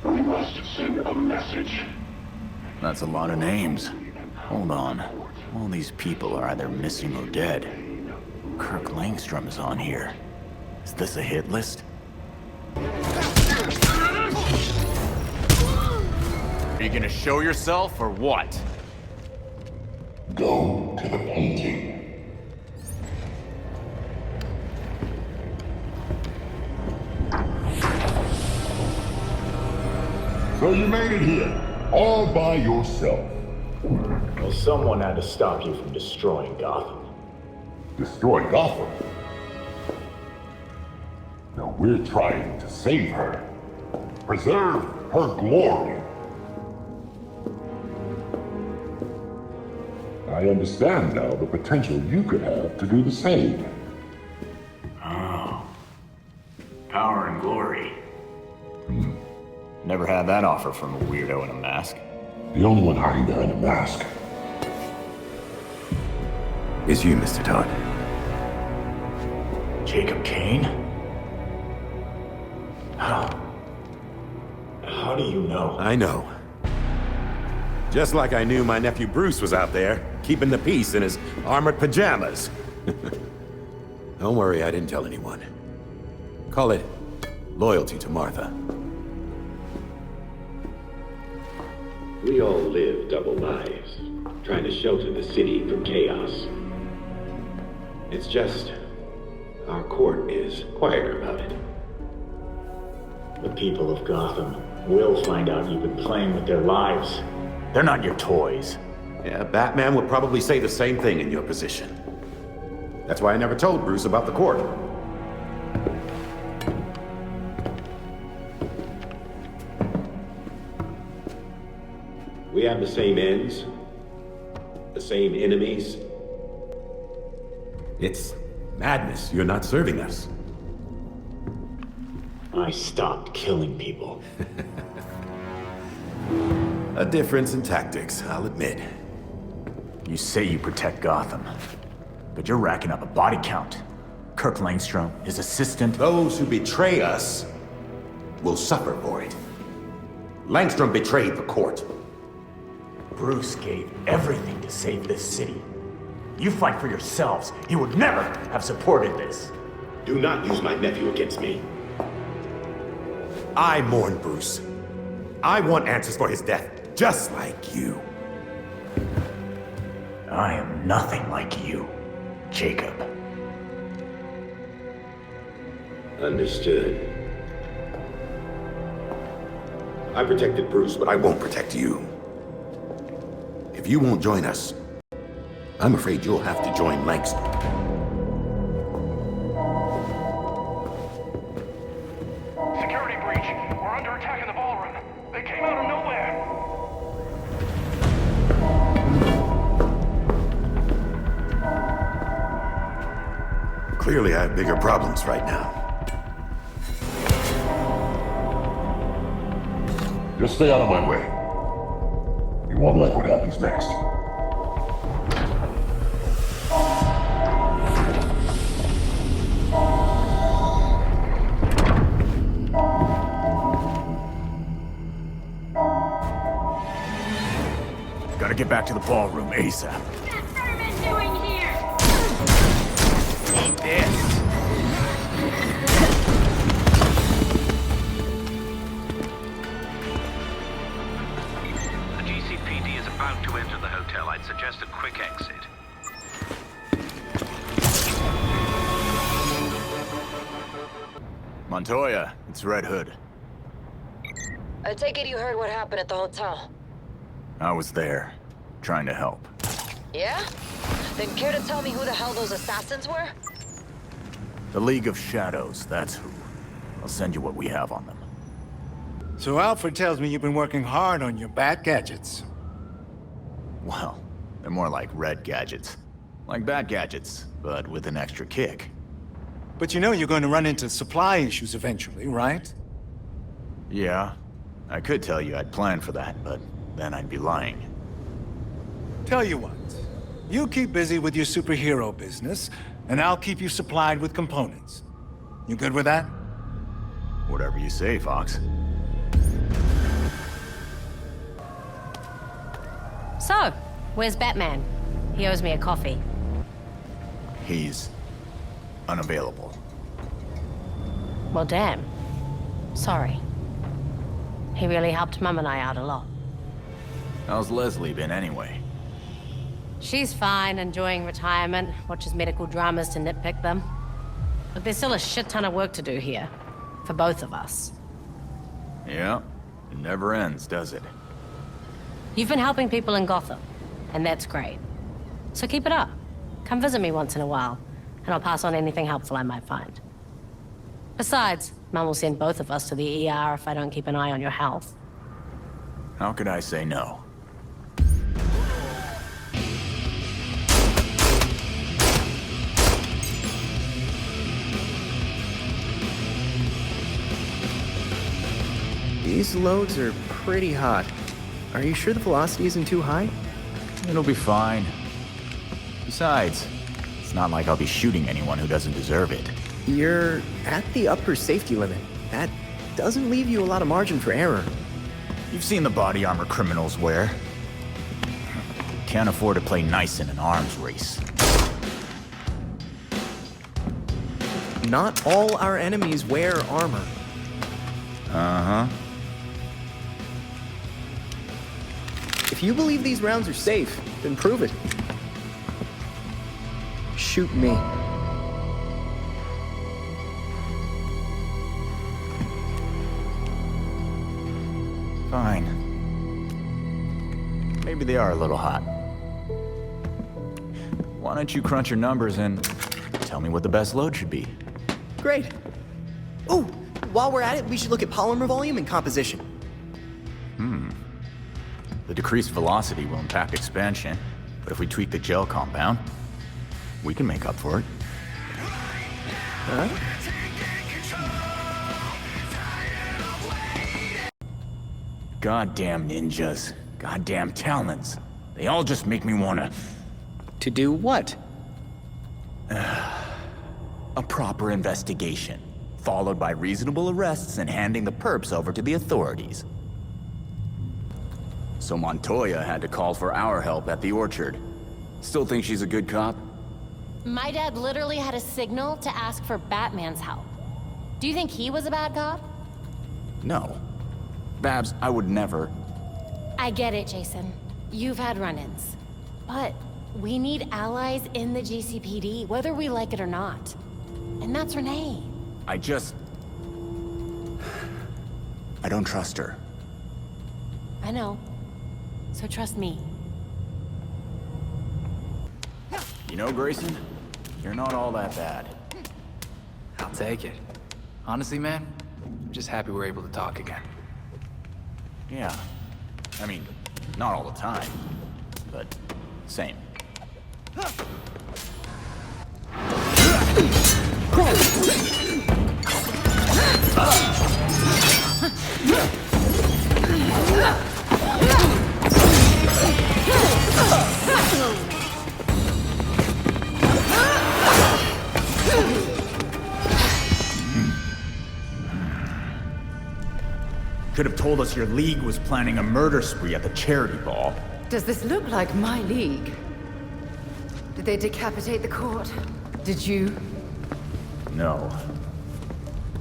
We must send a message. That's a lot of names. Hold on. All these people are either missing or dead. Kirk Langstrom is on here. Is this a hit list? Are you gonna show yourself, or what? Go to the painting. So you made it here, all by yourself. Well, someone had to stop you from destroying Gotham. Destroy Gotham? Now we're trying to save her. Preserve her glory. I understand now the potential you could have to do the same. Oh, Never had that offer from a weirdo in a mask. The only one hiding there in a mask is you, Mr. Todd. Jacob Kane? How do you know? I know. Just like I knew my nephew Bruce was out there, keeping the peace in his armored pajamas. Don't worry, I didn't tell anyone. Call it loyalty to Martha. We all live double lives, trying to shelter the city from chaos. It's just, our court is quieter about it. The people of Gotham will find out you've been playing with their lives. They're not your toys. Yeah, Batman would probably say the same thing in your position. That's why I never told Bruce about the court. We have the same ends, the same enemies. It's madness. You're not serving us. I stopped killing people. A difference in tactics, I'll admit. You say you protect Gotham, but you're racking up a body count. Kirk Langstrom, his assistant. Those who betray us will suffer for it. Langstrom betrayed the court. Bruce gave everything to save this city. You fight for yourselves. He would never have supported this. Do not use my nephew against me. I mourn Bruce. I want answers for his death, just like you. I am nothing like you, Jacob. Understood. I protected Bruce, but I won't protect you. If you won't join us, I'm afraid you'll have to join Langstrom. Security breach. We're under attack in the ballroom. They came out of nowhere. Clearly, I have bigger problems right now. Just stay out of my way. You won't like what happens next. Gotta get back to the ballroom ASAP. That vermin doing here? Eat this. The GCPD is about to enter the hotel. I'd suggest a quick exit. Montoya, it's Red Hood. I take it you heard what happened at the hotel. I was there, trying to help. Yeah? Then care to tell me who the hell those assassins were? The League of Shadows, that's who. I'll send you what we have on them. So Alfred tells me you've been working hard on your bat gadgets. Well, they're more like red gadgets. Like bat gadgets, but with an extra kick. But you know you're going to run into supply issues eventually, right? Yeah, I could tell you I'd planned for that, but then I'd be lying. Tell you what, you keep busy with your superhero business, and I'll keep you supplied with components. You good with that? Whatever you say, Fox. So, where's Batman? He owes me a coffee. He's unavailable. Well, damn. Sorry. He really helped Mum and I out a lot. How's Leslie been anyway? She's fine, enjoying retirement, watches medical dramas to nitpick them. But there's still a shit ton of work to do here. For both of us. Yeah, it never ends, does it? You've been helping people in Gotham, and that's great. So keep it up. Come visit me once in a while, and I'll pass on anything helpful I might find. Besides, Mum will send both of us to the ER if I don't keep an eye on your health. How could I say no? These loads are pretty hot. Are you sure the velocity isn't too high? It'll be fine. Besides, it's not like I'll be shooting anyone who doesn't deserve it. You're at the upper safety limit. That doesn't leave you a lot of margin for error. You've seen the body armor criminals wear. Can't afford to play nice in an arms race. Not all our enemies wear armor. Uh-huh. If you believe these rounds are safe, then prove it. Shoot me. Fine. Maybe they are a little hot. Why don't you crunch your numbers and tell me what the best load should be? Great. Oh, while we're at it, we should look at polymer volume and composition. The decreased velocity will impact expansion, but if we tweak the gel compound, we can make up for it. Huh? Goddamn ninjas. Goddamn talons. They all just make me wanna... To do what? A proper investigation, followed by reasonable arrests and handing the perps over to the authorities. So Montoya had to call for our help at the orchard. Still think she's a good cop? My dad literally had a signal to ask for Batman's help. Do you think he was a bad cop? No. Babs, I would never... I get it, Jason. You've had run-ins. But we need allies in the GCPD, whether we like it or not. And that's Renee. I don't trust her. I know. So trust me. You know, Grayson, you're not all that bad. I'll take it. Honestly, man, I'm just happy we're able to talk again. Yeah. I mean, not all the time, but same. Could have told us your league was planning a murder spree at the charity ball. Does this look like my league? Did they decapitate the court? Did you? No.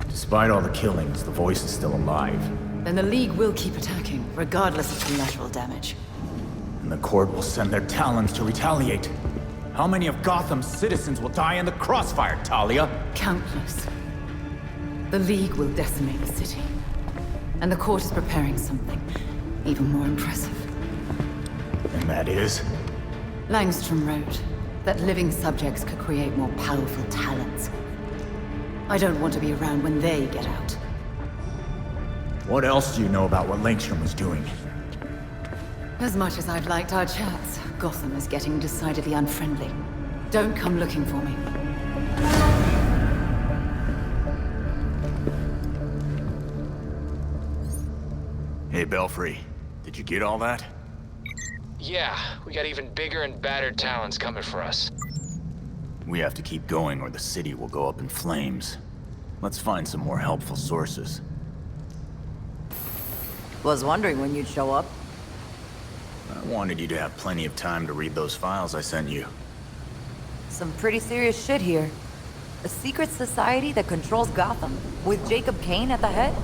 Despite all the killings, the voice is still alive. Then the league will keep attacking, regardless of collateral damage. And the court will send their talons to retaliate. How many of Gotham's citizens will die in the crossfire, Talia? Countless. The league will decimate the city. And the court is preparing something even more impressive. And that is? Langstrom wrote that living subjects could create more powerful talents. I don't want to be around when they get out. What else do you know about what Langstrom was doing? As much as I've liked our chats, Gotham is getting decidedly unfriendly. Don't come looking for me. Hey, Belfry. Did you get all that? Yeah, we got even bigger and badder talons coming for us. We have to keep going or the city will go up in flames. Let's find some more helpful sources. Was wondering when you'd show up. I wanted you to have plenty of time to read those files I sent you. Some pretty serious shit here. A secret society that controls Gotham, with Jacob Kane at the head?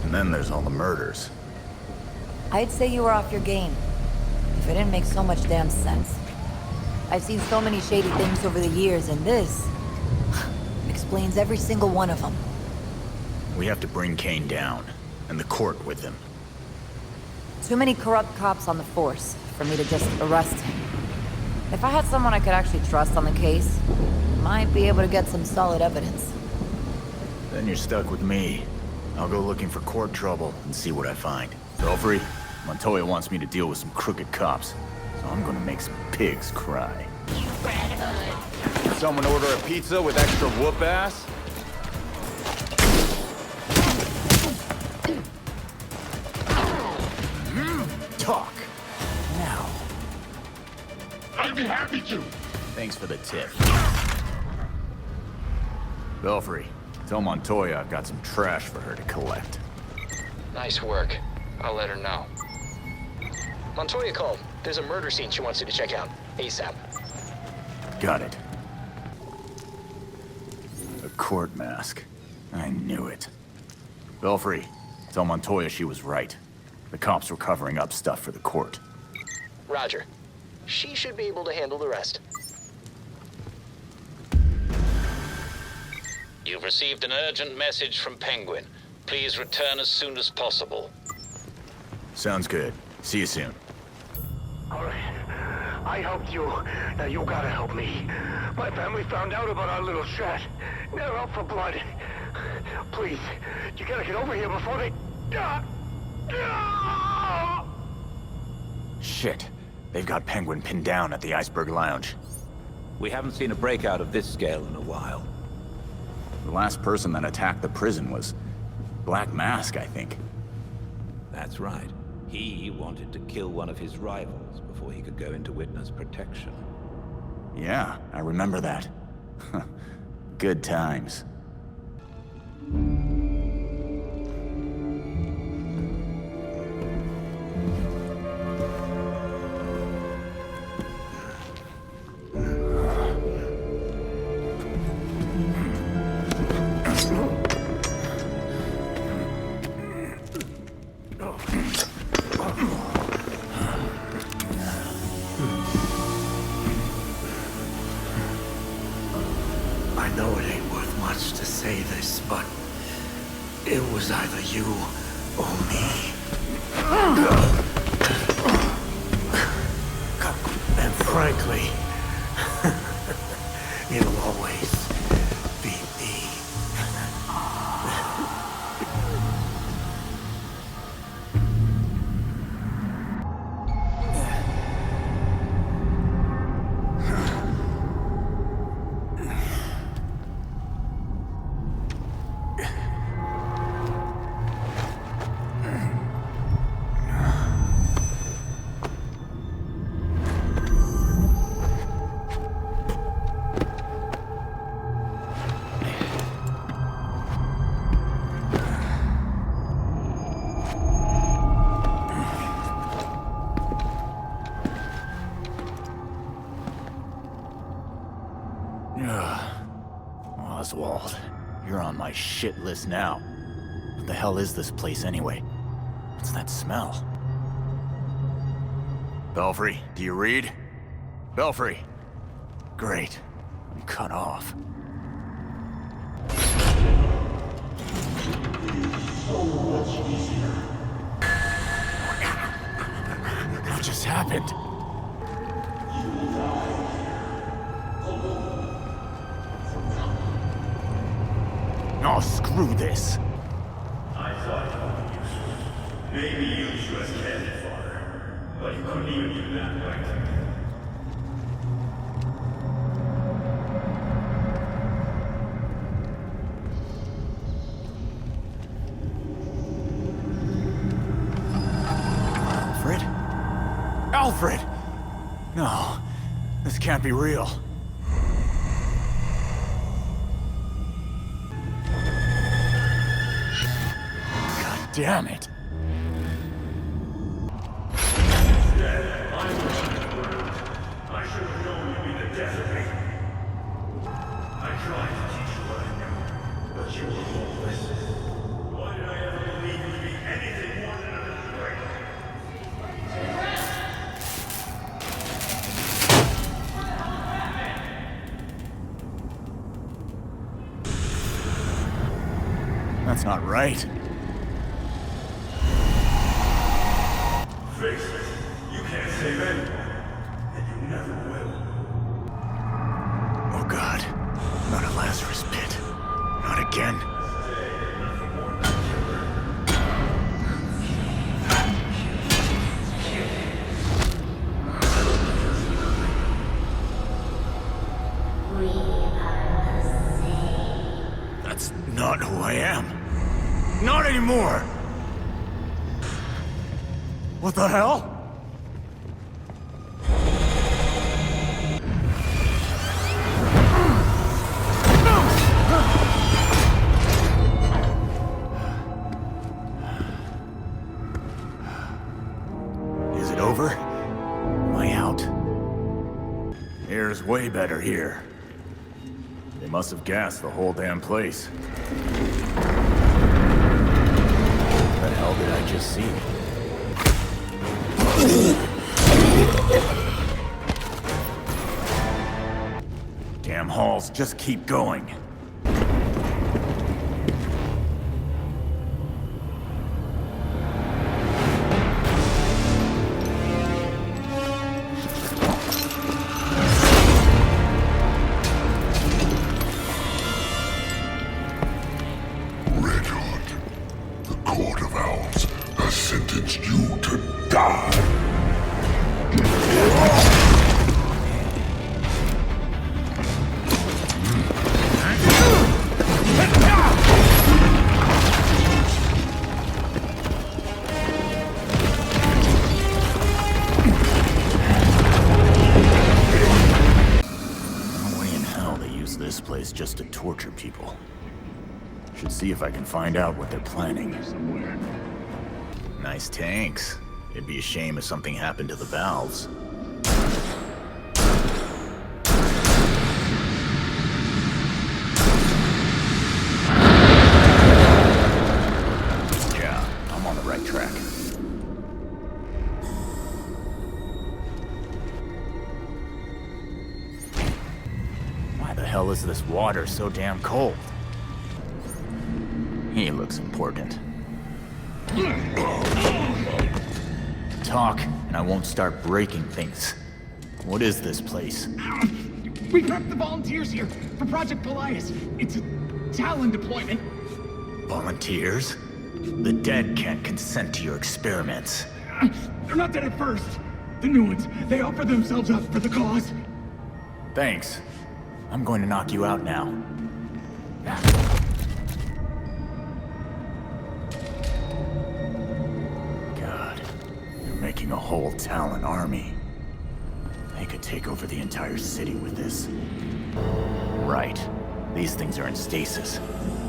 And then there's all the murders. I'd say you were off your game. If it didn't make so much damn sense. I've seen so many shady things over the years, and this explains every single one of them. We have to bring Kane down, and the court with him. Too many corrupt cops on the force for me to just arrest him. If I had someone I could actually trust on the case, might be able to get some solid evidence. Then you're stuck with me. I'll go looking for court trouble and see what I find. Belfry, Montoya wants me to deal with some crooked cops, so I'm gonna make some pigs cry. Someone order a pizza with extra whoop ass? talk. Now. I'd be happy to. Thanks for the tip. Belfry, tell Montoya I've got some trash for her to collect. Nice work. I'll let her know. Montoya called. There's a murder scene she wants you to check out. ASAP. Got it. A court mask. I knew it. Belfry, tell Montoya she was right. The cops were covering up stuff for the court. Roger. She should be able to handle the rest. You've received an urgent message from Penguin. Please return as soon as possible. Sounds good. See you soon. All right. I helped you. Now you gotta help me. My family found out about our little chat. They're out for blood. Please, you gotta get over here before they... Shit. They've got Penguin pinned down at the Iceberg Lounge. We haven't seen a breakout of this scale in a while. The last person that attacked the prison was Black Mask, I think. That's right. He wanted to kill one of his rivals before he could go into witness protection. Yeah, I remember that. Good times. I know it ain't worth much to say this, but it was either you or me. And frankly, it'll always be me. Oswald, you're on my shit list now. What the hell is this place anyway? What's that smell? Belfry, do you read? Belfry! Great. I'm cut off. What just happened? Oh, screw this. I thought you were useful. Maybe use you as cannon fodder. But you couldn't even do that, right? Alfred? Alfred! No, this can't be real. God damn it. Instead, I wish you weren't. I should have known you'd be the death of me. I tried to teach you what I knew, but you were hopeless. Why did I ever believe you to be anything more than a disgrace? That's not right. Face it, you can't save anyone, and you never will. Oh God, not a Lazarus pit. Not again. That's not who I am. Not anymore! What the hell? better here. They must have gassed the whole damn place. What the hell did I just see? Damn halls just keep going. Just to torture people. Should see if I can find out what they're planning. Nice tanks. It'd be a shame if something happened to the valves. Yeah, I'm on the right track. Hell is this water so damn cold? He looks important. Talk, and I won't start breaking things. What is this place? We prepped the volunteers here for Project Goliath. It's a Talon deployment. Volunteers? The dead can't consent to your experiments. They're not dead at first. The new ones, they offer themselves up for the cause. Thanks. I'm going to knock you out now. God, you're making a whole Talon army. They could take over the entire city with this. Right. These things are in stasis.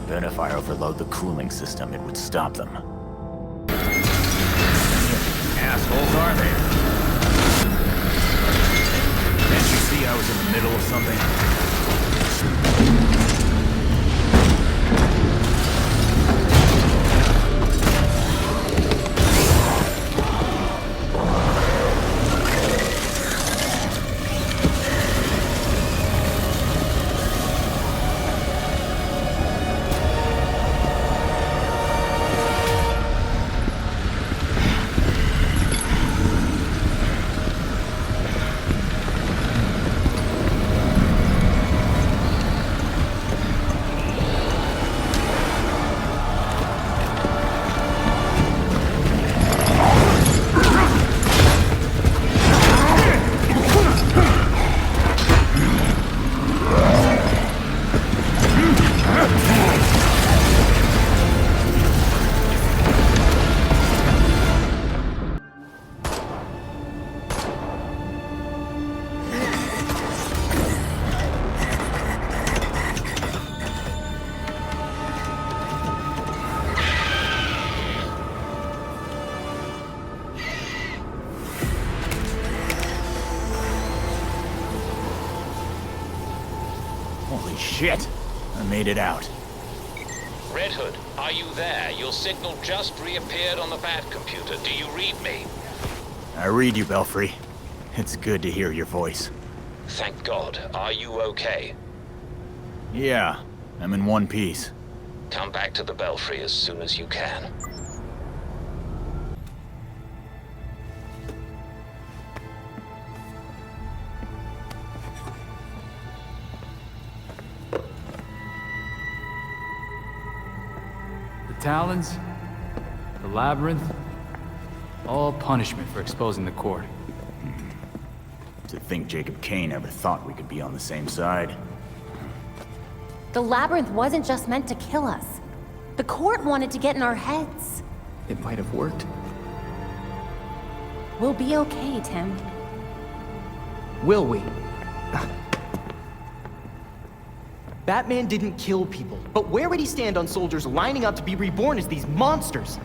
Then if I overload the cooling system, it would stop them. Assholes are they? Can't you see I was in the middle of something? Holy shit! I made it out. Red Hood, are you there? Your signal just reappeared on the Bat computer. Do you read me? I read you, Belfry. It's good to hear your voice. Thank God. Are you okay? Yeah, I'm in one piece. Come back to the Belfry as soon as you can. The Talons, the Labyrinth, all punishment for exposing the court. To think Jacob Kane ever thought we could be on the same side. The Labyrinth wasn't just meant to kill us. The court wanted to get in our heads. It might have worked. We'll be okay, Tim. Will we? Batman didn't kill people, but where would he stand on soldiers lining up to be reborn as these monsters?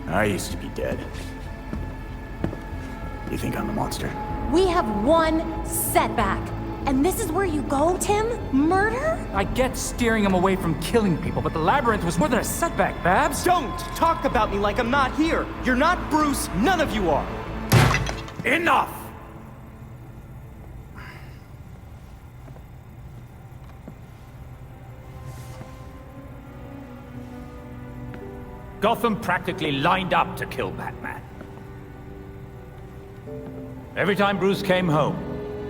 I used to be dead. You think I'm the monster? We have one setback. And this is where you go, Tim? Murder? I get steering him away from killing people, but the labyrinth was more than a setback, Babs. Don't talk about me like I'm not here. You're not Bruce, none of you are. Enough! Gotham practically lined up to kill Batman. Every time Bruce came home,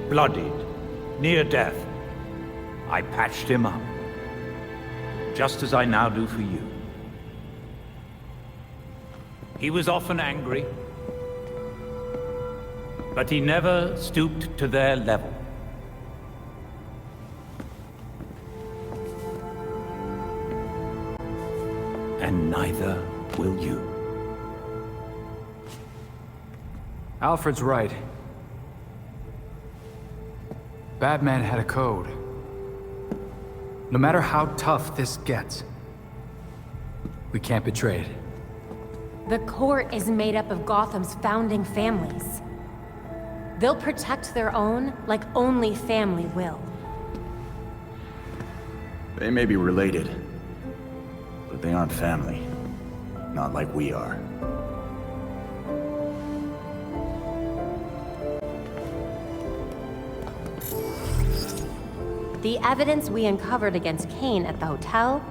bloodied, near death, I patched him up. Just as I now do for you. He was often angry, but he never stooped to their level. And neither will you. Alfred's right. Batman had a code. No matter how tough this gets, we can't betray it. The court is made up of Gotham's founding families. They'll protect their own like only family will. They may be related, but they aren't family. Not like we are. The evidence we uncovered against Kane at the hotel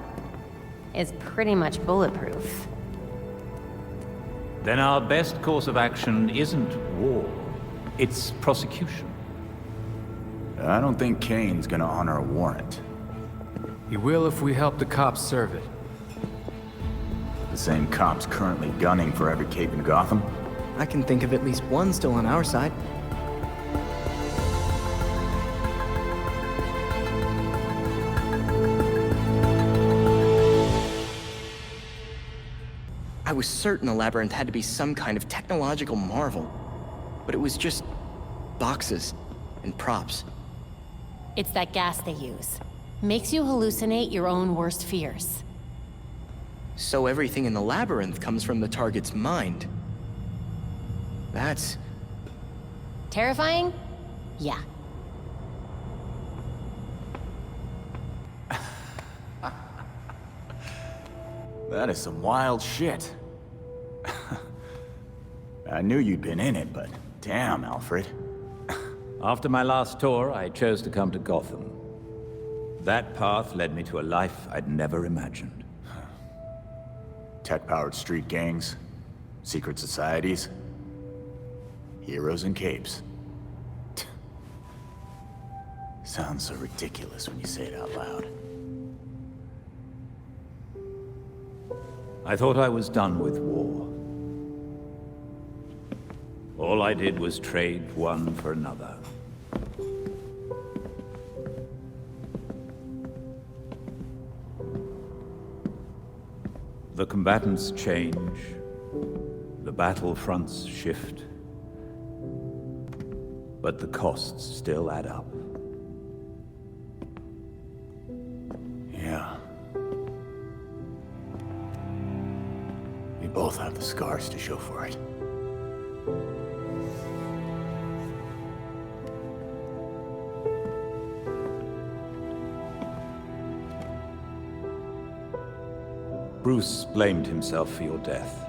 is pretty much bulletproof. Then our best course of action isn't war, it's prosecution. I don't think Kane's gonna honor a warrant. He will if we help the cops serve it. The same cops currently gunning for every cape in Gotham? I can think of at least one still on our side. I was certain the labyrinth had to be some kind of technological marvel, but it was just boxes and props. It's that gas they use. Makes you hallucinate your own worst fears. So everything in the labyrinth comes from the target's mind. That's... Terrifying? Yeah. That is some wild shit. I knew you'd been in it, but damn, Alfred. After my last tour, I chose to come to Gotham. That path led me to a life I'd never imagined. Tech-powered street gangs, secret societies, heroes in capes. Sounds so ridiculous when you say it out loud. I thought I was done with war. All I did was trade one for another. The combatants change, the battle fronts shift, but the costs still add up. Yeah. We both have the scars to show for it. Bruce blamed himself for your death,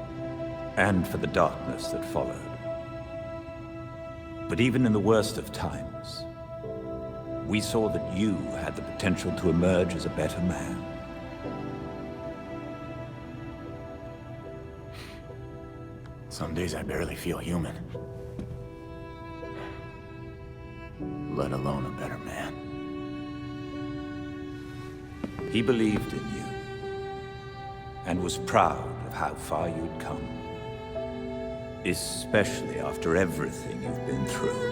and for the darkness that followed. But even in the worst of times, we saw that you had the potential to emerge as a better man. Some days I barely feel human. Let alone a better man. He believed in you, and was proud of how far you'd come. Especially after everything you've been through.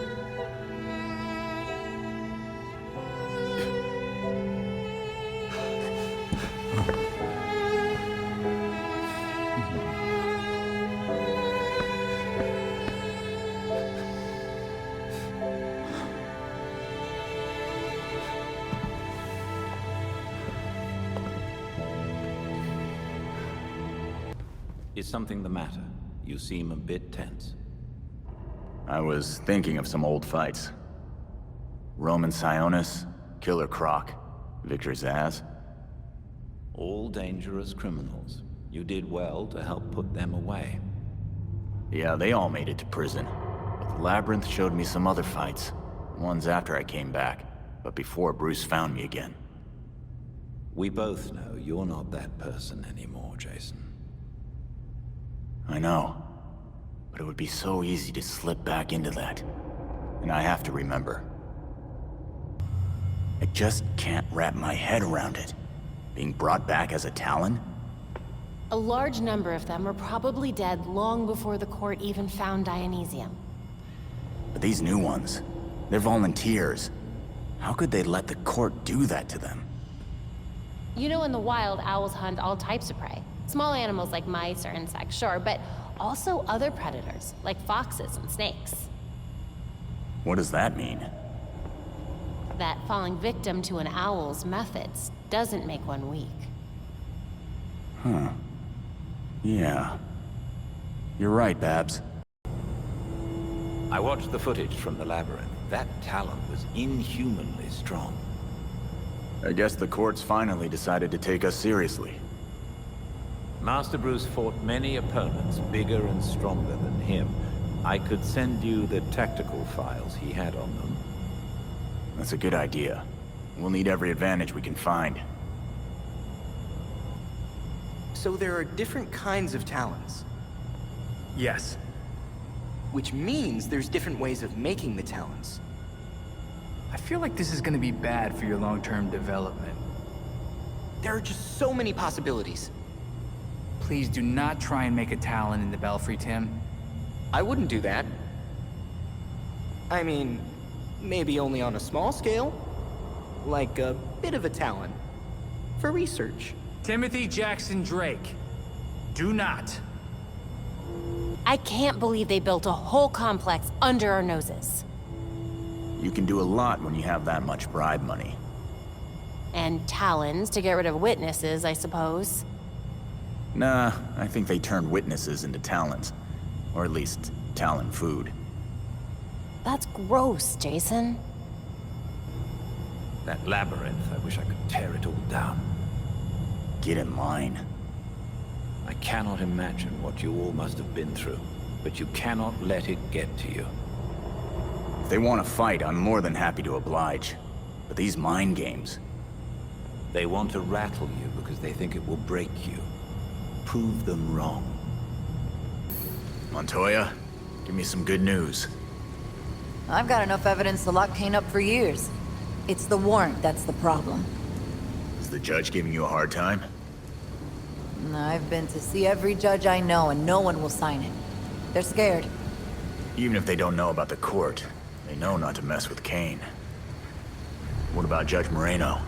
Is something the matter? You seem a bit tense. I was thinking of some old fights. Roman Sionis, Killer Croc, Victor Zaz. All dangerous criminals. You did well to help put them away. Yeah, they all made it to prison. But the Labyrinth showed me some other fights. Ones after I came back, but before Bruce found me again. We both know you're not that person anymore, Jason. I know. But it would be so easy to slip back into that. And I have to remember. I just can't wrap my head around it. Being brought back as a Talon? A large number of them were probably dead long before the court even found Dionysium. But these new ones, they're volunteers. How could they let the court do that to them? You know, in the wild, owls hunt all types of prey. Small animals like mice or insects, sure, but also other predators, like foxes and snakes. What does that mean? That falling victim to an owl's methods doesn't make one weak. Huh. Yeah. You're right, Babs. I watched the footage from the Labyrinth. That Talon was inhumanly strong. I guess the court's finally decided to take us seriously. Master Bruce fought many opponents bigger and stronger than him. I could send you the tactical files he had on them. That's a good idea. We'll need every advantage we can find. So there are different kinds of Talons. Yes. Which means there's different ways of making the Talons. I feel like this is gonna be bad for your long-term development. There are just so many possibilities. Please do not try and make a Talon in the Belfry, Tim. I wouldn't do that. I mean, maybe only on a small scale. Like a bit of a Talon. For research. Timothy Jackson Drake. Do not. I can't believe they built a whole complex under our noses. You can do a lot when you have that much bribe money. And Talons to get rid of witnesses, I suppose. Nah, I think they turned witnesses into Talons. Or at least, Talon food. That's gross, Jason. That Labyrinth, I wish I could tear it all down. Get in line. I cannot imagine what you all must have been through, but you cannot let it get to you. If they want to fight, I'm more than happy to oblige. But these mind games... They want to rattle you because they think it will break you. Prove them wrong. Montoya, give me some good news. I've got enough evidence to lock Kane up for years. It's the warrant that's the problem. Is the judge giving you a hard time? I've been to see every judge I know, and no one will sign it. They're scared. Even if they don't know about the court, they know not to mess with Kane. What about Judge Moreno?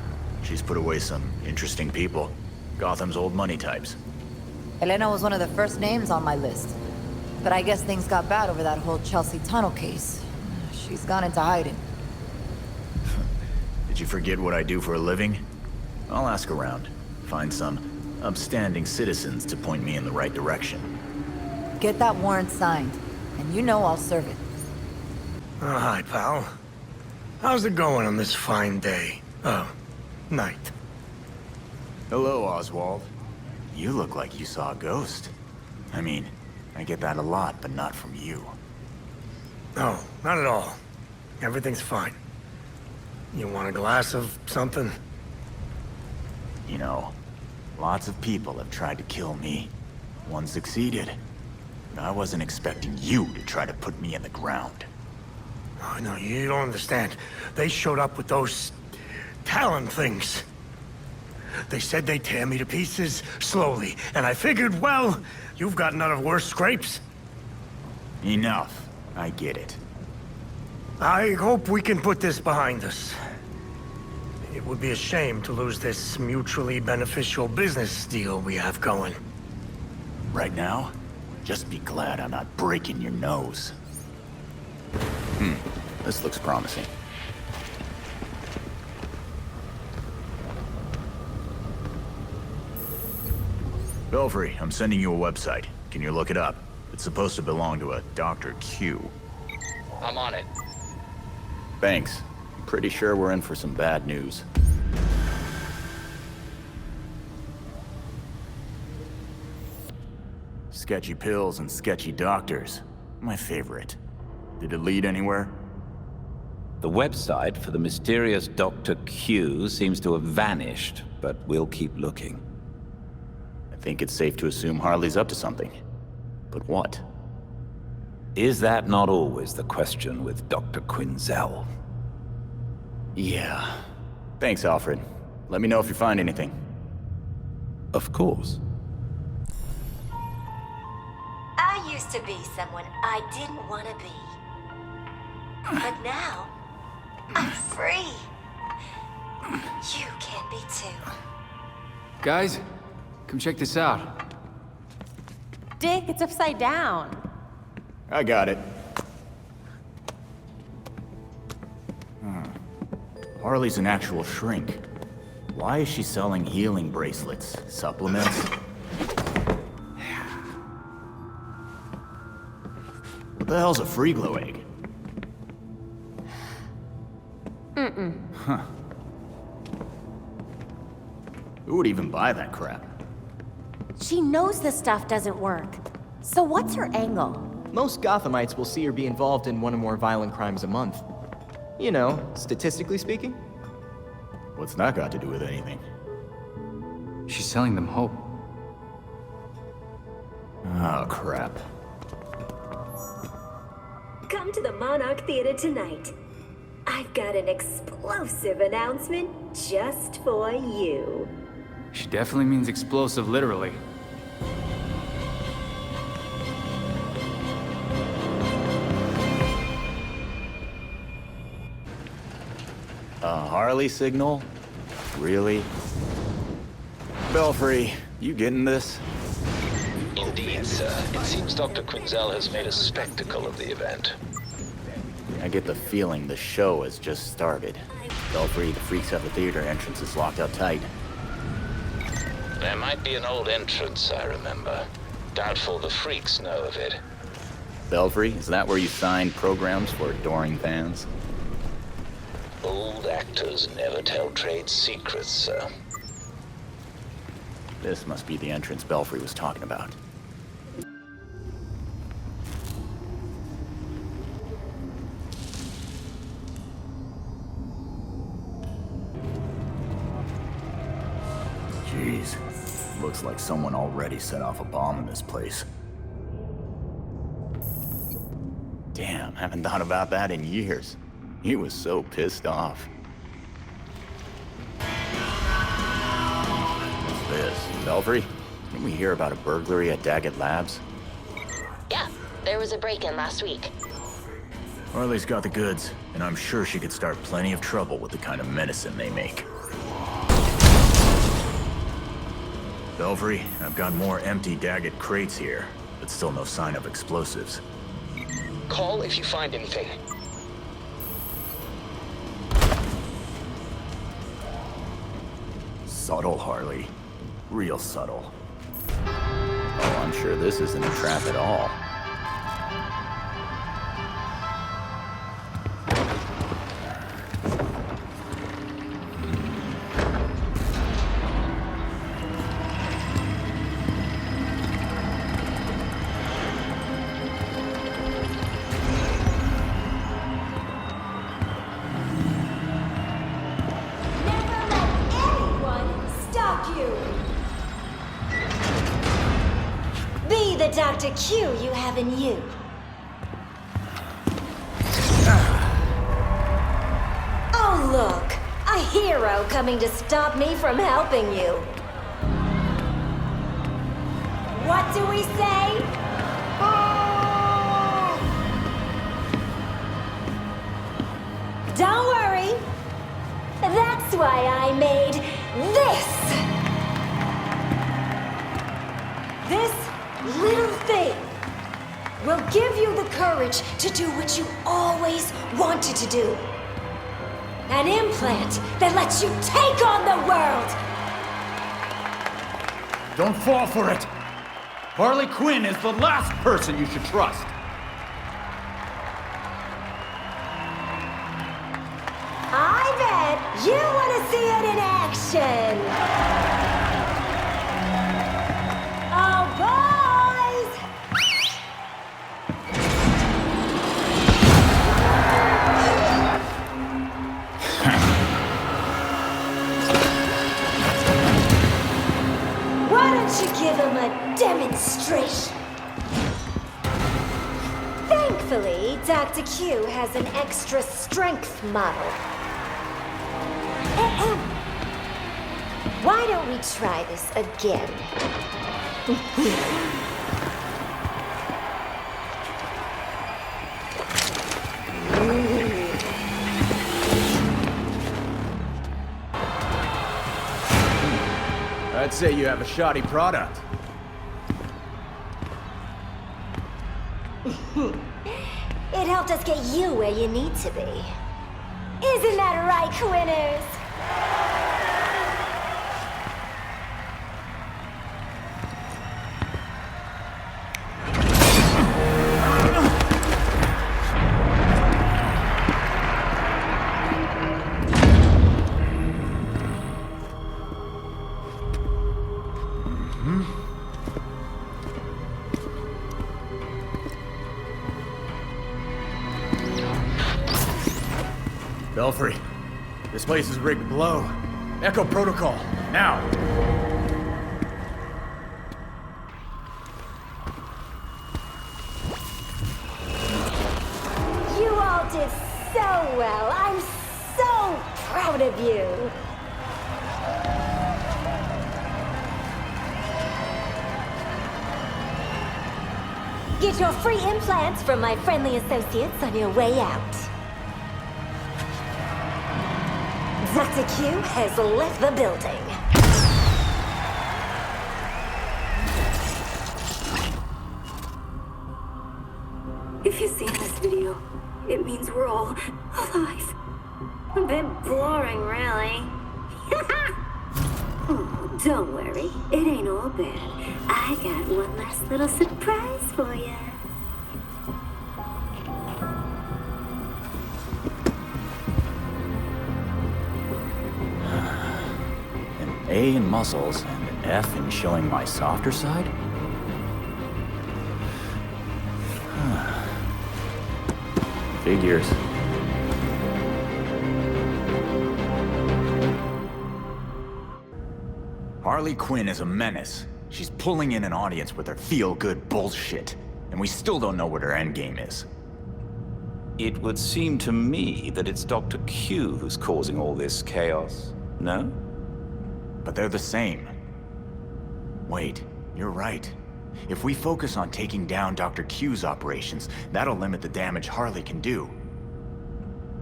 She's put away some interesting people. Gotham's old money types. Elena was one of the first names on my list. But I guess things got bad over that whole Chelsea tunnel case. She's gone into hiding. Did you forget what I do for a living? I'll ask around. Find some upstanding citizens to point me in the right direction. Get that warrant signed, and you know I'll serve it. Oh, hi, pal. How's it going on this fine day? Night. Hello, Oswald. You look like you saw a ghost. I mean, I get that a lot, but not from you. No, not at all. Everything's fine. You want a glass of something? You know, lots of people have tried to kill me. One succeeded. But I wasn't expecting you to try to put me in the ground. Oh, no, you don't understand. They showed up with those... Talon things. They said they'd tear me to pieces, slowly, and I figured, well, you've gotten out of worse scrapes. Enough. I get it. I hope we can put this behind us. It would be a shame to lose this mutually beneficial business deal we have going. Right now, just be glad I'm not breaking your nose. This looks promising. Belfry, I'm sending you a website. Can you look it up? It's supposed to belong to a Dr. Q. I'm on it. Thanks. Pretty sure we're in for some bad news. Sketchy pills and sketchy doctors. My favorite. Did it lead anywhere? The website for the mysterious Dr. Q seems to have vanished, but we'll keep looking. I think it's safe to assume Harley's up to something. But what? Is that not always the question with Dr. Quinzel? Yeah. Thanks, Alfred. Let me know if you find anything. Of course. I used to be someone I didn't want to be. But now, I'm free. You can be too. Guys, come check this out. Dick, it's upside down. I got it. Harley's an actual shrink. Why is she selling healing bracelets? Supplements? What the hell's a free glow egg? Huh. Who would even buy that crap? She knows this stuff doesn't work. So what's her angle? Most Gothamites will see her be involved in one or more violent crimes a month. You know, statistically speaking. What's that got to do with anything? She's selling them hope. Oh, crap. Come to the Monarch Theater tonight. I've got an explosive announcement just for you. She definitely means explosive, literally. A Harley signal? Really? Belfry, you getting this? Indeed, sir. It seems Dr. Quinzel has made a spectacle of the event. I get the feeling the show has just started. Belfry, the freaks at the theater entrance is locked up tight. There might be an old entrance, I remember. Doubtful the freaks know of it. Belfry, is that where you sign programs for adoring fans? Old actors never tell trade secrets, sir. This must be the entrance Belfry was talking about. Jeez, looks like someone already set off a bomb in this place. Damn, haven't thought about that in years. He was so pissed off. What's this? Belfry? Didn't we hear about a burglary at Daggett Labs? Yeah, there was a break-in last week. Harley's got the goods, and I'm sure she could start plenty of trouble with the kind of medicine they make. Belfry, I've got more empty Daggett crates here, but still no sign of explosives. Call if you find anything. Subtle, Harley. Real subtle. Oh, I'm sure this isn't a trap at all. Dr. Q you have in you. Oh, look! A hero coming to stop me from helping you. What do we say? Don't worry. That's why I made this. This little thing will give you the courage to do what you always wanted to do. An implant that lets you take on the world! Don't fall for it! Harley Quinn is the last person you should trust! You want to see it in action! Oh, boys! Why don't you give him a demonstration? Thankfully, Dr. Q has an extra strength model. Why don't we try this again? I'd say you have a shoddy product. It helped us get you where you need to be. Isn't that right, Quinners? Belfry, this place is rigged to blow. Echo protocol, now! You all did so well. I'm so proud of you. Get your free implants from my friendly associates on your way out. Dr. Q has left the building. If you've seen this video, it means we're all alive. A bit boring, really. Oh, don't worry. It ain't all bad. I got one last little surprise for you. A in muscles and an F in showing my softer side? Figures. Harley Quinn is a menace. She's pulling in an audience with her feel-good bullshit, and we still don't know what her endgame is. It would seem to me that it's Dr. Q who's causing all this chaos, no? But they're the same. Wait, you're right. If we focus on taking down Dr. Q's operations, that'll limit the damage Harley can do.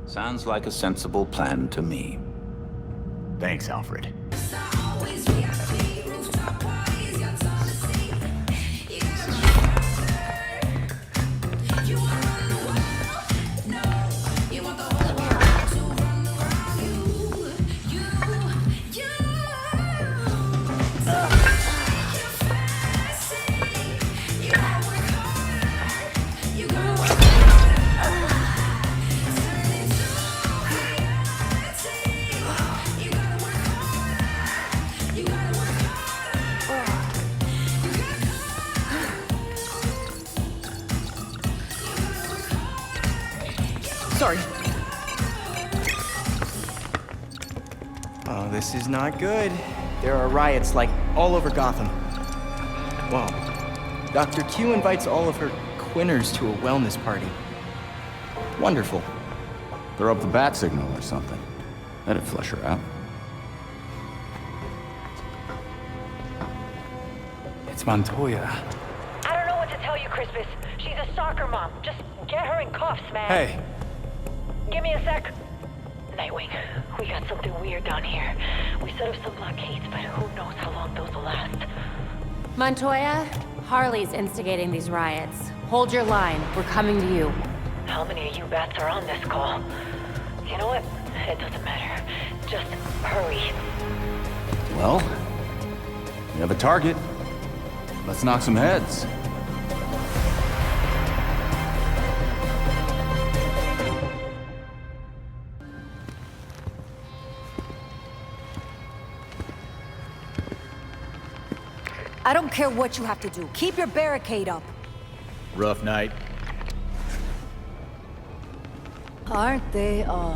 Sounds like a sensible plan to me. Thanks, Alfred. Sorry. Oh, this is not good. There are riots, like, all over Gotham. Whoa. Dr. Q invites all of her Quinners to a wellness party. Wonderful. Throw up the bat signal or something. That'd flush her out. It's Montoya. I don't know what to tell you, Crispus. She's a soccer mom. Just get her in cuffs, man. Hey. Give me a sec. Nightwing, we got something weird down here. We set up some blockades, but who knows how long those will last. Montoya, Harley's instigating these riots. Hold your line. We're coming to you. How many of you bats are on this call? You know what? It doesn't matter. Just hurry. Well, we have a target. Let's knock some heads. I don't care what you have to do. Keep your barricade up. Rough night. Aren't they all?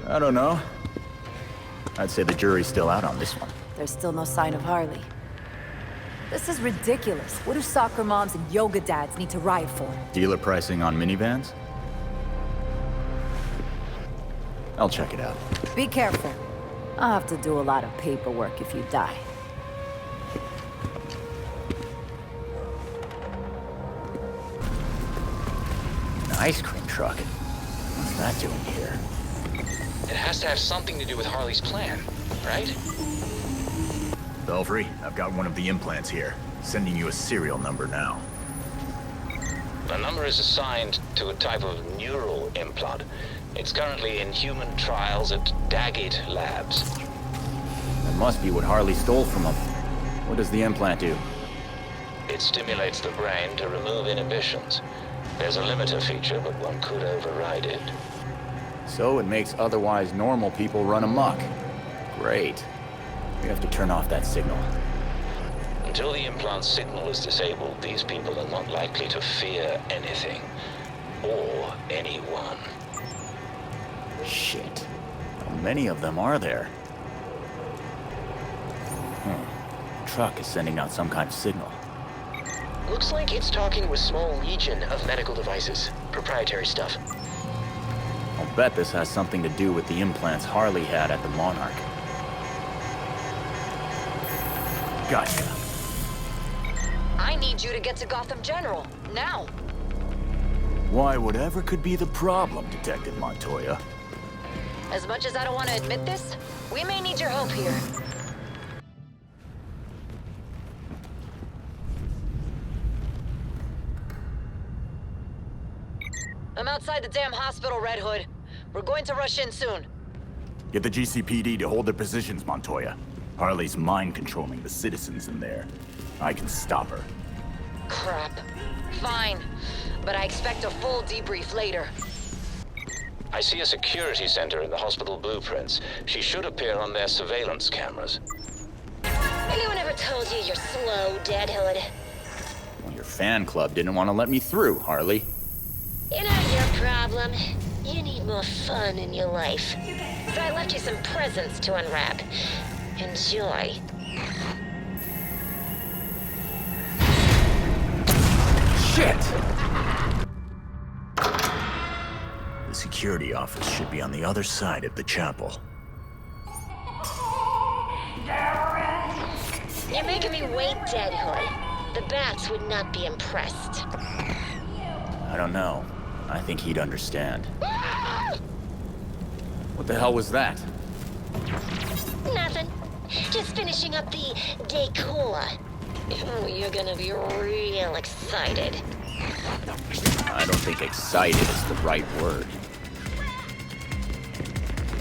I don't know. I'd say the jury's still out on this one. There's still no sign of Harley. This is ridiculous. What do soccer moms and yoga dads need to ride for? Dealer pricing on minivans? I'll check it out. Be careful. I'll have to do a lot of paperwork if you die. An ice cream truck. What's that doing here? It has to have something to do with Harley's plan, right? Belfry, I've got one of the implants here. Sending you a serial number now. The number is assigned to a type of neural implant. It's currently in human trials at Blackgate Labs. That must be what Harley stole from him. What does the implant do? It stimulates the brain to remove inhibitions. There's a limiter feature, but one could override it. So it makes otherwise normal people run amok. Great. We have to turn off that signal. Until the implant signal is disabled, these people are not likely to fear anything. Or anyone. Shit. How many of them are there? Truck is sending out some kind of signal. Looks like it's talking with small legion of medical devices. Proprietary stuff. I'll bet this has something to do with the implants Harley had at the Monarch. Gotcha. I need you to get to Gotham General, now. Why, whatever could be the problem, Detective Montoya? As much as I don't want to admit this, we may need your help here. I'm outside the damn hospital, Red Hood. We're going to rush in soon. Get the GCPD to hold their positions, Montoya. Harley's mind-controlling the citizens in there. I can stop her. Crap. Fine. But I expect a full debrief later. I see a security center in the hospital blueprints. She should appear on their surveillance cameras. Anyone ever told you you're slow, Dead Hood? Well, your fan club didn't want to let me through, Harley. You're not your problem. You need more fun in your life. So I left you some presents to unwrap. Enjoy. Shit! The security office should be on the other side of the chapel. You're making me wait, Dead Hood. The bats would not be impressed. I don't know. I think he'd understand. What the hell was that? Nothing. Just finishing up the decor. Oh, you're gonna be real excited. I don't think excited is the right word.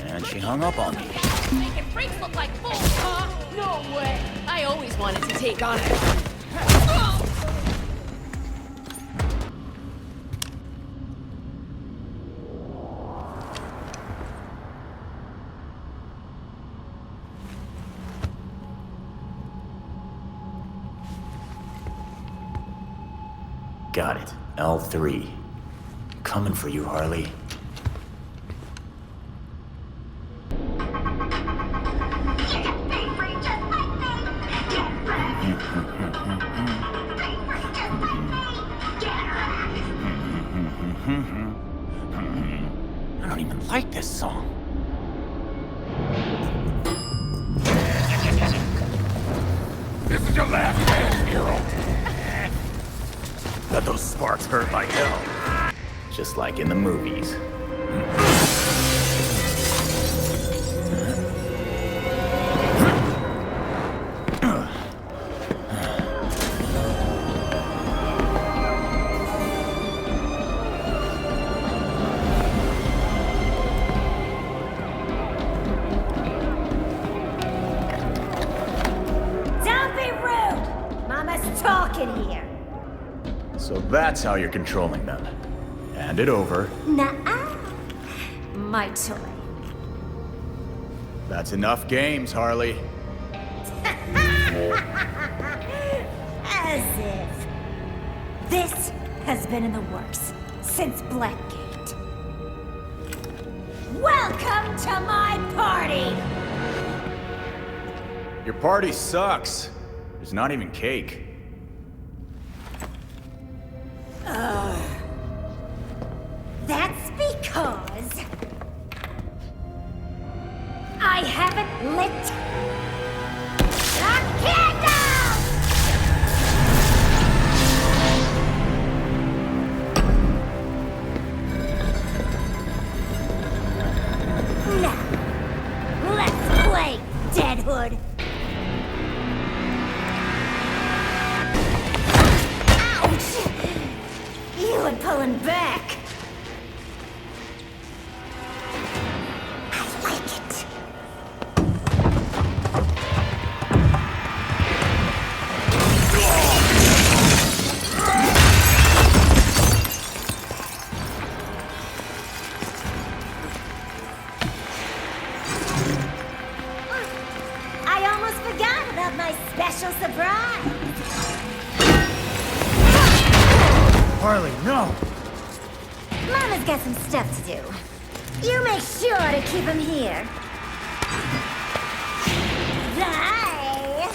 And she hung up on me. Making freaks look like fools, huh? No way. I always wanted to take on it. Got it. L3. Coming for you, Harley. I don't even like this song. This is your last chance, hero. Bet those sparks hurt like hell. Just like in the movies. Don't be rude! Mama's talking here. So that's how you're controlling them. Hand it over. Nuh-uh. My toy. That's enough games, Harley. As if. This has been in the works since Blackgate. Welcome to my party! Your party sucks. There's not even cake. That's because I haven't lit a candle! Now, let's play, Deadhood. Ouch! You were pulling back. I like it. I almost forgot about my special surprise. Harley, no! Mama's got some stuff to do. You make sure to keep him here. Bye!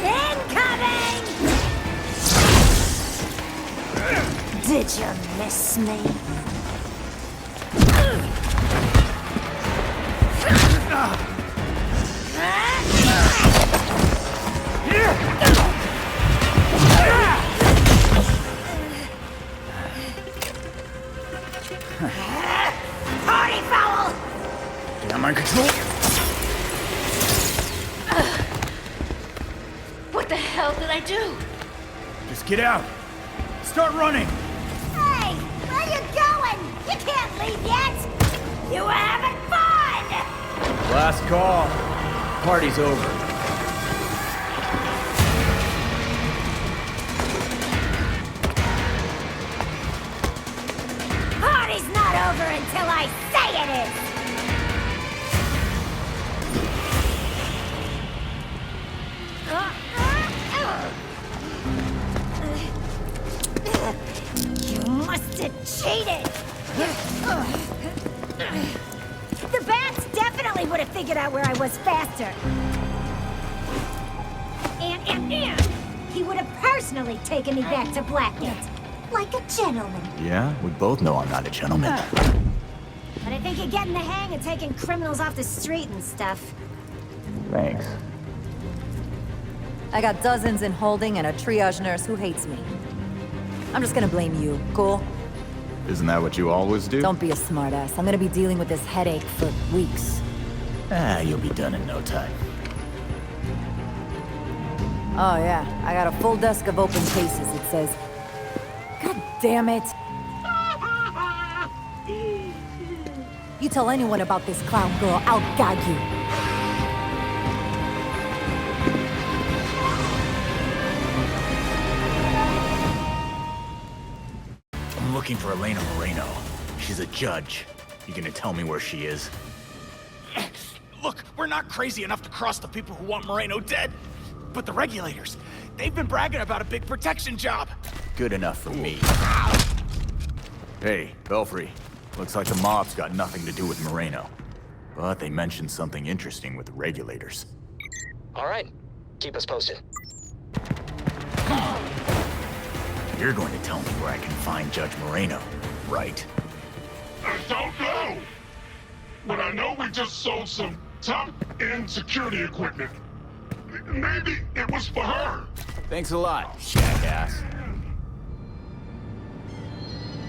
Incoming! Did you miss me? Party foul! Am I in control? What the hell did I do? Just get out. Start running. Hey, where you going? You can't leave yet! You were having fun! Last call. Party's over. Party's not over until I say it is. You must have cheated! The bats definitely would have figured out where I was faster. And he would have personally taken me back to Blackgate. Like a gentleman. Yeah, we both know I'm not a gentleman. But I think you're getting the hang of taking criminals off the street and stuff. Thanks. I got dozens in holding and a triage nurse who hates me. I'm just gonna blame you, cool? Isn't that what you always do? Don't be a smartass. I'm gonna be dealing with this headache for weeks. Ah, you'll be done in no time. Oh yeah, I got a full desk of open cases, it says. God damn it! You tell anyone about this clown girl, I'll gag you. I'm looking for Elena Moreno. She's a judge. You gonna tell me where she is? Look, we're not crazy enough to cross the people who want Moreno dead. But the regulators, they've been bragging about a big protection job. Good enough for me. Hey, Belfry. Looks like the mob's got nothing to do with Moreno. But they mentioned something interesting with the regulators. All right. Keep us posted. You're going to tell me where I can find Judge Moreno, right? I don't know. But I know we just sold some top-end security equipment. Maybe it was for her. Thanks a lot, jackass.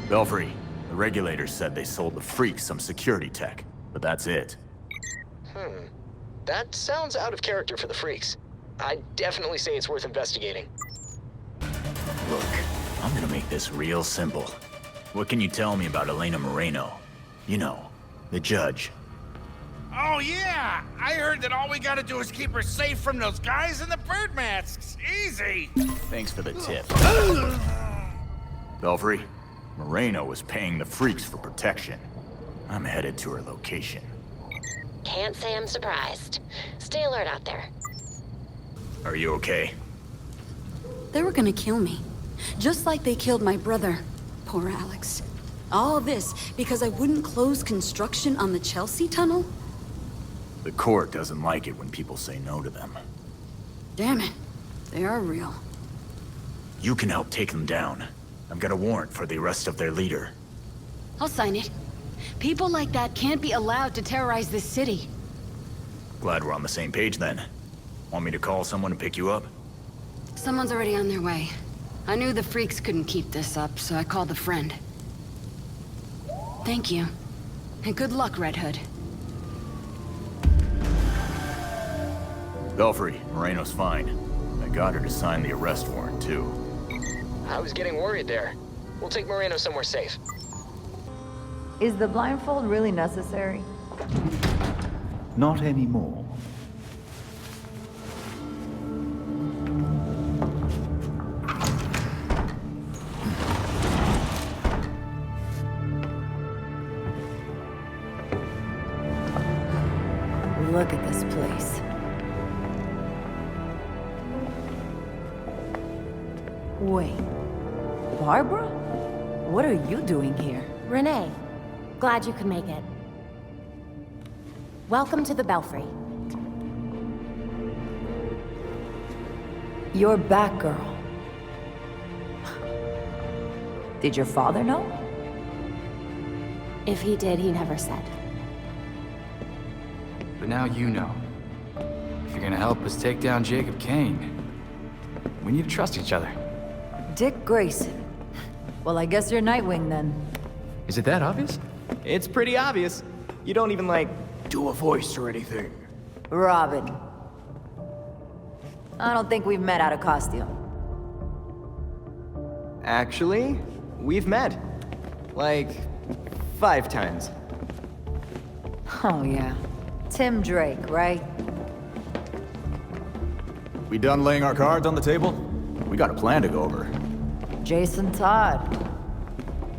Belfry, the regulators said they sold the freaks some security tech, but that's it. That sounds out of character for the freaks. I'd definitely say it's worth investigating. Look, I'm gonna make this real simple. What can you tell me about Elena Moreno? You know, the judge. Oh, yeah! I heard that all we gotta do is keep her safe from those guys in the bird masks. Easy! Thanks for the tip. Belfry, Moreno is paying the freaks for protection. I'm headed to her location. Can't say I'm surprised. Stay alert out there. Are you okay? They were gonna kill me. Just like they killed my brother. Poor Alex. All this because I wouldn't close construction on the Chelsea tunnel? The court doesn't like it when people say no to them. Damn it. They are real. You can help take them down. I've got a warrant for the arrest of their leader. I'll sign it. People like that can't be allowed to terrorize this city. Glad we're on the same page then. Want me to call someone to pick you up? Someone's already on their way. I knew the freaks couldn't keep this up, so I called a friend. Thank you. And good luck, Red Hood. Belfry, Moreno's fine. I got her to sign the arrest warrant, too. I was getting worried there. We'll take Moreno somewhere safe. Is the blindfold really necessary? Not anymore. Look at this place. Wait. Barbara? What are you doing here? Renee, glad you could make it. Welcome to the Belfry. You're Batgirl. Did your father know? If he did, he never said. But now you know. If you're gonna help us take down Jacob Kane, we need to trust each other. Dick Grayson. Well, I guess you're Nightwing then. Is it that obvious? It's pretty obvious. You don't even, like, do a voice or anything. Robin. I don't think we've met out of costume. Actually, we've met. Like, 5 times. Oh, yeah. Tim Drake, right? We done laying our cards on the table? We got a plan to go over. Jason Todd.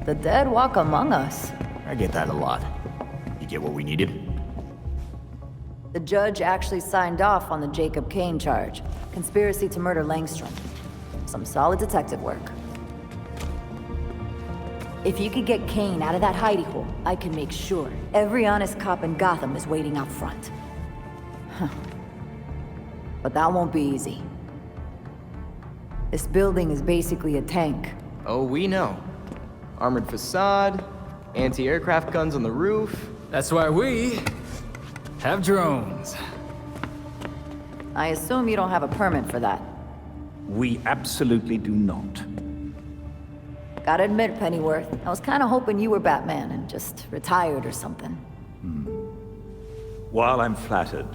The dead walk among us. I get that a lot. You get what we needed? The judge actually signed off on the Jacob Kane charge. Conspiracy to murder Langstrom. Some solid detective work. If you could get Kane out of that hidey hole, I can make sure every honest cop in Gotham is waiting out front. Huh. But that won't be easy. This building is basically a tank. Oh, we know. Armored facade, anti-aircraft guns on the roof. That's why we have drones. I assume you don't have a permit for that. We absolutely do not. Gotta admit, Pennyworth, I was kinda hoping you were Batman and just retired or something. While I'm flattered,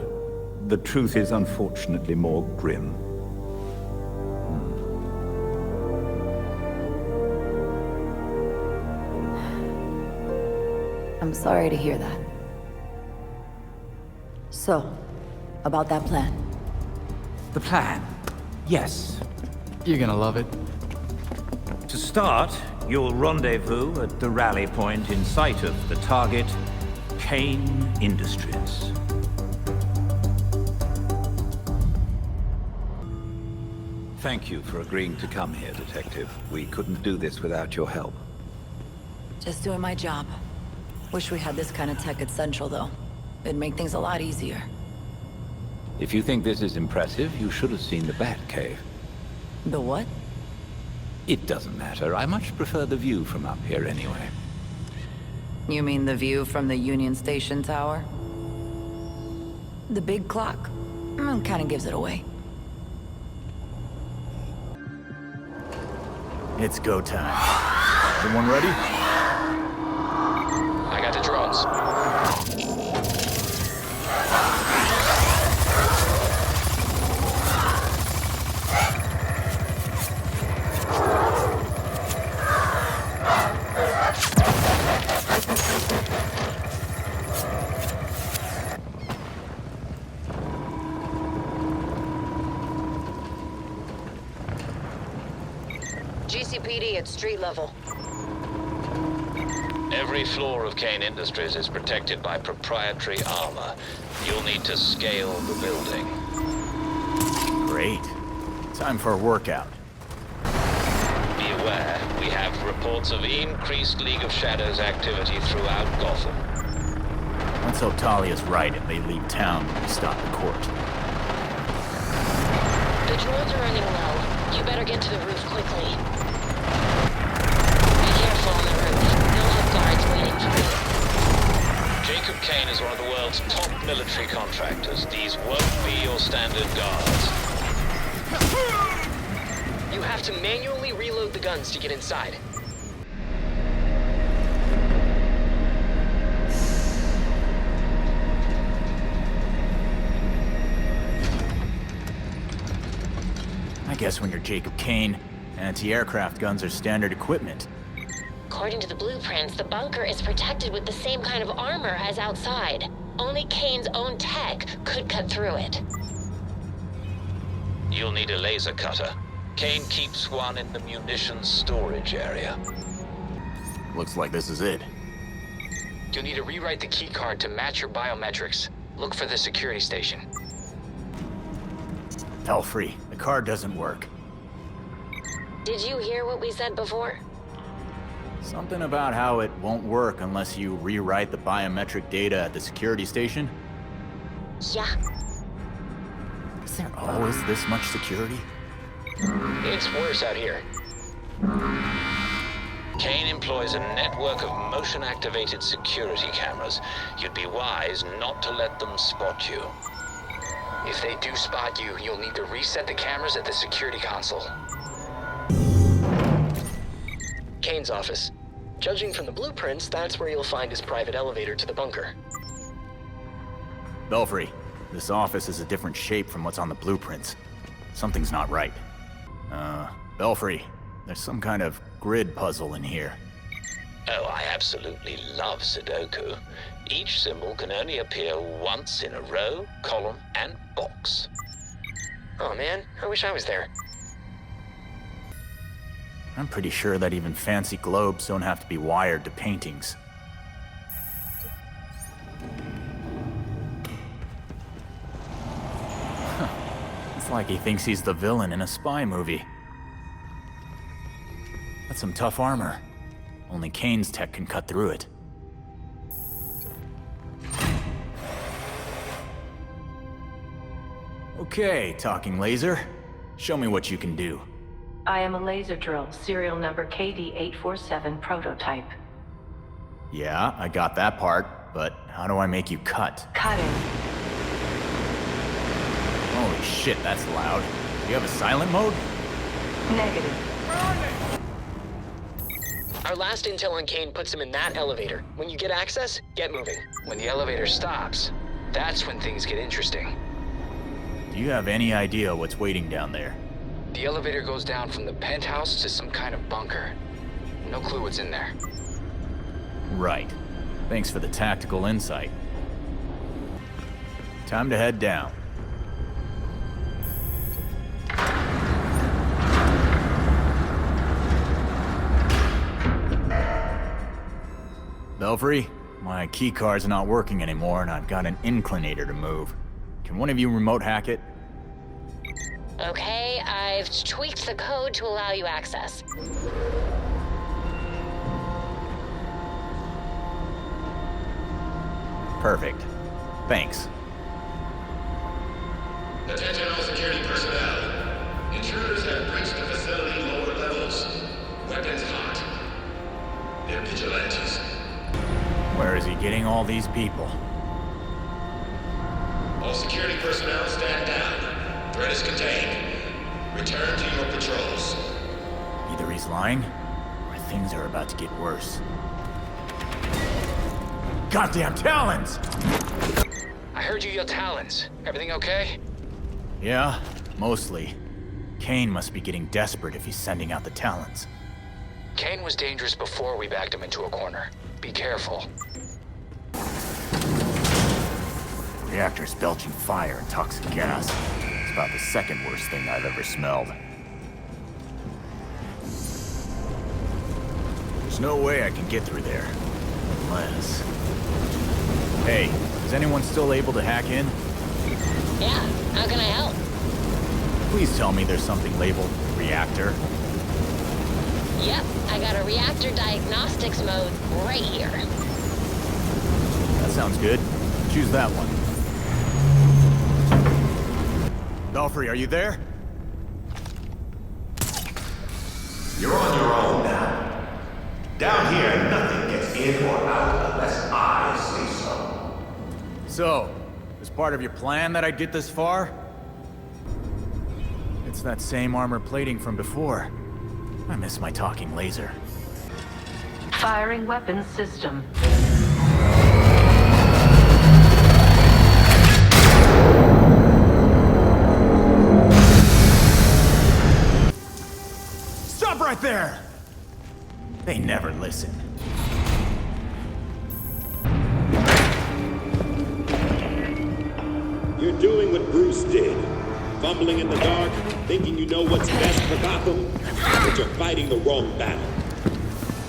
the truth is unfortunately more grim. I'm sorry to hear that. So, about that plan. The plan? Yes. You're gonna love it. To start, you'll rendezvous at the rally point in sight of the target, Kane Industries. Thank you for agreeing to come here, Detective. We couldn't do this without your help. Just doing my job. Wish we had this kind of tech at Central, though. It'd make things a lot easier. If you think this is impressive, you should have seen the Batcave. The what? It doesn't matter. I much prefer the view from up here anyway. You mean the view from the Union Station tower? The big clock? Kinda gives it away. It's go time. Everyone ready? I got the drones. GCPD at street level. Every floor of Kane Industries is protected by proprietary armor. You'll need to scale the building. Great. Time for a workout. Be aware, we have reports of increased League of Shadows activity throughout Gotham. Let's hope Talia's right and they leave town when we stop the court. The drones are running low. You better get to the roof quickly. Be careful on the roof. They'll have guards waiting for you. Jacob Kane is one of the world's top military contractors. These won't be your standard guards. You have to manually reload the guns to get inside. I guess when you're Jacob Kane, anti-aircraft guns are standard equipment. According to the blueprints, the bunker is protected with the same kind of armor as outside. Only Kane's own tech could cut through it. You'll need a laser cutter. Kane keeps one in the munitions storage area. Looks like this is it. You'll need to rewrite the keycard to match your biometrics. Look for the security station. Belfry, the card doesn't work. Did you hear what we said before? Something about how it won't work unless you rewrite the biometric data at the security station? Yeah. Is there always this much security? It's worse out here. Kane employs a network of motion-activated security cameras. You'd be wise not to let them spot you. If they do spot you, you'll need to reset the cameras at the security console. Kane's office. Judging from the blueprints, that's where you'll find his private elevator to the bunker. Belfry, this office is a different shape from what's on the blueprints. Something's not right. Belfry, there's some kind of grid puzzle in here. Oh, I absolutely love Sudoku. Each symbol can only appear once in a row, column, and box. Oh man, I wish I was there. I'm pretty sure that even fancy globes don't have to be wired to paintings. Huh. It's like he thinks he's the villain in a spy movie. That's some tough armor. Only Kane's tech can cut through it. Okay, talking laser. Show me what you can do. I am a laser drill, serial number KD847 prototype. Yeah, I got that part, but how do I make you cut? Cutting. Holy shit, that's loud. Do you have a silent mode? Negative. Our last intel on Kane puts him in that elevator. When you get access, get moving. When the elevator stops, that's when things get interesting. Do you have any idea what's waiting down there? The elevator goes down from the penthouse to some kind of bunker. No clue what's in there. Right. Thanks for the tactical insight. Time to head down. Belfry, my keycard's not working anymore and I've got an inclinator to move. Can one of you remote hack it? Okay, I've tweaked the code to allow you access. Perfect. Thanks. Attention all security personnel. Intruders have breached the facility lower levels. Weapons hot. They're vigilantes. Where is he getting all these people? All security personnel stand down. Threat is contained. Return to your patrols. Either he's lying, or things are about to get worse. Goddamn Talons! I heard you yell Talons. Everything okay? Yeah, mostly. Kane must be getting desperate if he's sending out the Talons. Kane was dangerous before we backed him into a corner. Be careful. Reactor's belching fire and toxic gas. It's about the second worst thing I've ever smelled. There's no way I can get through there. Unless... Hey, is anyone still able to hack in? Yeah, how can I help? Please tell me there's something labeled reactor. Yep, I got a reactor diagnostics mode right here. That sounds good. Choose that one. Belfry, are you there? You're on your own now. Down here, nothing gets in or out unless I say so. So, as part of your plan that I'd get this far? It's that same armor plating from before. I miss my talking laser. Firing weapons system. Stop right there! They never listen. You're doing what Bruce did. Fumbling in the dark, thinking you know what's best for Gotham, but you're fighting the wrong battle.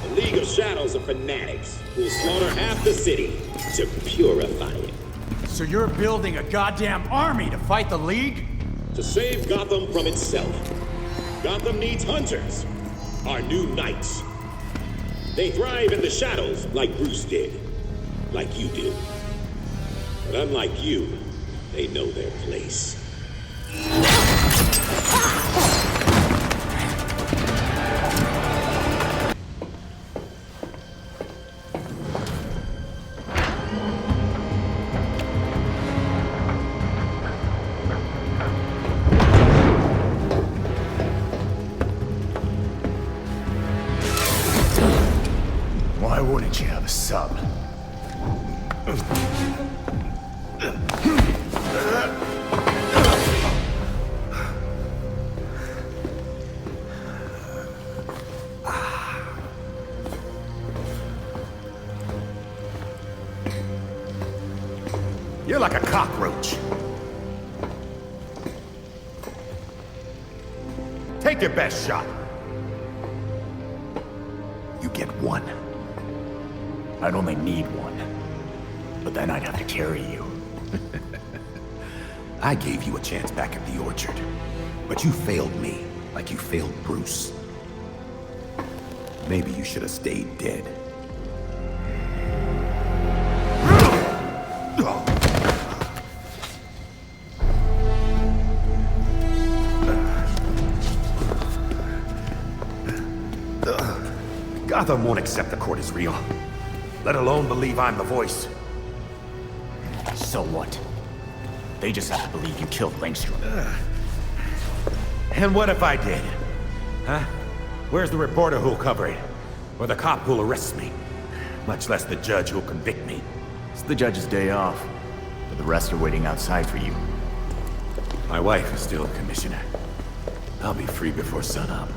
The League of Shadows are fanatics who'll slaughter half the city to purify it. So you're building a goddamn army to fight the League? To save Gotham from itself. Gotham needs hunters, our new knights. They thrive in the shadows like Bruce did, like you do. But unlike you, they know their place. Why wouldn't you have a sub? You're like a cockroach. Take your best shot. You get one. I'd only need one. But then I'd have to carry you. I gave you a chance back at the orchard, but you failed me like you failed Bruce. Maybe you should have stayed dead. Gotham won't accept the court is real, let alone believe I'm the voice. So what? They just have to believe you killed Langstrom. And what if I did? Huh? Where's the reporter who'll cover it? Or the cop who'll arrest me? Much less the judge who'll convict me. It's the judge's day off, but the rest are waiting outside for you. My wife is still a commissioner. I'll be free before sunup.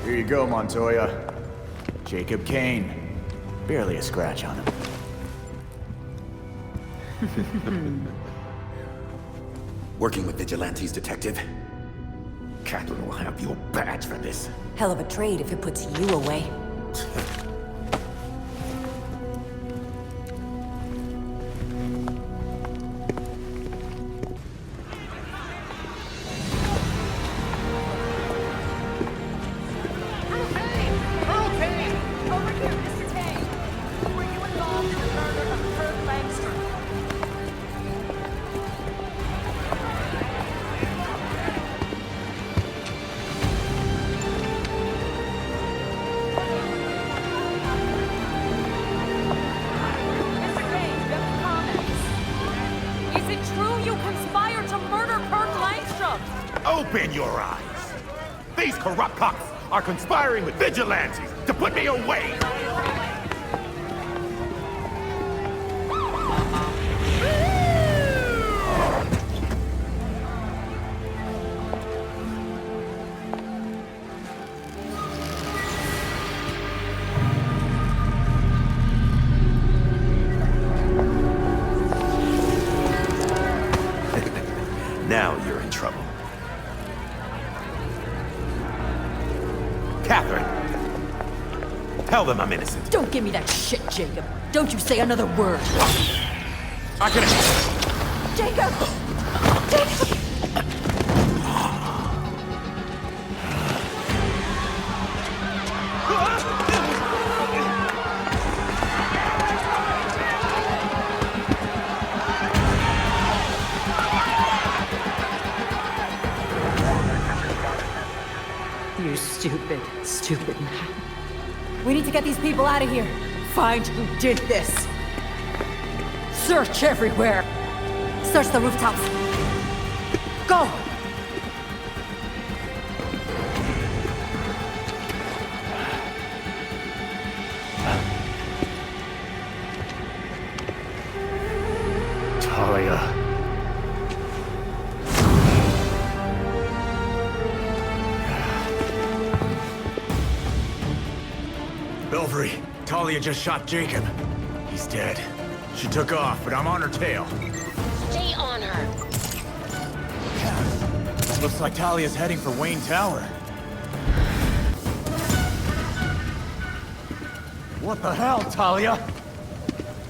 Here you go, Montoya. Jacob Kane. Barely a scratch on him. Working with vigilantes, Detective? Catherine will have your badge for this. Hell of a trade if it puts you away. Open your eyes! These corrupt cops are conspiring with vigilantes to put me away! them I'm innocent. Don't give me that shit, Jacob. Don't you say another word. I can... Jacob! Jacob! You stupid, stupid man. We need to get these people out of here. Find who did this. Search everywhere. Search the rooftops. Go! Talia. Belfry, Talia just shot Jacob. He's dead. She took off, but I'm on her tail. Stay on her. Looks like Talia's heading for Wayne Tower. What the hell, Talia?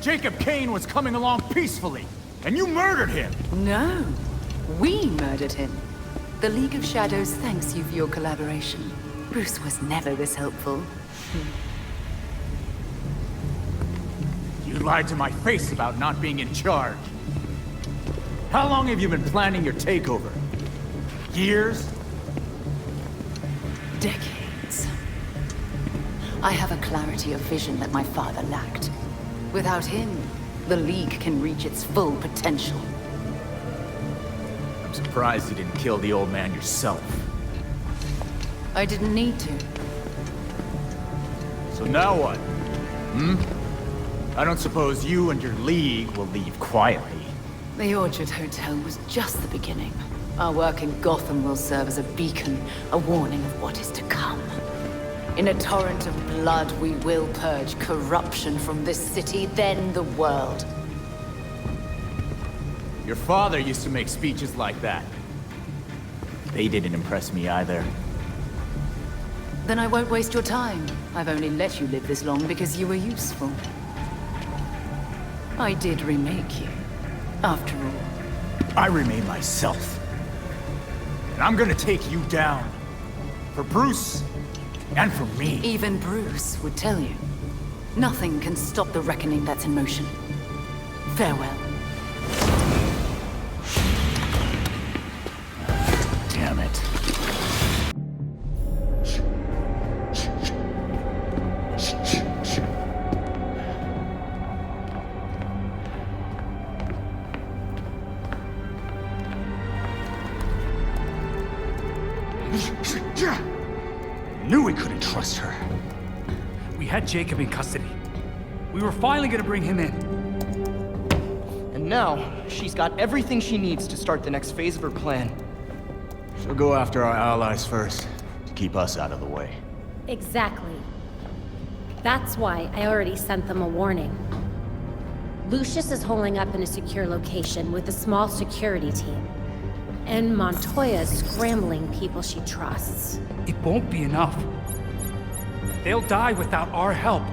Jacob Kane was coming along peacefully, and you murdered him! No, we murdered him. The League of Shadows thanks you for your collaboration. Bruce was never this helpful. You lied to my face about not being in charge. How long have you been planning your takeover? Years? Decades. I have a clarity of vision that my father lacked. Without him, the League can reach its full potential. I'm surprised you didn't kill the old man yourself. I didn't need to. So now what? Hmm? I don't suppose you and your League will leave quietly. The Orchard Hotel was just the beginning. Our work in Gotham will serve as a beacon, a warning of what is to come. In a torrent of blood, we will purge corruption from this city, then the world. Your father used to make speeches like that. They didn't impress me either. Then I won't waste your time. I've only let you live this long because you were useful. I did remake you, after all. I remade myself. And I'm gonna take you down. For Bruce, and for me. Even Bruce would tell you. Nothing can stop the reckoning that's in motion. Farewell. Damn it. Knew we couldn't trust her. We had Jacob in custody. We were finally gonna bring him in. And now, she's got everything she needs to start the next phase of her plan. She'll go after our allies first, to keep us out of the way. Exactly. That's why I already sent them a warning. Lucius is holding up in a secure location with a small security team. And Montoya is scrambling people she trusts. It won't be enough. They'll die without our help.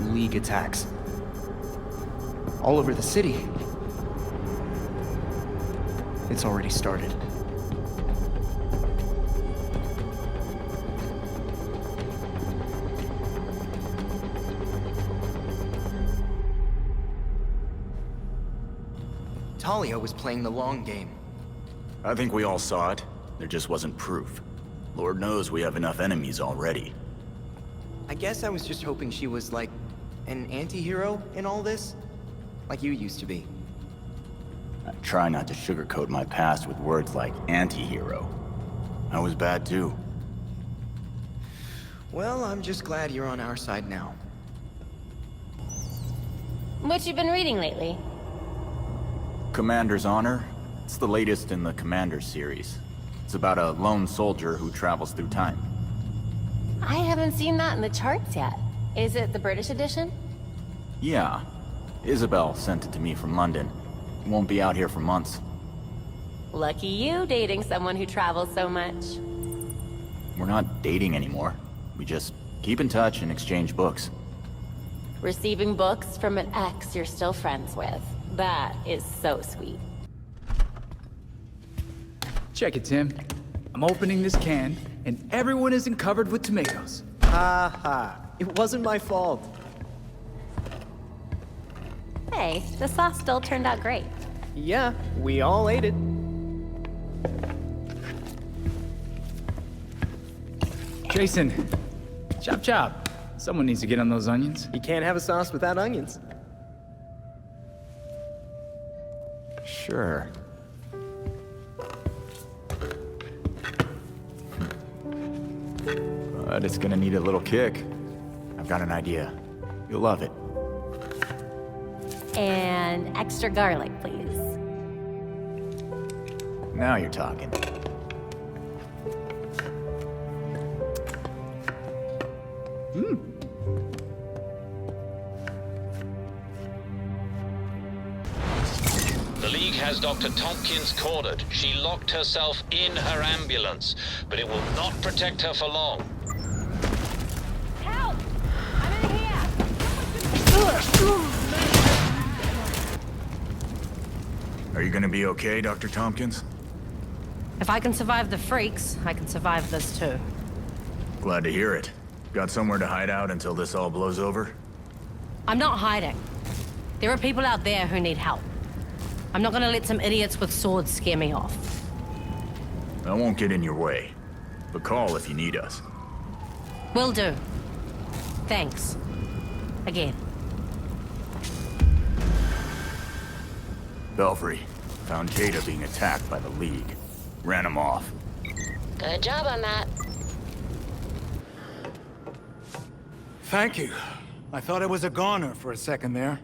League attacks. All over the city. It's already started. Talia was playing the long game. I think we all saw it. There just wasn't proof. Lord knows we have enough enemies already. I guess I was just hoping she was, like, an anti-hero in all this? Like you used to be. I try not to sugarcoat my past with words like anti-hero. I was bad too. Well, I'm just glad you're on our side now. What you been reading lately? Commander's Honor. It's the latest in the Commander series. It's about a lone soldier who travels through time. I haven't seen that in the charts yet. Is it the British edition? Yeah. Isabel sent it to me from London. It won't be out here for months. Lucky you dating someone who travels so much. We're not dating anymore. We just keep in touch and exchange books. Receiving books from an ex you're still friends with. That is so sweet. Check it, Tim. I'm opening this can, and everyone isn't covered with tomatoes. Ha ha. It wasn't my fault. Hey, the sauce still turned out great. Yeah, we all ate it. Jason, chop chop. Someone needs to get on those onions. You can't have a sauce without onions. Sure. But it's gonna need a little kick. I've got an idea. You'll love it. And extra garlic, please. Now you're talking. The League has Dr. Thompkins cornered. She locked herself in her ambulance, but it will not protect her for long. Help! I'm in here! Are you gonna be okay, Dr. Tompkins? If I can survive the freaks, I can survive this too. Glad to hear it. Got somewhere to hide out until this all blows over? I'm not hiding. There are people out there who need help. I'm not gonna let some idiots with swords scare me off. I won't get in your way, but call if you need us. Will do. Thanks. Again. Belfry, found Jada being attacked by the League. Ran him off. Good job on that. Thank you. I thought I was a goner for a second there.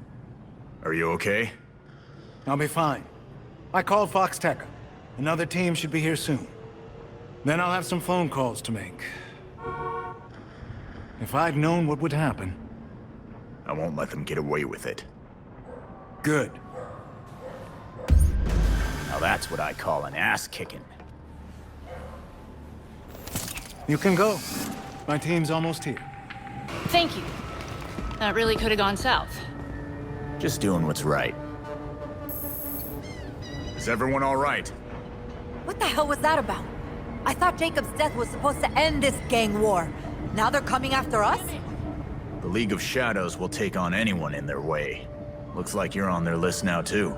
Are you okay? I'll be fine. I called Fox Tech. Another team should be here soon. Then I'll have some phone calls to make. If I'd known what would happen... I won't let them get away with it. Good. Now that's what I call an ass-kicking. You can go. My team's almost here. Thank you. That really could have gone south. Just doing what's right. Is everyone all right? What the hell was that about? I thought Jacob's death was supposed to end this gang war. Now they're coming after us? The League of Shadows will take on anyone in their way. Looks like you're on their list now, too.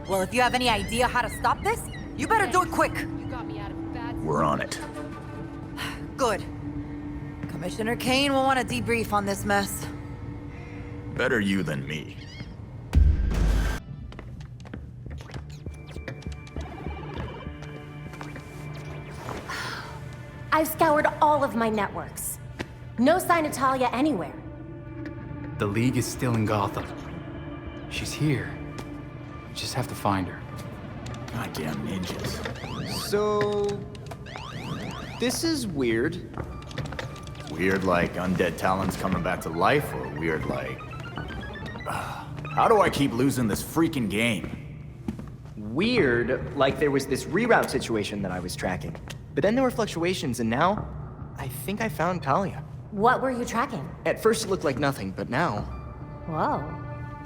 Well, if you have any idea how to stop this, you better do it quick. We're on it. Good. Commissioner Kane will want to debrief on this mess. Better you than me. I've scoured all of my networks. No sign of Talia anywhere. The League is still in Gotham. She's here. We just have to find her. Goddamn ninjas. So... this is weird. Weird like undead Talons coming back to life, or weird like... How do I keep losing this freaking game? Weird, like there was this reroute situation that I was tracking. But then there were fluctuations, and now, I think I found Talia. What were you tracking? At first it looked like nothing, but now... Whoa.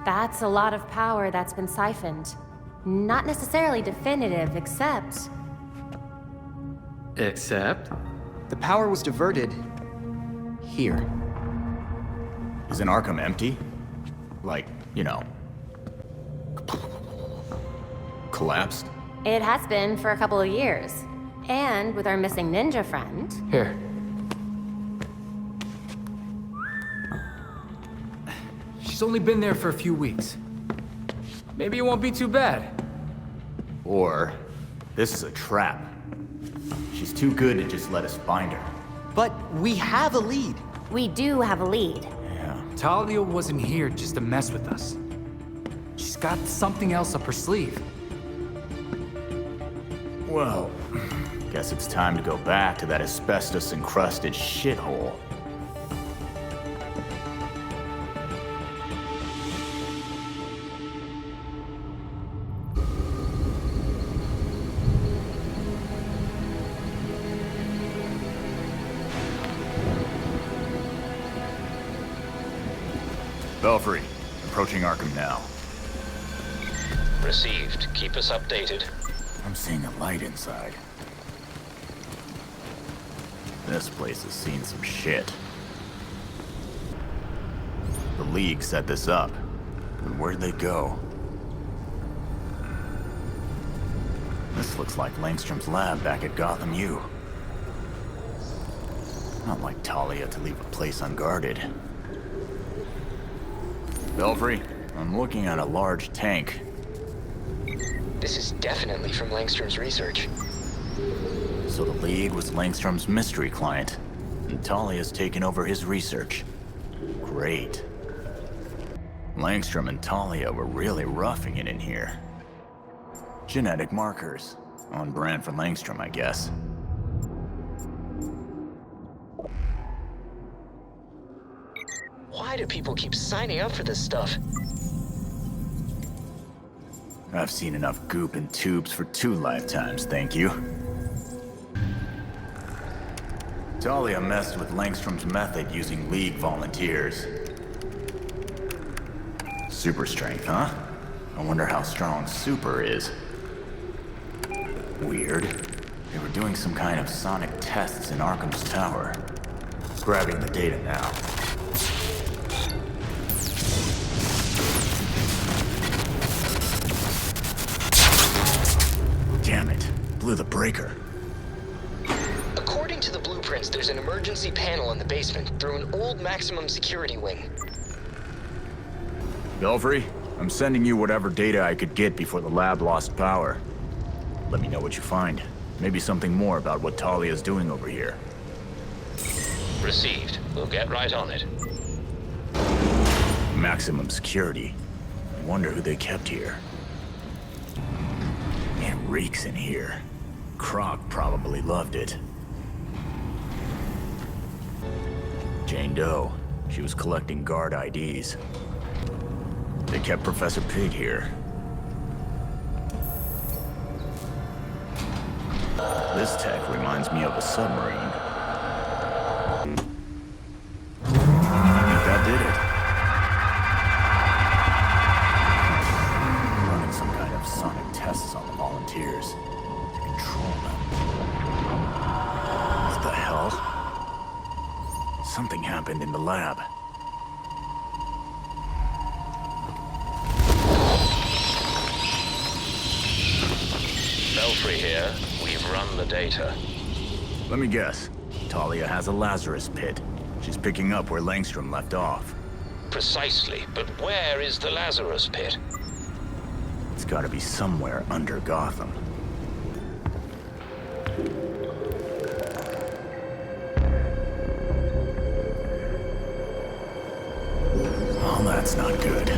That's a lot of power that's been siphoned. Not necessarily definitive, except... Except? The power was diverted... here. Isn't Arkham empty? Like, you know... collapsed? It has been for a couple of years. And with our missing ninja friend... Here. She's only been there for a few weeks. Maybe it won't be too bad. Or, this is a trap. She's too good to just let us find her. But we have a lead. We do have a lead. Yeah. Talia wasn't here just to mess with us. She's got something else up her sleeve. Well, guess it's time to go back to that asbestos-encrusted shithole. Belfry, approaching Arkham now. Received. Keep us updated. I'm seeing a light inside. This place has seen some shit. The League set this up. But where'd they go? This looks like Langstrom's lab back at Gotham U. Not like Talia to leave a place unguarded. Belfry, I'm looking at a large tank. This is definitely from Langstrom's research. So the League was Langstrom's mystery client, and Talia's taken over his research. Great. Langstrom and Talia were really roughing it in here. Genetic markers. On brand for Langstrom, I guess. Why do people keep signing up for this stuff? I've seen enough goop in tubes for 2 lifetimes, thank you. Talia messed with Langstrom's method using League volunteers. Super strength, huh? I wonder how strong super is. Weird. They were doing some kind of sonic tests in Arkham's tower. Grabbing the data now. Damn it. Blew the breaker. According to the blueprints, there's an emergency panel in the basement through an old maximum security wing. Belfry, I'm sending you whatever data I could get before the lab lost power. Let me know what you find. Maybe something more about what Talia's doing over here. Received. We'll get right on it. Maximum security. I wonder who they kept here. It reeks in here. Croc probably loved it. Jane Doe. She was collecting guard IDs. They kept Professor Pig here. This tech reminds me of a submarine. I think that did it. Running some kind of sonic tests on the volunteers to control them. What the hell? Something happened in the lab. Belfry here. We've run the data. Let me guess. Talia has a Lazarus pit. She's picking up where Langstrom left off. Precisely, but where is the Lazarus pit? It's gotta be somewhere under Gotham. Oh, that's not good.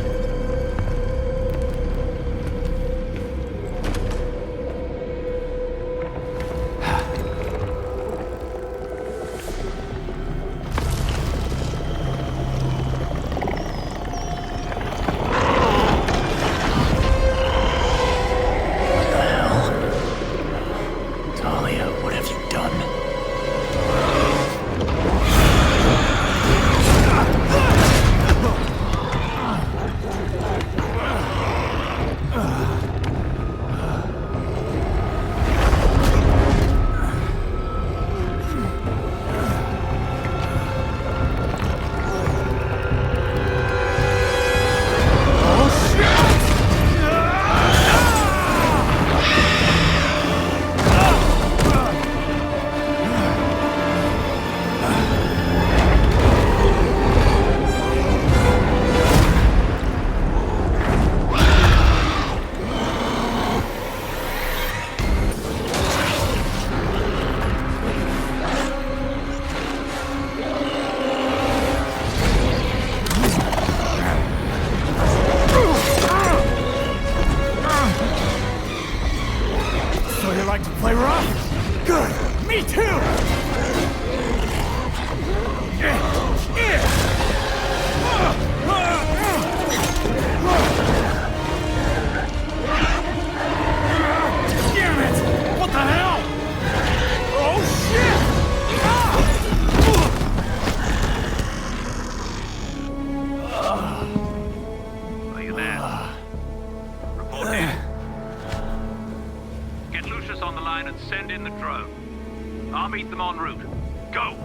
them en route. Go!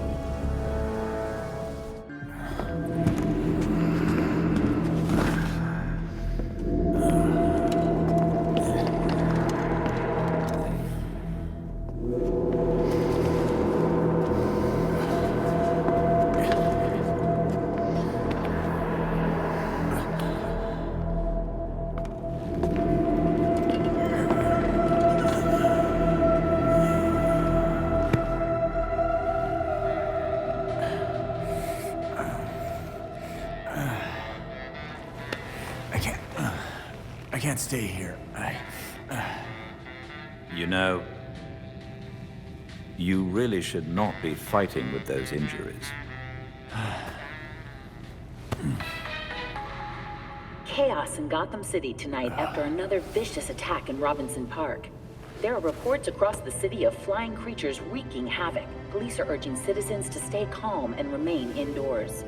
I can't stay here. You know, you really should not be fighting with those injuries. Chaos in Gotham City tonight after another vicious attack in Robinson Park. There are reports across the city of flying creatures wreaking havoc. Police are urging citizens to stay calm and remain indoors.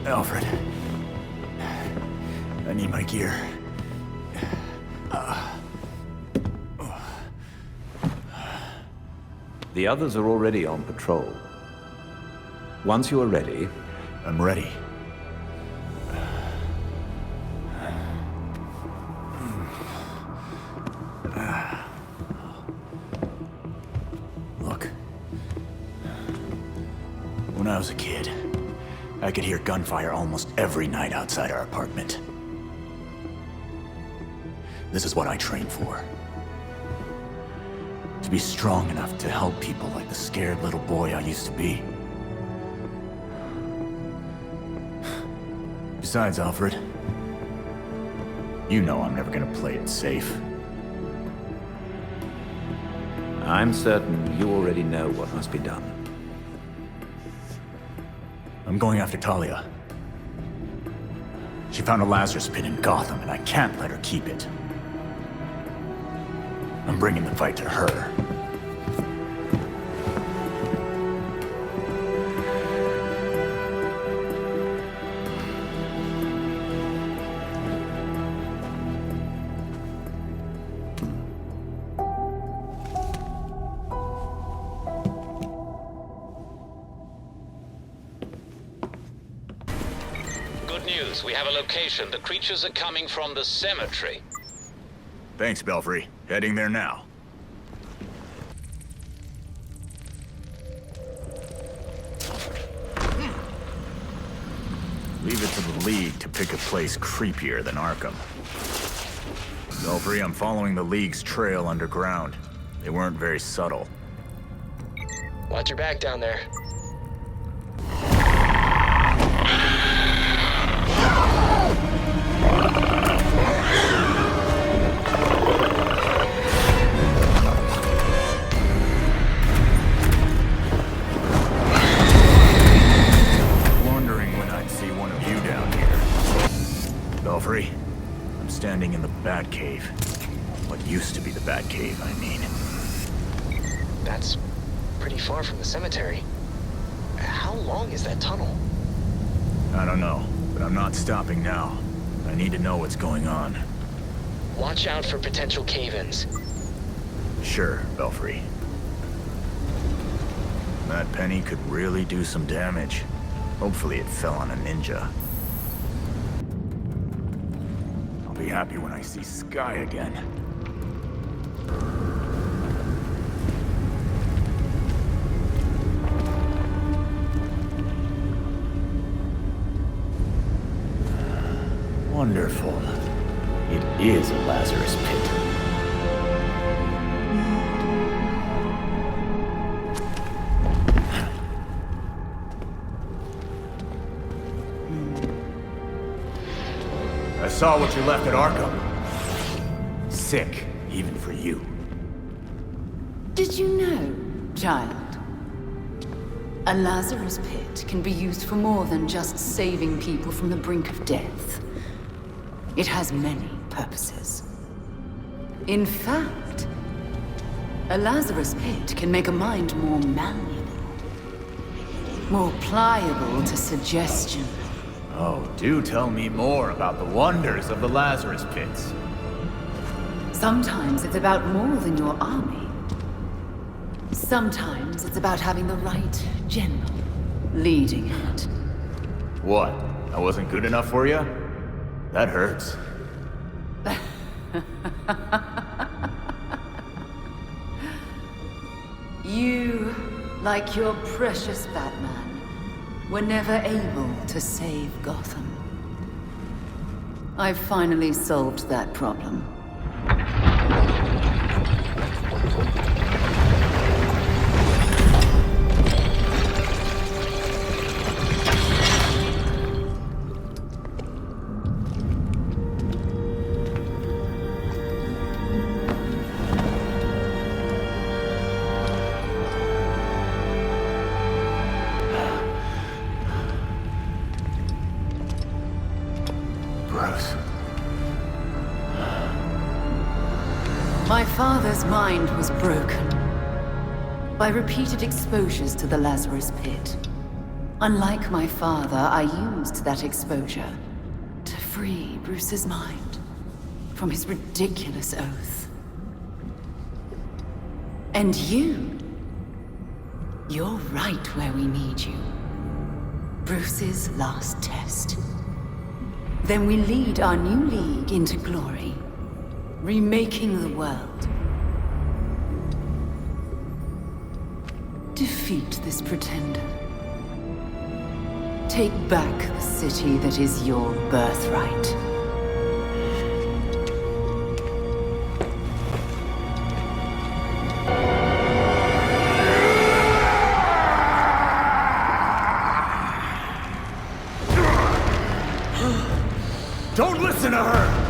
Alfred. I need my gear. The others are already on patrol. Once you are ready... I'm ready. Look. When I was a kid, I could hear gunfire almost every night outside our apartment. This is what I trained for. To be strong enough to help people like the scared little boy I used to be. Besides, Alfred, you know I'm never gonna play it safe. I'm certain you already know what must be done. I'm going after Talia. She found a Lazarus pit in Gotham, and I can't let her keep it. I'm bringing the fight to her. Good news. We have a location. The creatures are coming from the cemetery. Thanks, Belfry. Heading there now. Leave it to the League to pick a place creepier than Arkham. Belfry, I'm following the League's trail underground. They weren't very subtle. Watch your back down there. Belfry, I'm standing in the Batcave. What used to be the Batcave, I mean. That's pretty far from the cemetery. How long is that tunnel? I don't know, but I'm not stopping now. I need to know what's going on. Watch out for potential cave-ins. Sure, Belfry. That penny could really do some damage. Hopefully it fell on a ninja. I'll be happy when I see Sky again. Wonderful. It is a Lazarus pit. I saw what you left at Arkham. Sick, even for you. Did you know, child? A Lazarus pit can be used for more than just saving people from the brink of death. It has many purposes. In fact, a Lazarus pit can make a mind more malleable, more pliable to suggestion. Oh, do tell me more about the wonders of the Lazarus pits. Sometimes it's about more than your army. Sometimes it's about having the right general leading it. What? I wasn't good enough for you? That hurts. You, like your precious Batman, were never able to save Gotham. I've finally solved that problem. My father's mind was broken by repeated exposures to the Lazarus pit. Unlike my father, I used that exposure to free Bruce's mind from his ridiculous oath. And you're right where we need you. Bruce's last test. Then we lead our new league into glory. Remaking the world. Defeat this pretender. Take back the city that is your birthright. Don't listen to her!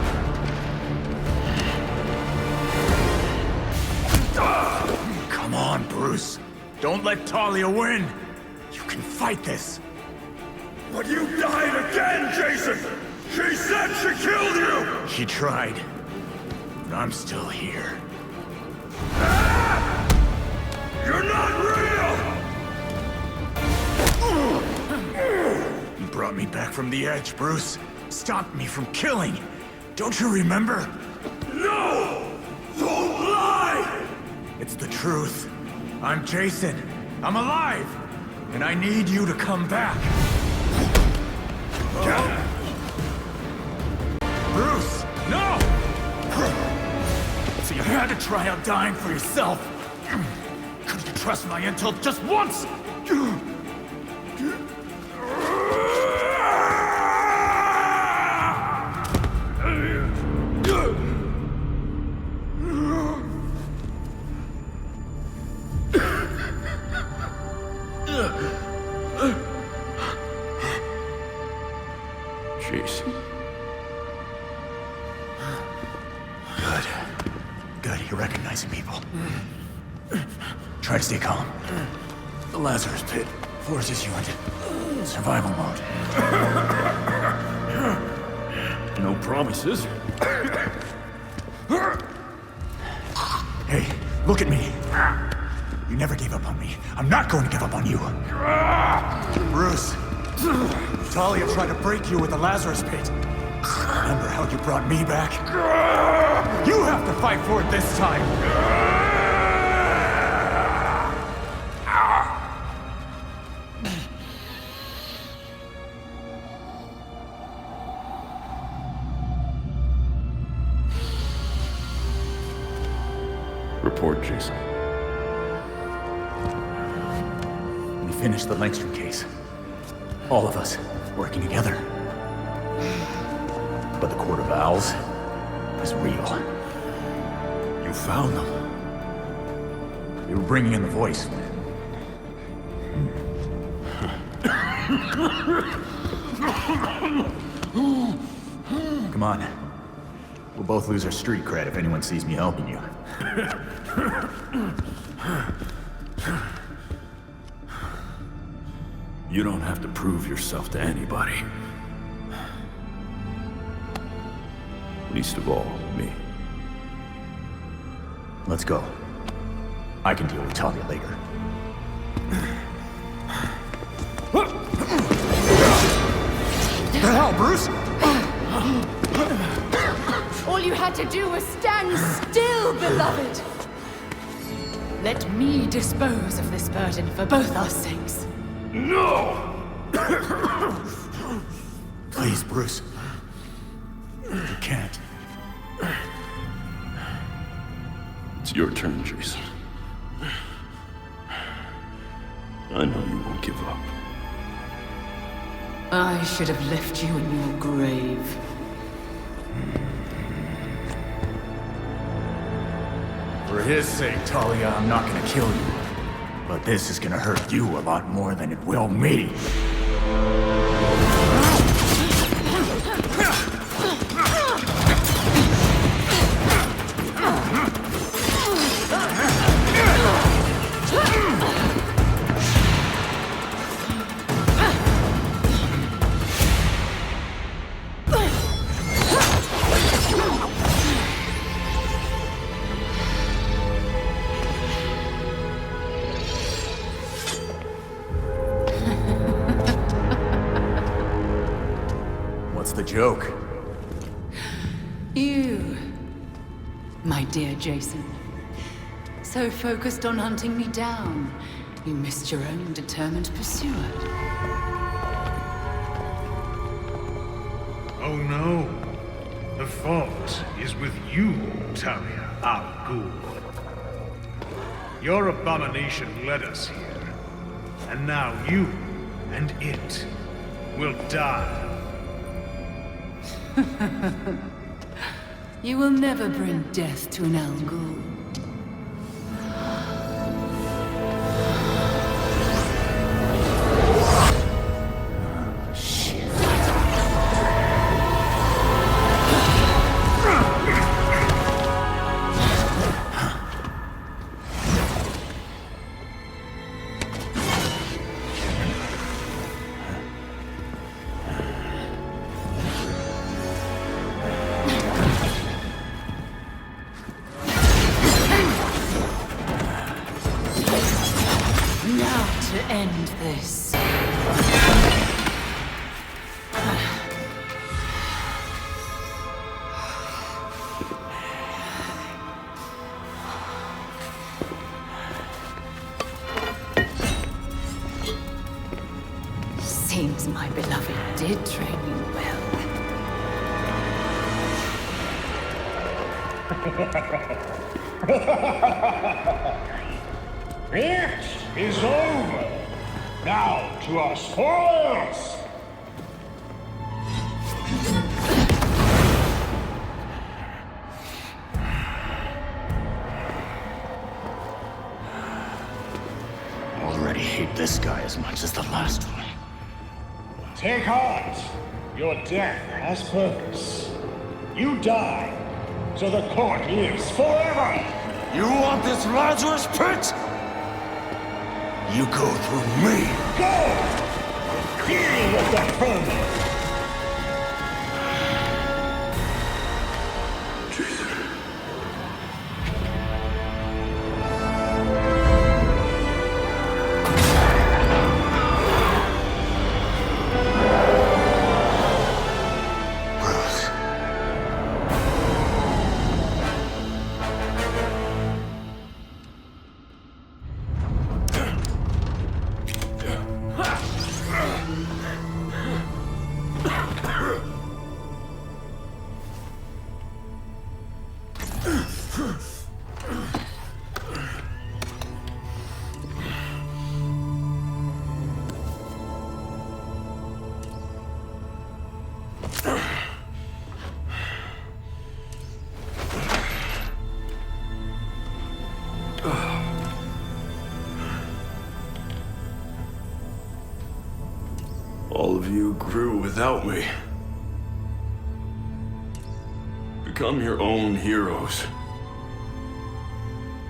Come on, Bruce. Don't let Talia win. You can fight this. But you died again, Jason! She said she killed you! She tried. But I'm still here. You're not real! You brought me back from the edge, Bruce. Stopped me from killing. Don't you remember? No! Don't lie! It's the truth. I'm Jason. I'm alive. And I need you to come back. Bruce, no! So you had to try out dying for yourself. Couldn't you trust my intel just once? Jason. Good. Good, you're recognizing people. Try to stay calm. The Lazarus pit forces you into survival mode. No promises. Hey, look at me. You never gave up on me. I'm not going to give up on you. Bruce, Talia tried to break you with the Lazarus pit. Remember how you brought me back? You have to fight for it this time. Report, Jason. We finished the Langstrom case. All of us working together. But the Court of Owls is real. You found them. We were bringing in the voice. Come on. We'll both lose our street cred if anyone sees me helping you. You don't have to prove yourself to anybody. Least of all, me. Let's go. I can deal with Talia later. What the hell, Bruce? All you had to do was stand still, beloved! Let me dispose of this burden for both our sakes. No! Please, Bruce. You can't. It's your turn, Jason. I know you won't give up. I should have left you in your grave. For his sake, Talia, I'm not gonna kill you. But this is gonna hurt you a lot more than it will me. The joke. You, my dear Jason, so focused on hunting me down, you missed your own determined pursuer. Oh no, the fault is with you, Talia, our ghoul. Your abomination led us here, and now you and it will die. You will never bring death to an Al-Ghul. End this. Seems my beloved did train you well. It is over. Now to our spoils! I already hate this guy as much as the last one. Take heart. Your death has purpose. You die, so the court lives forever! You want this Lazarus pit? You go through me! Go! Deal with the vermin! All of you grew without me. Become your own heroes.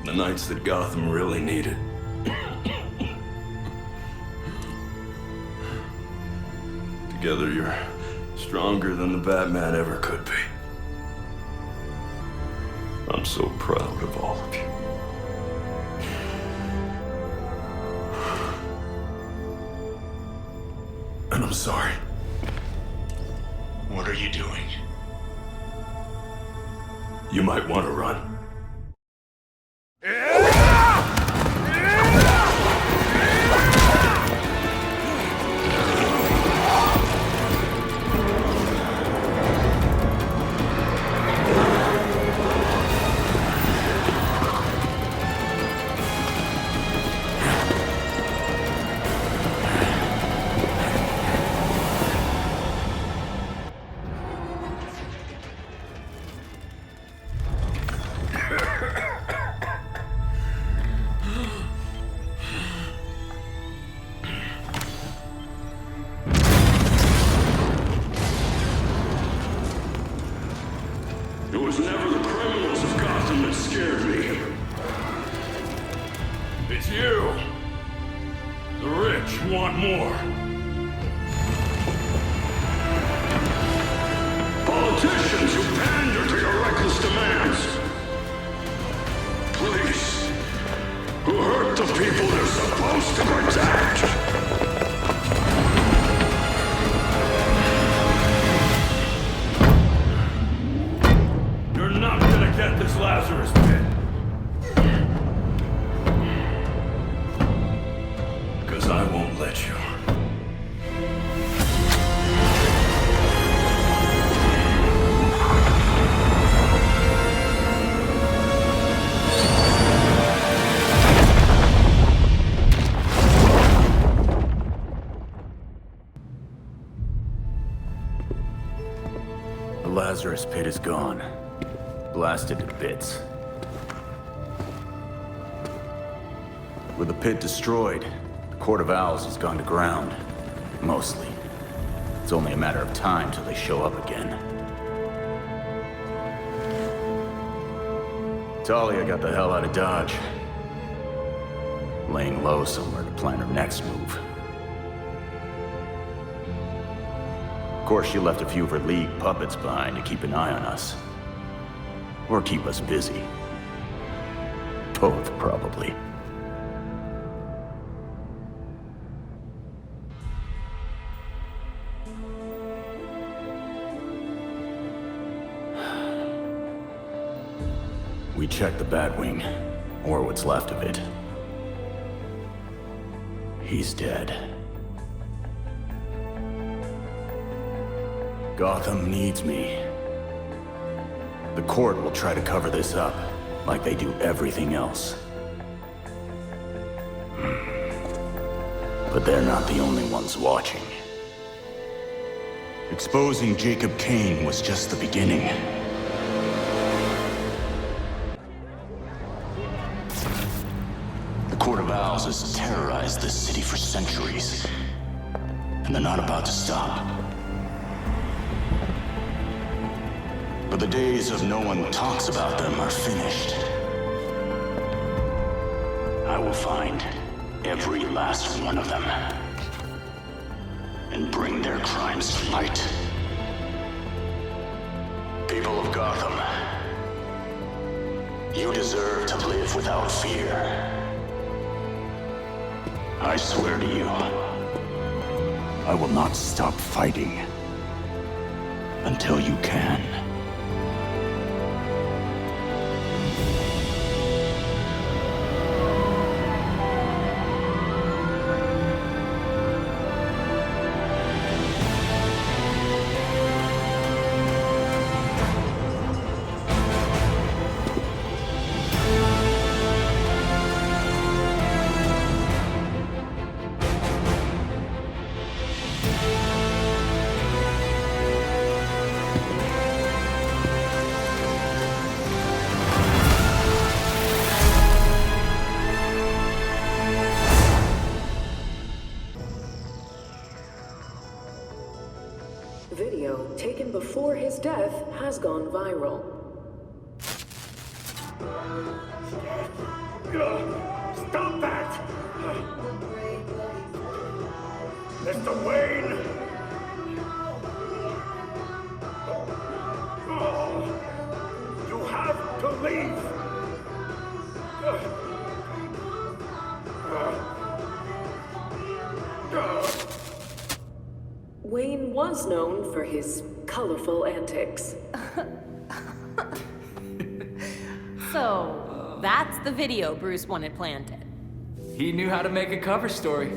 The knights that Gotham really needed. Together you're stronger than the Batman ever could be. I'm so proud of all of you. And I'm sorry. What are you doing? You might want to run. It was never the criminals of Gotham that scared me. It's you. The rich want more. Politicians who pander to your reckless demands. Police who hurt the people they're supposed to protect. Get this Lazarus pit. Because I won't let you. The Lazarus pit is gone. Blasted to bits. With the pit destroyed, the Court of Owls has gone to ground. Mostly. It's only a matter of time till they show up again. Talia got the hell out of Dodge. Laying low somewhere to plan her next move. Of course, she left a few of her League puppets behind to keep an eye on us. Or keep us busy. Both, probably. We checked the Batwing, or what's left of it. He's dead. Gotham needs me. The court will try to cover this up, like they do everything else. But they're not the only ones watching. Exposing Jacob Kane was just the beginning. The Court of Owls has terrorized this city for centuries, and they're not about to stop. But the days of no one talks about them are finished. I will find every last one of them and bring their crimes to light. People of Gotham, you deserve to live without fear. I swear to you, I will not stop fighting until you can. Video taken before his death has gone viral. Stop that! Mr. Wayne! You have to leave! Wayne was known for his colorful antics. So, that's the video Bruce wanted planted. He knew how to make a cover story.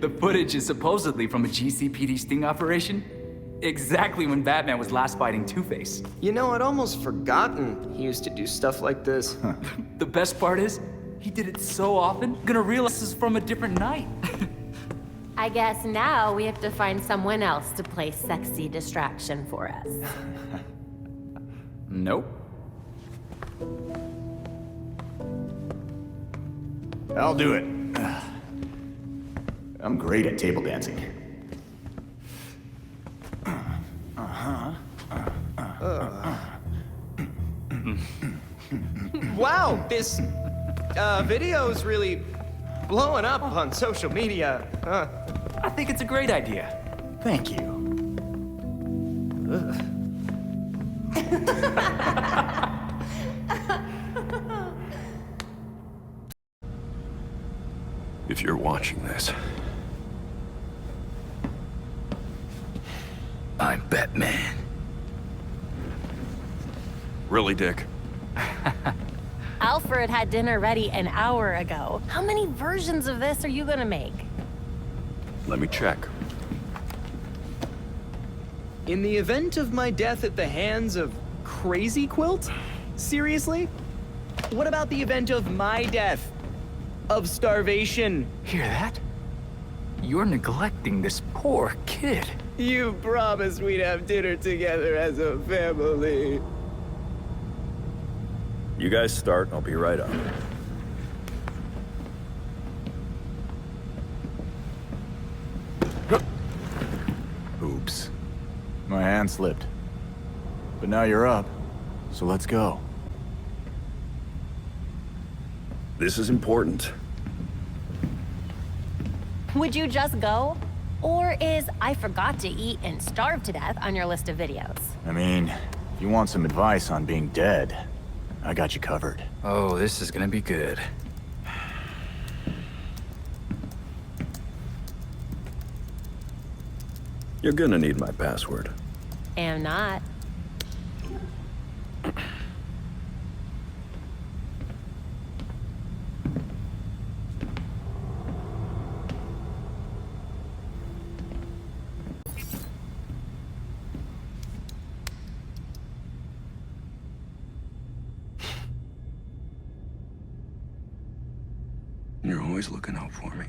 The footage is supposedly from a GCPD sting operation. Exactly when Batman was last fighting Two-Face. You know, I'd almost forgotten he used to do stuff like this. The best part is, he did it so often, gonna realize this is from a different night. I guess now we have to find someone else to play sexy distraction for us. Nope. I'll do it. I'm great at table dancing. Wow, this video's really blowing up on social media. I think it's a great idea. Thank you. If you're watching this, I'm Batman. Really, Dick? Alfred had dinner ready an hour ago. How many versions of this are you gonna make? Let me check. In the event of my death at the hands of Crazy Quilt? Seriously? What about the event of my death? Of starvation? Hear that? You're neglecting this poor kid. You promised we'd have dinner together as a family. You guys start, I'll be right up. Oops. My hand slipped. But now you're up, so let's go. This is important. Would you just go? Or is I forgot to eat and starve to death on your list of videos? I mean, if you want some advice on being dead, I got you covered. Oh, this is gonna be good. You're gonna need my password. Am not. You're always looking out for me.